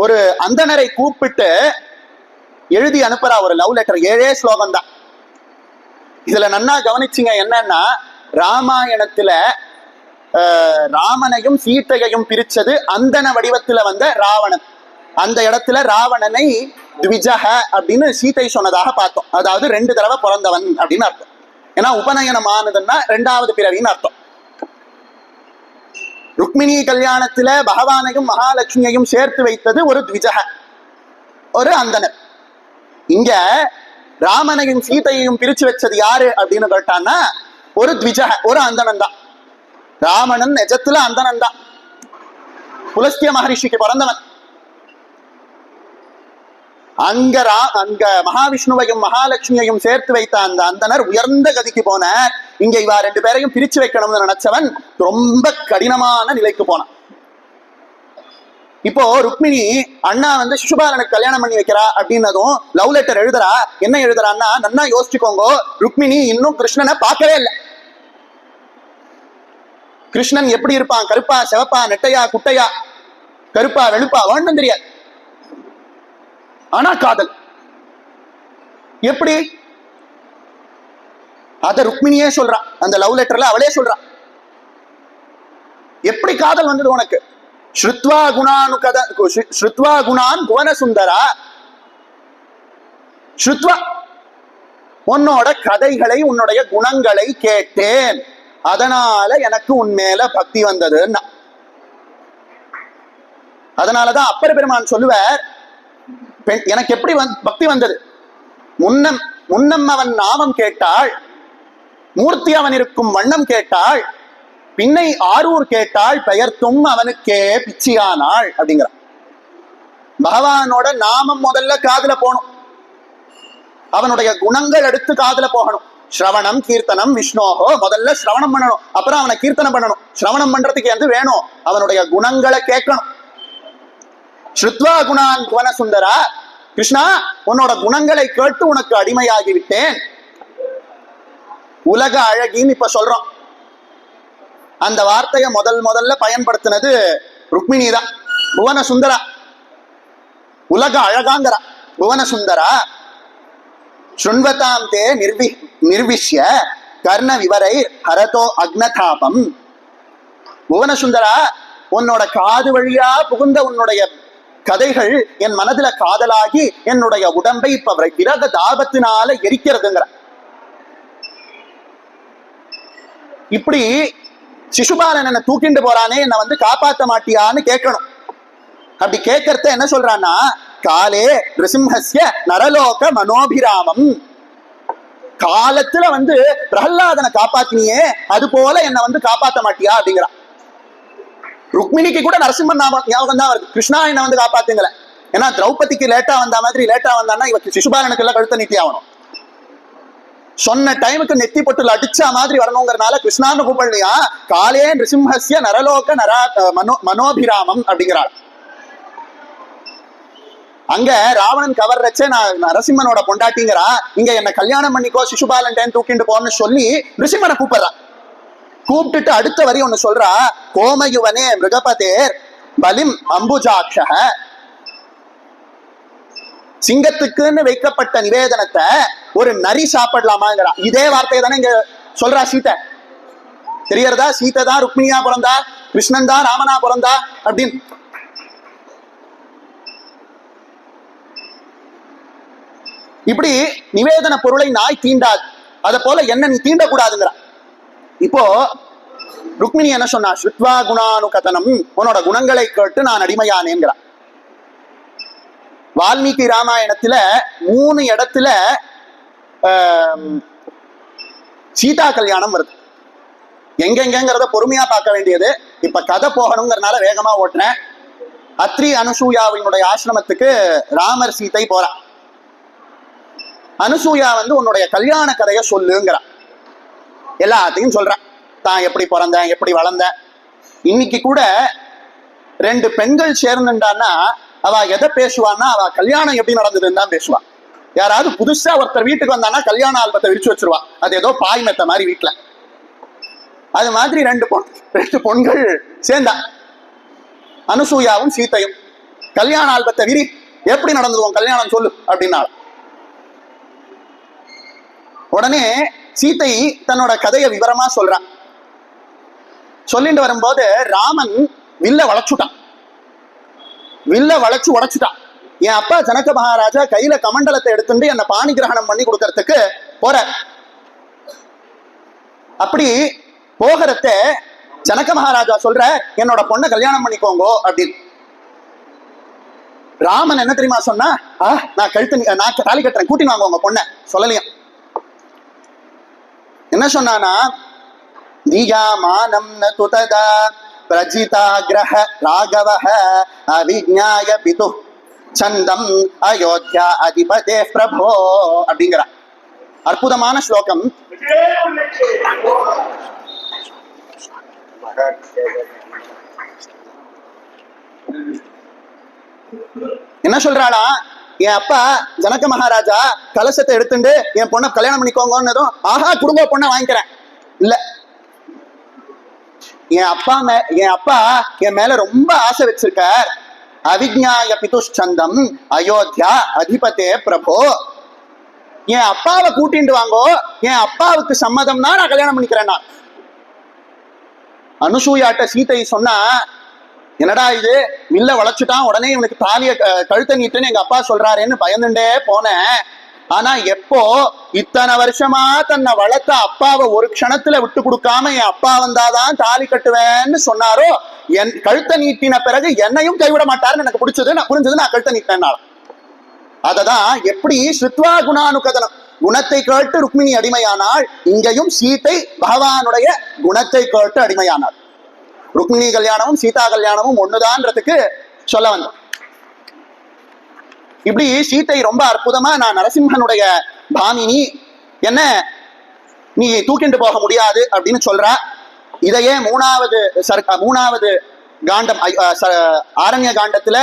ஒரு அந்தனரை கூப்பிட்டு எழுதி அனுப்புறா ஒரு லவ் லெட்டர். 7 ஸ்லோகம் தான். இதுல நன்னா கவனிச்சிங்க, என்னன்னா ராமாயணத்துல ராமனையும் சீத்தையையும் பிரிச்சது அந்தன வடிவத்துல ராவணன். அந்த இடத்துல ராவணனை த்விஜஹ அப்படின்னு சீத்தை சொன்னதாக பார்த்தோம். அதாவது 2 தடவை பிறந்தவன் அப்படின்னு அர்த்தம். ஏன்னா உபநயனம் ஆனதுன்னா 2வது பிறவின்னு அர்த்தம். ருக்மிணி கல்யாணத்துல பகவானையும் மகாலட்சுமியையும் சேர்த்து வைத்தது ஒரு த்விஜஹ, ஒரு அந்தனர். இங்க ராமனையும் சீதையையும் பிரிச்சு வச்சது யாரு அப்படின்னு கேட்டான்னா ஒரு த்விஜஹ, ஒரு அந்தனன் தான். ராவணன் நிஜத்துல அந்தனன் தான், புலஸ்திய மகரிஷிக்கு பிறந்தவன். அங்க மகாவிஷ்ணுவையும் மகாலட்சுமியையும் சேர்த்து வைத்த அந்த அந்தனர் உயர்ந்த கதிக்கு போனார். இங்க இவா 2 பேரையும் பிரிச்சு வைக்கணும்னு நினைச்சவன் ரொம்ப கடினமான நிலைக்கு போனான். இப்போ ருக்மிணி அண்ணா சிசுபாலனுக்கு கல்யாணம் பண்ணி வைக்கிறா அப்படின்னதும் லவ் லெட்டர் எழுதுறா. என்ன எழுதுறான்னா, நன்னா யோசிச்சுக்கோங்க, ருக்மிணி இன்னும் கிருஷ்ணனை பார்க்கவே இல்லை. கிருஷ்ணன் எப்படி இருப்பான், கருப்பா சிவப்பா நெட்டையா குட்டையா கருப்பா வெளுப்பா ஒன்றும் தெரியாது. ஆனா காதல் எப்படி, அத ருக்மிணியே சொல்றான். அந்த லவ் லெட்டர்ல அவளே சொல்றான். எப்படி காதல் வந்தது உனக்கு? ஸ்ருத்வா குணான் புவன சுந்தரா, ஸ்ருத்வா உன்னோட கதைகளை உன்னுடைய குணங்களை கேட்டேன், அதனால எனக்கு உன்மேல பக்தி வந்ததுன்னா. அதனாலதான் அப்பர் பெருமான் சொல்லுவார், எனக்கு எப்படி பக்தி வந்தது, முன்னம் அவன் நாமம் கேட்டாள், மூர்த்தி அவன் இருக்கும் வண்ணம் கேட்டாள், பின்னை ஆரூர் கேட்டாள், பெயர்த்தும் அவனுக்கே பிச்சியானாள் அப்படிங்கிறான். பகவானோட நாமம் முதல்ல காதுல போகணும், அவனுடைய குணங்கள் எடுத்து காதுல போகணும். ஸ்ரவணம் கீர்த்தனம் விஷ்ணோகோ, முதல்ல ஸ்ரவணம் பண்ணணும், அப்புறம் அவனை கீர்த்தனம் பண்ணணும். ஸ்ரவணம் பண்றதுக்கு எது வேணும்? அவனுடைய குணங்களை கேட்கணும். ஸ்ருத்வா குணான் புவன சுந்தரா, கிருஷ்ணா உன்னோட குணங்களை கேட்டு உனக்கு அடிமையாகி விட்டேன். உலக அழகின்னு இப்ப சொல்றோம். அந்த வார்த்தையை முதல்ல பயன்படுத்தினது ருக்மிணி தான். புவன சுந்தரா, உலக அழகாங்கிற புவன சுந்தரா. சுண்வதாம் தே நிர்விஷ்ய கர்ண விவரை ஹரதோ அக்னதாபம். புவன சுந்தரா, உன்னோட காது வழியா புகுந்த உன்னுடைய கதைகள் என் மனதுல காதலாகி என்னுடைய உடம்பை இப்ப விரக தாபத்தினால எரிக்கிறதுங்கிற. இப்படி சிசுபாலன் என்ன தூக்கிண்டு போறானே, என்ன வந்து காப்பாத்த மாட்டியான்னு கேட்கணும். அப்படி கேட்கறத என்ன சொல்றான்னா, காலே நிருசிம்ஹஸ்ய நரலோக மனோபிராமம். காலத்துல வந்து பிரகலாதனை காப்பாத்தினியே, அது போல என்ன வந்து காப்பாத்த மாட்டியா அப்படிங்கிறான். ருக்மிணிக்கு கூட நரசிம்மன் ஞாபகம் தான் வருது, கிருஷ்ணா என்ன வந்து காப்பாத்துங்கள. ஏன்னா திரௌபதிக்கு லேட்டா வந்தான்னா இவருக்கு சிசுபாலனுக்கு எல்லாம் கழுத்த நீட்டி ஆகணும். சொன்ன டைமுக்கு நெத்தி பொட்டுல அடிச்சா மாதிரி வரணுங்கிறனால கிருஷ்ணான்னு கூப்பிடலையா, காலே நிருசிம்ஹஸ்ய நரலோக மனோபிராமம் அப்படிங்கிறாள். அங்க ராவணன் கவர்றச்சே நான் நரசிம்மனோட பொண்டாட்டிங்கிறா, இங்க என்ன கல்யாணம் பண்ணிக்கோ சிசுபாலன் தூக்கிட்டு போன்னு சொல்லி நிருசிம்மனை கூப்பிடுறா. கூப்பிட்டுட்டு அடுத்த வரி ஒண்ணு சொல்றா, கோமயுவனே மிருகபதேர் பலிம் அம்புஜாட்ச. சிங்கத்துக்குன்னு வைக்கப்பட்ட நிவேதனத்தை ஒரு நரி சாப்பிடலாமாங்கிறா. இதே வார்த்தையை தானே இங்க சொல்றா சீதை. தெரியறதா? சீதை தான் ருக்மிணியா பிறந்தா, கிருஷ்ணன் தான் ராமனா பிறந்தா அப்படின்னு. இப்படி நிவேதன பொருளை நாய் தீண்டாது, அத போல என்ன நீ தீண்டக்கூடாதுங்கிறா. இப்போ ருக்மிணி என்ன சொன்னா, ஸ்ருத்வா குணானு கதனம், உன்னோட குணங்களை கேட்டு நான் அடிமையானேங்கிறா. வால்மீகி ராமாயணத்துல 3 இடத்துல சீதா கல்யாணம் வருது. எங்கெங்கிறத பொறுமையா பார்க்க வேண்டியது. இப்ப கதை போகணுங்கிறதுனால வேகமா ஓட்டுறேன். அத்ரி அனுசூயாவினுடைய ஆசிரமத்துக்கு ராமர் சீதை போறா. அனுசூயா வந்து உன்னுடைய கல்யாண கதையை சொல்லுங்கிறா. எல்லாத்தையும் சொல்றான், தான் எப்படி பிறந்தேன், எப்படி வளர்ந்தேன். இன்னைக்கு கூட 2 பெண்கள் சேர்ந்துட்டான்னா அவ எதை பேசுவான்னா, அவ கல்யாணம் எப்படி நடந்ததுன்னு தான் பேசுவா. யாராவது புதுசா ஒருத்தர் வீட்டுக்கு வந்தானா கல்யாண ஆல்பத்தை விரிச்சு வச்சிருவா. அது ஏதோ பாய் மெத்த மாதிரி வீட்டுல. அது மாதிரி 2 பொண்கள் சேர்ந்தா, அனுசூயாவும் சீத்தையும். கல்யாண ஆல்பத்தை விரி, எப்படி நடந்தது கல்யாணம் சொல்லு அப்படின்னா. உடனே சீத்தை தன்னோட கதையை விவரமா சொல்றான். சொல்லிட்டு வரும்போது ராமன் வில்ல வளைச்சுட்டான். வில்ல வளைச்சு உடைச்சுட்டான். என் அப்பா ஜனக மகாராஜா கையில கமண்டலத்தை எடுத்துட்டு என்ன பாணி கிரகணம் பண்ணி கொடுக்கறதுக்கு போற. அப்படி போகிறத ஜனக மகாராஜா சொல்ற, என்னோட பொண்ணை கல்யாணம் பண்ணிக்கோங்க அப்படின்னு. ராமன் என்ன தெரியுமா சொன்னா, நான் தாலி கட்டுறேன், கூட்டின்னு வாங்க உங்க பொண்ணை. சொல்லலையா? என்ன சொன்னானா, தியாமானம் ந துததா பிரஜிதாக்ரஹ ராகவஹ அவிஜ்ஞாய பிது சந்தம் அயோத்யா அதிபதே பிரபோ அப்படிங்கிற அற்புதமான ஸ்லோகம். என்ன சொல்றாளா, என் அப்பா ஜனக மகாராஜா கலசத்தை எடுத்துட்டு என் பொண்ணை கல்யாணம் பண்ணிக்கோங்கன்னதும், ஆஹா குடும்ப பொண்ணை வாங்கிக்கிறேன் இல்ல. என் அப்பா என் மேல ரொம்ப ஆசை வச்சிருக்கார். அவிஜ்ஞாய பிதுஷ்சந்தம் அயோத்தியா அதிபதே பிரபோ. என் அப்பாவை கூட்டிட்டு வாங்கோ, என் அப்பாவுக்கு சம்மதம்னா நான் கல்யாணம் பண்ணிக்கிறேன். நான் அனுசூயாட்ட சீதை சொன்னா, என்னடா இது வில்ல வளைச்சுட்டான், உடனே இவனுக்கு தாலிய கழுத்த நீட்டுன்னு எங்க அப்பா சொல்றாருன்னு பயந்துட்டே போனேன். ஆனா எப்போ இத்தனை வருஷமா தன்னை வளர்த்த அப்பாவை ஒரு க்ஷணத்துல விட்டு கொடுக்காம என் அப்பா வந்தாதான் தாலி கட்டுவேன்னு சொன்னாரோ, என் கழுத்த நீட்டின பிறகு என்னையும் கைவிட மாட்டாருன்னு எனக்கு புரிஞ்சது. நான் கழுத்த நீட்டினால. அததான் எப்படி ஸ்ருத்வா குணானுகதனம், குணத்தை கேட்டு ருக்மிணி அடிமையானாள். இங்கேயும் சீதை பகவானுடைய குணத்தை கேட்டு அடிமையானாள். ருக்மிணி கல்யாணமும் சீதா கல்யாணமும் ஒண்ணுதான்றதுக்கு சொல்ல வந்தோம். இப்படி சீதை ரொம்ப அற்புதமா, நான் நரசிம்மனுடைய பாமினி, என்ன நீ தூக்கிட்டு போக முடியாது அப்படின்னு சொல்றா. இதையே மூணாவது காண்டம் ஆரண்ய காண்டத்துல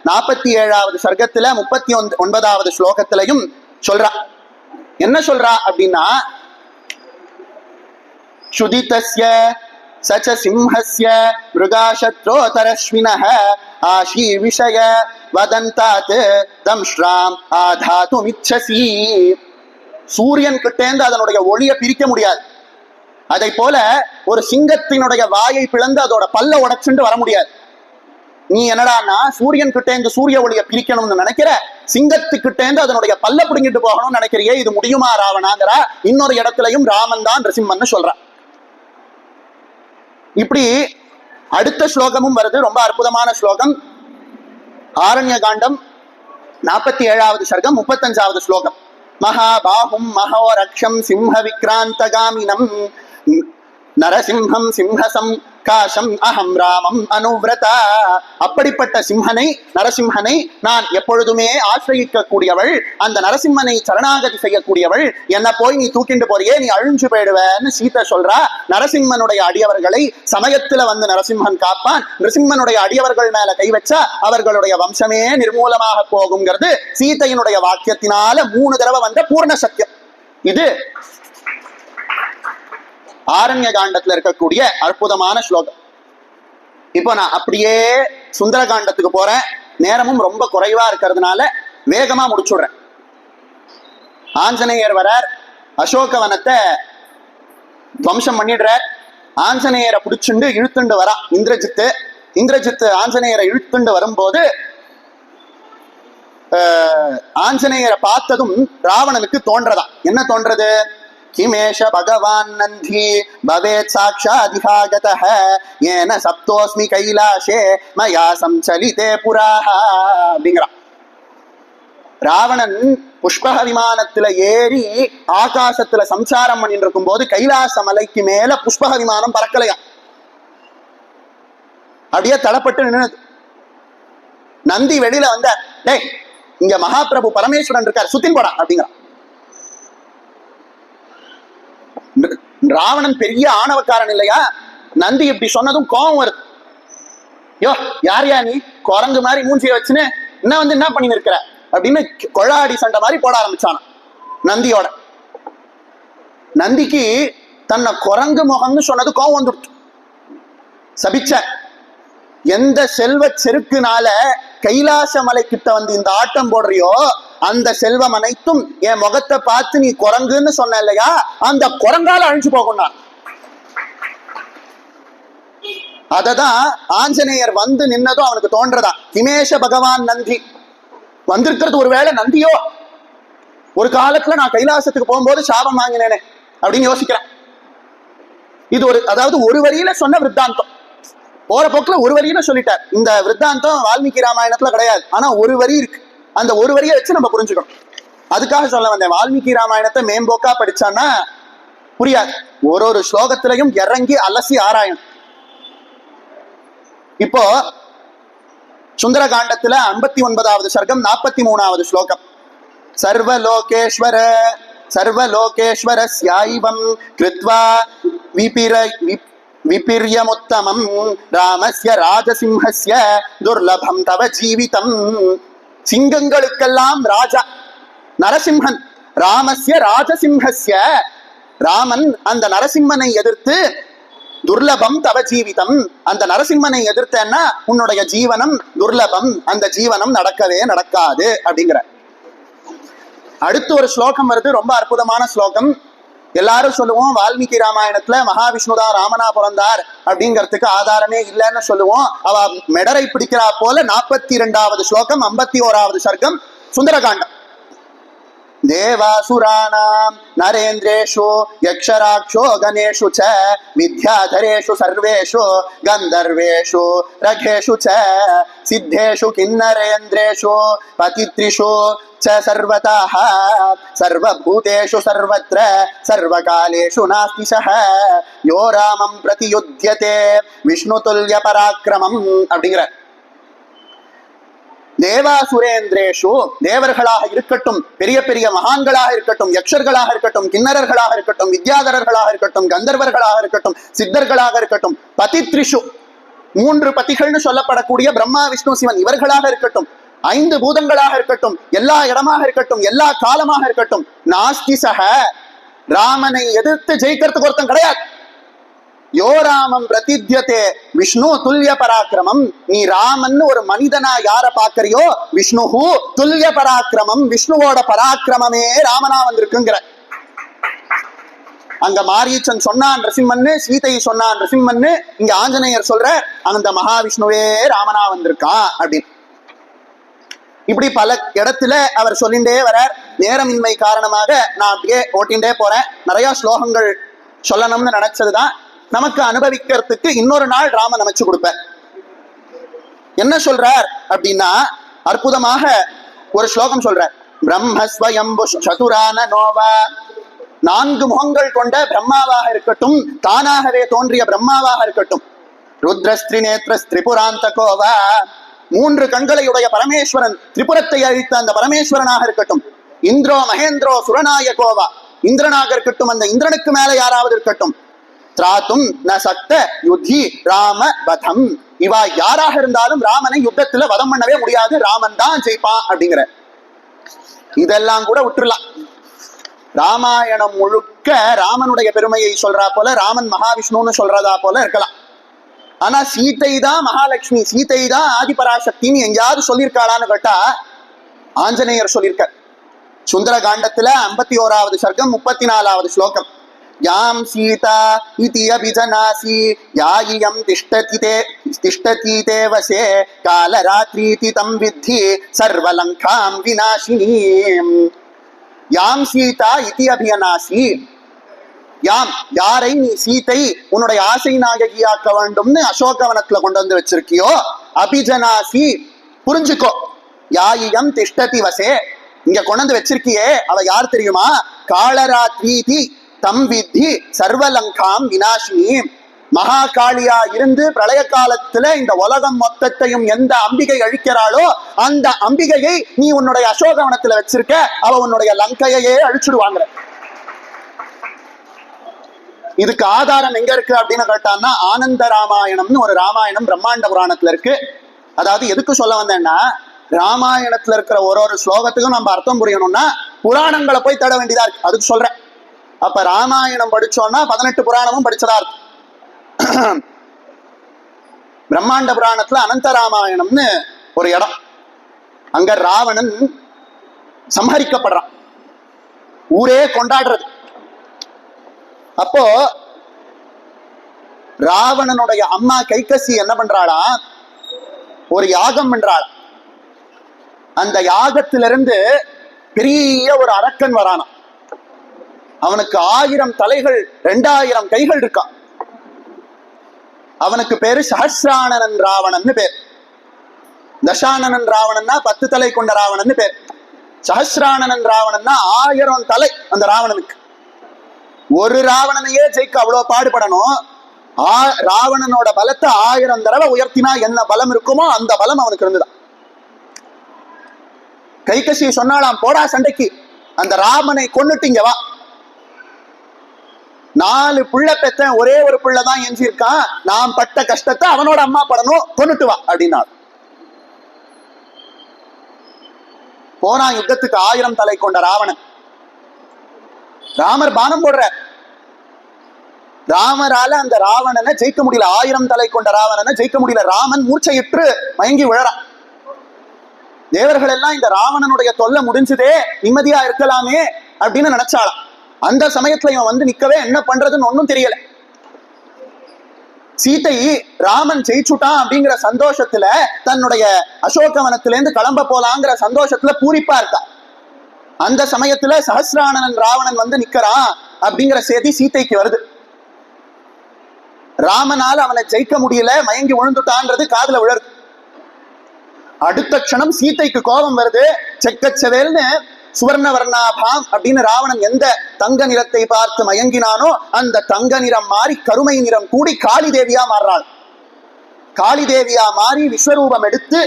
47வது சர்க்கத்துல 39வது ஸ்லோகத்திலையும் சொல்றா. என்ன சொல்றா அப்படின்னா, சுதிதஸ்ய சச்ச சிம்ஹஸ்ய மிருகாஷத்ரோதரஸ்வினஹ ஆஷி விஷய வதந்தாத் தம்ஷ்ராம் ஆதாதுமிச்சசி. சூரியன் கிட்டேந்து அதனுடைய ஒளியை பிரிக்க முடியாது. அதை போல ஒரு சிங்கத்தினுடைய வாயை பிளந்து அதோட பல்ல உடைச்சுட்டு வர முடியாது. நீ என்னடான்னா சூரியன் கிட்டேந்து சூரிய ஒளியை பிரிக்கணும்னு நினைக்கிற, சிங்கத்துக்கிட்டேந்து அதனுடைய பல்ல பிடிங்கிட்டு போகணும்னு நினைக்கிறியே, இது முடியுமா ராவணாங்கிற. இன்னொரு இடத்துலயும் ராமன் தான் நரசிம்மன் சொல்ற. இப்படி அடுத்த ஸ்லோகமும் வருது, ரொம்ப அற்புதமான ஸ்லோகம். ஆரண்ய காண்டம் 47வது சர்க்கம் 35வது ஸ்லோகம். மகாபாஹும் மகோரக்ஷம் சிம்ஹ விக்ராந்தகாமினம் நரசிம்ஹம் சிம்ஹசம் காஷம் அஹம் ராமம் அனுவ்ரதா. அப்படிப்பட்ட சிம்ஹனை, நரசிம்ஹனை நான் எப்பொழுதுமே ஆசிரியிக்க கூடியவள், அந்த நரசிம்மனை சரணாகதி செய்யக்கூடியவள். என்ன போய் நீ தூக்கிண்டு போறியே, நீ அழிஞ்சு போயிடுவேன்னு சீதை சொல்றா. நரசிம்மனுடைய அடியவர்களை சமயத்துல வந்து நரசிம்மன் காப்பான். நரசிம்மனுடைய அடியவர்கள் மேல கை வச்சா அவர்களுடைய வம்சமே நிர்மூலமாக போகுங்கிறது சீதையினுடைய வாக்கியத்தினால 3 தடவை வந்த பூர்ண சத்தியம். இது ஆரண்ய காண்டத்துல இருக்கக்கூடிய அற்புதமான ஸ்லோகம். இப்போ நான் அப்படியே சுந்தர காண்டத்துக்கு போறேன். நேரமும் ரொம்ப குறைவா இருக்கிறதுனால வேகமா முடிச்சுடுறேன். ஆஞ்சநேயர் வரார், அசோகவனத்தை துவம்சம் பண்ணிடுறார். ஆஞ்சநேயரை பிடிச்சுண்டு இழுத்துண்டு வரா இந்திரஜித்து ஆஞ்சநேயரை இழுத்துண்டு வரும்போது ஆஞ்சநேயரை பார்த்ததும் ராவணனுக்கு தோன்றதா. என்ன தோன்றது? கிமேஷ பகவான் நந்தி பவேத் சாக்ஷாதிஹாகதஹ ஏன சப்தோஸ்மி கைலாஷே மயா சம்சலிதே புராஹ அப்படிங்கிறான். ராவணன் புஷ்பக விமானத்துல ஏறி ஆகாசத்துல சம்சாரம் பண்ணிட்டு இருக்கும் போது கைலாச மலைக்கு மேல புஷ்பக விமானம் பறக்கலையா, அப்படியே தடப்பட்டு நின்னுது. நந்தி வெளியில வந்த, டேய் இங்க மகாபிரபு பரமேஸ்வரன் இருக்கார், சுத்தின் போடா அப்படிங்கிறான். ராவணன் பெரிய ஆணவக்காரன் இல்லையா, நந்தி இப்படி சொன்னதும் கோபம் வருது. யோ யாரையா நீ, குரங்கு மாதிரி மூஞ்சிய வச்சுன்னு என்ன வந்து என்ன பண்ணி இருக்கிற அப்படின்னு கொள்ளாடி சண்டை மாதிரி போட ஆரம்பிச்சான நந்தியோட. நந்திக்கு தன்னை குரங்கு முகம்னு சொன்னது கோபம் வந்துடுச்சு. சபிச்ச எந்த செல்வ செருக்குனால கைலாச மலை கிட்ட வந்து இந்த ஆட்டம் போடுறியோ, அந்த செல்வம் அனைத்தும் என் முகத்தை பார்த்து நீ குரங்குன்னு சொன்ன இல்லையா, அந்த குரங்கால அழிஞ்சு போகும். அததான் ஆஞ்சநேயர் வந்து நின்னதும் அவனுக்கு தோன்றதா, கிமேஷ பகவான் நந்தி வந்திருக்கிறது ஒருவேளை நந்தியோ, ஒரு காலத்துல நான் கைலாசத்துக்கு போகும்போது சாபம் வாங்கினேனே அப்படின்னு யோசிக்கிறேன். இது அதாவது ஒரு வரியில சொன்ன விருத்தாந்தம். போற போக்குல ஒரு வரியில சொல்லிட்டார். இந்த விருத்தாந்தம் வால்மீகி ராமாயணத்துல கிடையாது, ஆனா ஒரு வரி இருக்கு. அந்த ஒரு வரியை வச்சு நம்ம புரிஞ்சுக்கணும். அதுக்காக சொல்ல வந்தேன். வால்மீகி ராமாயணத்தை மேம்போக்கா படிச்சான்னா புரியாது. ஒரு ஸ்லோகத்திலையும் இறங்கி அலசி ஆராயணும். இப்போ சுந்தர காண்டத்துல 59வது சர்க்கம் 43வது ஸ்லோகம். சர்வலோகேஸ்வரஸ்யாய்வம் கிருத்வா விபிர்யமுத்தமம் ராமஸ்ய ராஜசிம்ஹஸ்ய துர்லபம் தவ ஜீவிதம். சிங்கங்களுக்கெல்லாம் ராஜா நரசிம்மன், ராமஸ்ய ராஜசிம்ஹஸ்ய, ராமன் அந்த நரசிம்மனை எதிர்த்து, துர்லபம் தவ ஜீவிதம், அந்த நரசிம்மனை எதிர்த்தேன்னா உன்னுடைய ஜீவனம் துர்லபம், அந்த ஜீவனம் நடக்கவே நடக்காது அப்படிங்கிற. அடுத்து ஒரு ஸ்லோகம் வருது, ரொம்ப அற்புதமான ஸ்லோகம். எல்லாரும் சொல்லுவோம் வால்மீகி ராமாயணத்துல மகாவிஷ்ணுதான் ராமனா பிறந்தார் அப்படிங்கிறதுக்கு ஆதாரமே இல்லைன்னு சொல்லுவோம். அவ மெடரை பிடிக்கிறா போல 42வது ஸ்லோகம் 51வது சர்க்கம் சுந்தரகாண்டம். தேவாசுராணாம் நரேந்திரேஷு யக்ஷராட்சோ கணேஷு ச வித்யாதரேஷு சர்வேஷு கந்தர்வேஷு ரகேஷு ச சித்தேஷு கின்னரேந்திரேஷு பதித்ரிஷு च सर्वतः सर्वभूतेषु सर्वत्र सर्वकालेषु नास्ति सः यो रामं प्रतियुध्यते விஷ்ணுதுல்ய பராக்கிரமம் அப்படிங்கிற. தேவாசுரேந்திரேஷு தேவர்களாக இருக்கட்டும், பெரிய பெரிய மகான்களாக இருக்கட்டும், யக்ஷர்களாக இருக்கட்டும், கிண்ணறர்களாக இருக்கட்டும், வித்யாதரர்களாக இருக்கட்டும், கந்தர்வர்களாக இருக்கட்டும், சித்தர்களாக இருக்கட்டும், பதித்ரிஷு 3 பதிகள்னு சொல்லப்படக்கூடிய பிரம்மா விஷ்ணு சிவன் இவர்களாக இருக்கட்டும், 5 பூதங்களாக இருக்கட்டும், எல்லா இடமாக இருக்கட்டும், எல்லா காலமாக இருக்கட்டும், நாஸ்தி சக ராமனை எதிர்த்து ஜெயிக்கிறதுக்கு ஒருத்தன் கிடையாது. யோ ராமம் பிரதித்யதே விஷ்ணு துல்லிய பராக்கிரமம். நீ ராமன் ஒரு மனிதனா யார பாக்குறியோ, விஷ்ணுஹு துல்லிய பராக்கிரமம், விஷ்ணுவோட பராக்கிரமமே ராமனா வந்திருக்குங்கிற. அங்க மாரீச்சன் சொன்னான் நரசிம்மன்னு, சீதை சொன்னான் நரசிம்மன்னு, இங்க ஆஞ்சநேயர் சொல்ற அந்த மகாவிஷ்ணுவே ராமனா வந்திருக்கான் அப்படின்னு. இப்படி பல இடத்துல அவர் சொல்லிண்டே வரார். நேரமின்மை காரணமாக நான் அப்படியே ஓட்டின்றே போறேன். நிறைய ஸ்லோகங்கள் சொல்லணும்னு நினைச்சதுதான். நமக்கு அனுபவிக்கிறதுக்கு இன்னொரு நாள் ராமன் அமைச்சு கொடுப்பேன். என்ன சொல்றார் அப்படின்னா, அற்புதமாக ஒரு ஸ்லோகம் சொல்றார். பிரம்மஸ்வயம்பு சதுரான நோவா, 4 முகங்கள் கொண்ட பிரம்மாவாக இருக்கட்டும், தானாகவே தோன்றிய பிரம்மாவாக இருக்கட்டும், ருத்ரஸ்திரிநேத்ர திரிபுராந்தகோவா, 3 கண்களையுடைய பரமேஸ்வரன், திரிபுரத்தை அழித்த அந்த பரமேஸ்வரனாக இருக்கட்டும், இந்திரோ மகேந்திரோ சுரநாயகோவா, இந்திரனாக இருக்கட்டும், அந்த இந்திரனுக்கு மேல யாராவது இருக்கட்டும், திராத்தும் ந சக்த யுத்தி ராம வதம், இவா யாராக இருந்தாலும் ராமனை யுத்தத்துல வதம் பண்ணவே முடியாது, ராமன் தான் ஜெயிப்பான் அப்படிங்கிற. இதெல்லாம் கூட விட்டுறலாம். ராமாயணம் முழுக்க ராமனுடைய பெருமையை சொல்றா போல, ராமன் மகாவிஷ்ணுன்னு சொல்றதா போல இருக்கலாம். ஆனா சீதை தான் மகாலட்சுமி, சீதை தான் ஆதிபராசக்தின்னு எங்கேயாவது சொல்லியிருக்காளான்னு கேட்டா ஆஞ்சநேயர் சொல்லியிருக்கார். சுந்தர காண்டத்துல 51வது சர்க்கம் 34வது ஸ்லோகம். யாம் சீதா இதி அபிஜனாசி யாயியம் திஷ்டதி தேவசே காலராத்ரீதி தம் வித்தி சர்வலங்காம் விநாசினீம். யாம் சீதா இதி அபியனாசி, யாம் யாரை நீ சீதை உன்னுடைய ஆசை நாயகியாக்க வேண்டும்னு அசோகவனத்துல கொண்டு வந்து வச்சிருக்கியோ, அபிஜனாசி புரிஞ்சுக்கோ, யாயியம் திஷ்டதி வசே இங்க கொண்டு வந்து வச்சிருக்கியே அவ யார் தெரியுமா, காலராத்ரீதி தம் வித்தி சர்வலங்காம் விநாசினி, மகாகாளியா இருந்து பிரளய காலத்துல இந்த உலகம் மொத்தத்தையும் எந்த அம்பிகை அழிக்கிறாளோ அந்த அம்பிகையை நீ உன்னுடைய அசோகவனத்துல வச்சிருக்க, அவ உன்னுடைய லங்கையே அழிச்சுடுவாங்க. இதுக்கு ஆதாரம் எங்க இருக்கு அப்படின்னு கேட்டான்னா, ஆனந்த ராமாயணம்னு ஒரு ராமாயணம் பிரம்மாண்ட புராணத்துல இருக்கு. அதாவது எதுக்கு சொல்ல வந்தேன்னா, ராமாயணத்துல இருக்கிற ஒரு ஸ்லோகத்துக்கும் நம்ம அர்த்தம் புரியணும்னா புராணங்களை போய் தேட வேண்டியதா இருக்கு. அதுக்கு சொல்றேன். அப்ப ராமாயணம் படிச்சோம்னா 18 புராணமும் படிச்சதா இருக்கு. பிரம்மாண்ட புராணத்துல அனந்த ராமாயணம்னு ஒரு இடம். அங்க ராவணன் சம்ஹரிக்கப்படுறான், ஊரே கொண்டாடுறது. அப்போ ராவணனுடைய அம்மா கைகசி என்ன பண்றாளா, ஒரு யாகம் பண்றாள். அந்த யாகத்திலிருந்து பெரிய ஒரு அரக்கன் வரானா. அவனுக்கு 1000 தலைகள் 2000 கைகள் இருக்கா. அவனுக்கு பேரு சஹஸ்ரானனன் ராவணன் பேர். தசானனன் ராவணன்னா 10 தலை கொண்ட ராவணன் பேர். சஹஸ்ரானனன் ராவணன்னா 1000 தலை அந்த ராவணனுக்கு. ஒரு ராவணனையே ஜெயிக்க அவ்வளவு பாடுபடணும். ராவணனோட பலத்தை 1000 தடவை உயர்த்தினா என்ன பலம் இருக்குமோ அந்த பலம் அவனுக்கு இருந்துதான். கைகசி சொன்னாலாம், போடா சண்டைக்கு, அந்த ராமனை கொன்னுட்டீங்க வா. 4 பிள்ளை பெத்த ஒரே ஒரு பிள்ளைதான் எஞ்சிருக்கான், நாம் பட்ட கஷ்டத்தை அவனோட அம்மா படணும், கொன்னுட்டு வா அப்படின்னா போனா யுத்தத்துக்கு 1000 தலை கொண்ட ராவணன். ராமர் பானம் போடுற, ராமரால அந்த ராவணனை ஜெயிக்க முடியல. 1000 தலை கொண்ட ராவணனை ஜெயிக்க முடியல. ராமன் மூர்ச்சையிற்று மயங்கி விழறான். தேவர்கள் எல்லாம் இந்த ராவணனுடைய தொல்லை முடிஞ்சதே, நிம்மதியா இருக்கலாமே அப்படின்னு நினைச்சாலாம். அந்த சமயத்துல இவன் வந்து நிக்கவே என்ன பண்றதுன்னு ஒன்னும் தெரியல. சீதை ராமன் ஜெயிச்சுட்டான் அப்படிங்கிற சந்தோஷத்துல தன்னுடைய அசோகவனத்திலேருந்து கிளம்ப போலாங்கிற சந்தோஷத்துல பூரிப்பா இருக்கா. அந்த சமயத்துல சஹஸ்ரானனன் ராவணன் வந்து நிக்கிறான் அப்படிங்கிற செய்தி சீதைக்கு வருது. ராமனால அவனை ஜெயிக்க முடியல, மயங்கி விழுந்துட்டான்றது காதுல விழருது. அடுத்த க்ஷணம் சீதைக்கு கோபம் வருது. செக்கச்சவேல்னு சுவர்ணவர்ணாபாம் அப்படின்னு ராவணன் எந்த தங்க நிறத்தை பார்த்து மயங்கினானோ அந்த தங்க நிறம் மாறி கருமை நிறம் கூடி காளி தேவியா மாறுறாள். காளி தேவியா மாறி விஸ்வரூபம் எடுத்து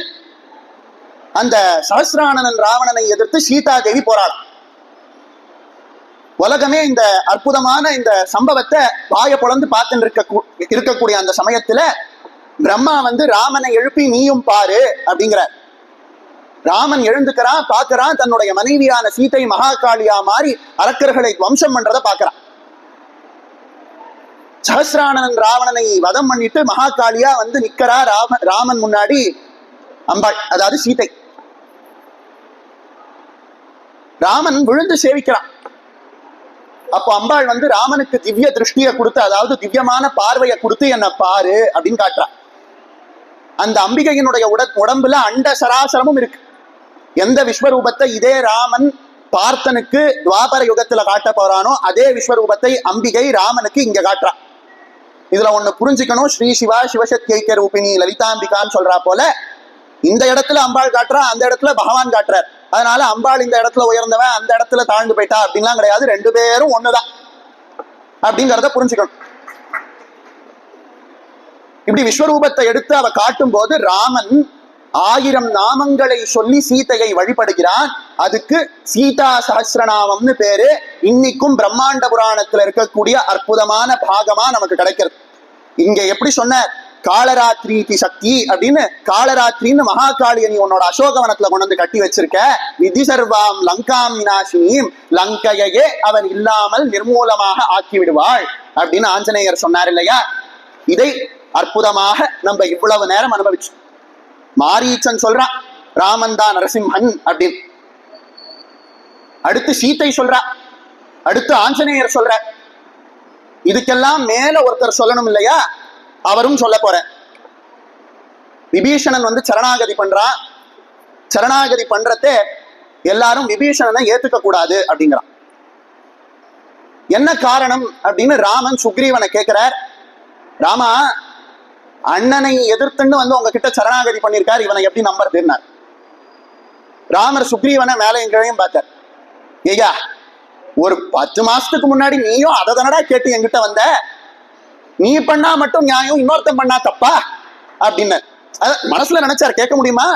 அந்த சஹஸ்ரானனன் ராவணனை எதிர்த்து சீதா தேவி போராடும். உலகமே இந்த அற்புதமான இந்த சம்பவத்தை வாய பொளந்து பார்த்துட்டு இருக்கக்கூடிய அந்த சமயத்துல பிரம்மா வந்து ராமனை எழுப்பி நீயும் பாரு அப்படிங்கிறார். ராமன் எழுந்துக்கிறான், பார்க்கிறான், தன்னுடைய மனைவியான சீதை மகாகாளியா மாறி அரக்கர்களை வம்சம் பண்றதை பார்க்கிறான். சஹஸ்ரானனன் ராவணனை வதம் பண்ணிட்டு மகாகாளியா வந்து நிக்கிறா ராமன் முன்னாடி அம்பாள், அதாவது சீதை. ராமன் விழுந்து சேவிக்கிறான். அப்போ அம்பாள் வந்து ராமனுக்கு திவ்ய திருஷ்டியை கொடுத்து, அதாவது திவ்யமான பார்வையை கொடுத்து என்ன பாரு அப்படின்னு காட்டுறான். அந்த அம்பிகையினுடைய உடம்புல அண்ட சராசரமும் இருக்கு. எந்த விஸ்வரூபத்தை இதே ராமன் பார்த்தனுக்கு துவாபர யுகத்துல காட்ட போறானோ அதே விஸ்வரூபத்தை அம்பிகை ராமனுக்கு இங்க காட்டுறான். இதுல ஒண்ணு புரிஞ்சுக்கணும், ஸ்ரீ சிவா சிவசக்தியைக்க ரூபிணி லலிதாம்பிகான்னு சொல்றா போல இந்த இடத்துல அம்பாள் காட்டுறா, அந்த இடத்துல பகவான் காட்டுறார். அதனால அம்பாள் இந்த இடத்துல உயர்ந்தவன், அந்த இடத்துல தாழ்ந்து போயிட்டா அப்படின்லாம் கிடையாது. ரெண்டு பேரும் ஒண்ணுதான் அப்படிங்கிறத புரிஞ்சுக்கணும். இப்படி விஸ்வரூபத்தை எடுத்து அவ காட்டும் போது ராமன் 1000 நாமங்களை சொல்லி சீதையை வழிபடுகிறான். அதுக்கு சீதா சஹஸ்ரநாமம்னு பேரு. இன்னைக்கும் பிரம்மாண்ட புராணத்துல இருக்கக்கூடிய அற்புதமான பாகமா நமக்கு கிடைக்கிறது. இங்க எப்படி சொன்ன காலராத்திரி சக்தி அப்படின்னு, காலராத்திரின்னு மகாகாளியை நீ உன்னோட அசோகவனத்துல கொண்டு வந்து கட்டி வச்சிருக்க. விதி சர்வாம் லங்காம் விநாசினியும், லங்கையே அவன் இல்லாமல் நிர்மூலமாக ஆக்கி விடுவாள் அப்படின்னு ஆஞ்சநேயர் சொன்னார் இல்லையா? இதை அற்புதமாக நம்ம இவ்வளவு நேரம் அனுபவிச்சு. மாரீச்சன் சொல்றான் ராமன் தான் நரசிம்ஹன் அப்படின்னு. அடுத்து சீதை சொல்றா, அடுத்து ஆஞ்சநேயர் சொல்ற. இதுக்கெல்லாம் மேல ஒருத்தர் சொல்லணும் இல்லையா? அவரும் சொல்ல போற. விபீஷணன் வந்து சரணாகதி பண்றான். சரணாகதி பண்றதே எல்லாரும் விபீஷணனை ஏத்துக்க கூடாது அப்படிங்கிறான். என்ன காரணம் அப்படின்னு ராமன் சுக்ரீவனை கேட்கிறார். ராமா, அண்ணனை எதிர்த்துன்னு வந்து உங்ககிட்ட சரணாகதி பண்ணியிருக்கார், இவனை எப்படி நம்புறதுன்னார். ராமர் சுக்ரீவனை மேல எங்களையும் பார்த்தார். ஐயா, ஒரு 10 மாசத்துக்கு முன்னாடி நீயும் அதை தானடா கேட்டு என்கிட்ட வந்த, நீ பண்ணா மட்டும் நியாயம், இன்னொருத்தன் பண்ணா தப்பா அப்படின்னு மனசுல நினைச்சார். கேட்க முடியுமா?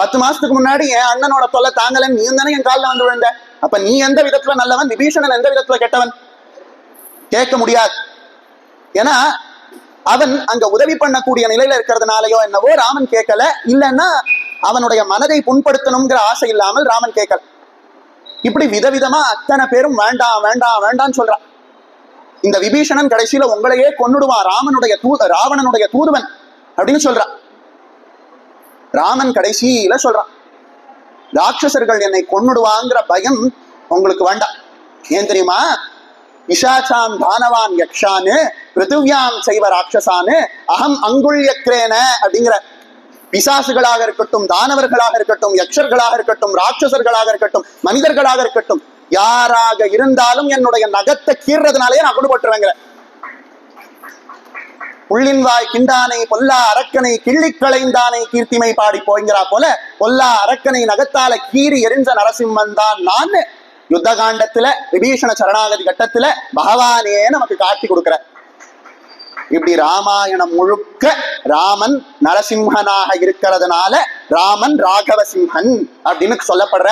10 மாசத்துக்கு முன்னாடி என் அண்ணனோட தொல்லை தாங்கலன்னு நீ தானே என் காலில் வந்து விழுந்த. அப்ப நீ எந்த விதத்துல நல்லவன், விபீஷணன் எந்த விதத்துல கெட்டவன்? கேட்க முடியாது. ஏன்னா அவன் அங்க உதவி பண்ணக்கூடிய நிலையில இருக்கிறதுனாலயோ என்னவோ ராமன் கேட்கல. இல்லைன்னா அவனுடைய மனதை புண்படுத்தணுங்கிற ஆசை இல்லாமல் ராமன் கேட்கல. இப்படி விதவிதமா அத்தனை பேரும் வேண்டாம் வேண்டாம் வேண்டாம்னு சொல்றான். இந்த விபீஷணன் கடைசியில உங்களையே கொன்னுடுவான், ராவணனுடைய தூதுவன் அப்படின்னு சொல்றான். ராமன் கடைசியில சொல்றான், ராட்சசர்கள் என்னை கொன்னுடுவாங்கிற பயம் உங்களுக்கு வேண்டாம். ஏன் தெரியுமா? இஷாச்சான் தானவான் யக்ஷானு பிருத்திவ்யாம் செய்வ ராட்சசானு அகம் அங்குள்யக்ரேன அப்படிங்கிற. பிசாசுகளாக இருக்கட்டும், தானவர்களாக இருக்கட்டும், யக்ஷர்களாக இருக்கட்டும், ராட்சசர்களாக இருக்கட்டும், மனிதர்களாக இருக்கட்டும், யாராக இருந்தாலும் என்னுடைய நகத்தை கீறதுனாலே நான் கொண்டு போட்டுருவேங்கிற. புள்ளின்வாய் கிண்டானை பொல்லா அரக்கனை கிள்ளி களைந்தானை கீர்த்திமை பாடி போய்கிறா போல பொல்லா அரக்கனை நகத்தால கீறி எரிஞ்ச நரசிம்மன் தான் நான் யுத்த காண்டத்துல விபீஷண சரணாகதி கட்டத்துல பகவானே நமக்கு காட்டி கொடுக்கிற. இப்படி ராமாயணம் முழுக்க ராமன் நரசிம்மனாக இருக்கிறதுனால ராமன் ராகவ சிம்ஹன் அப்படின்னு சொல்லப்படுற.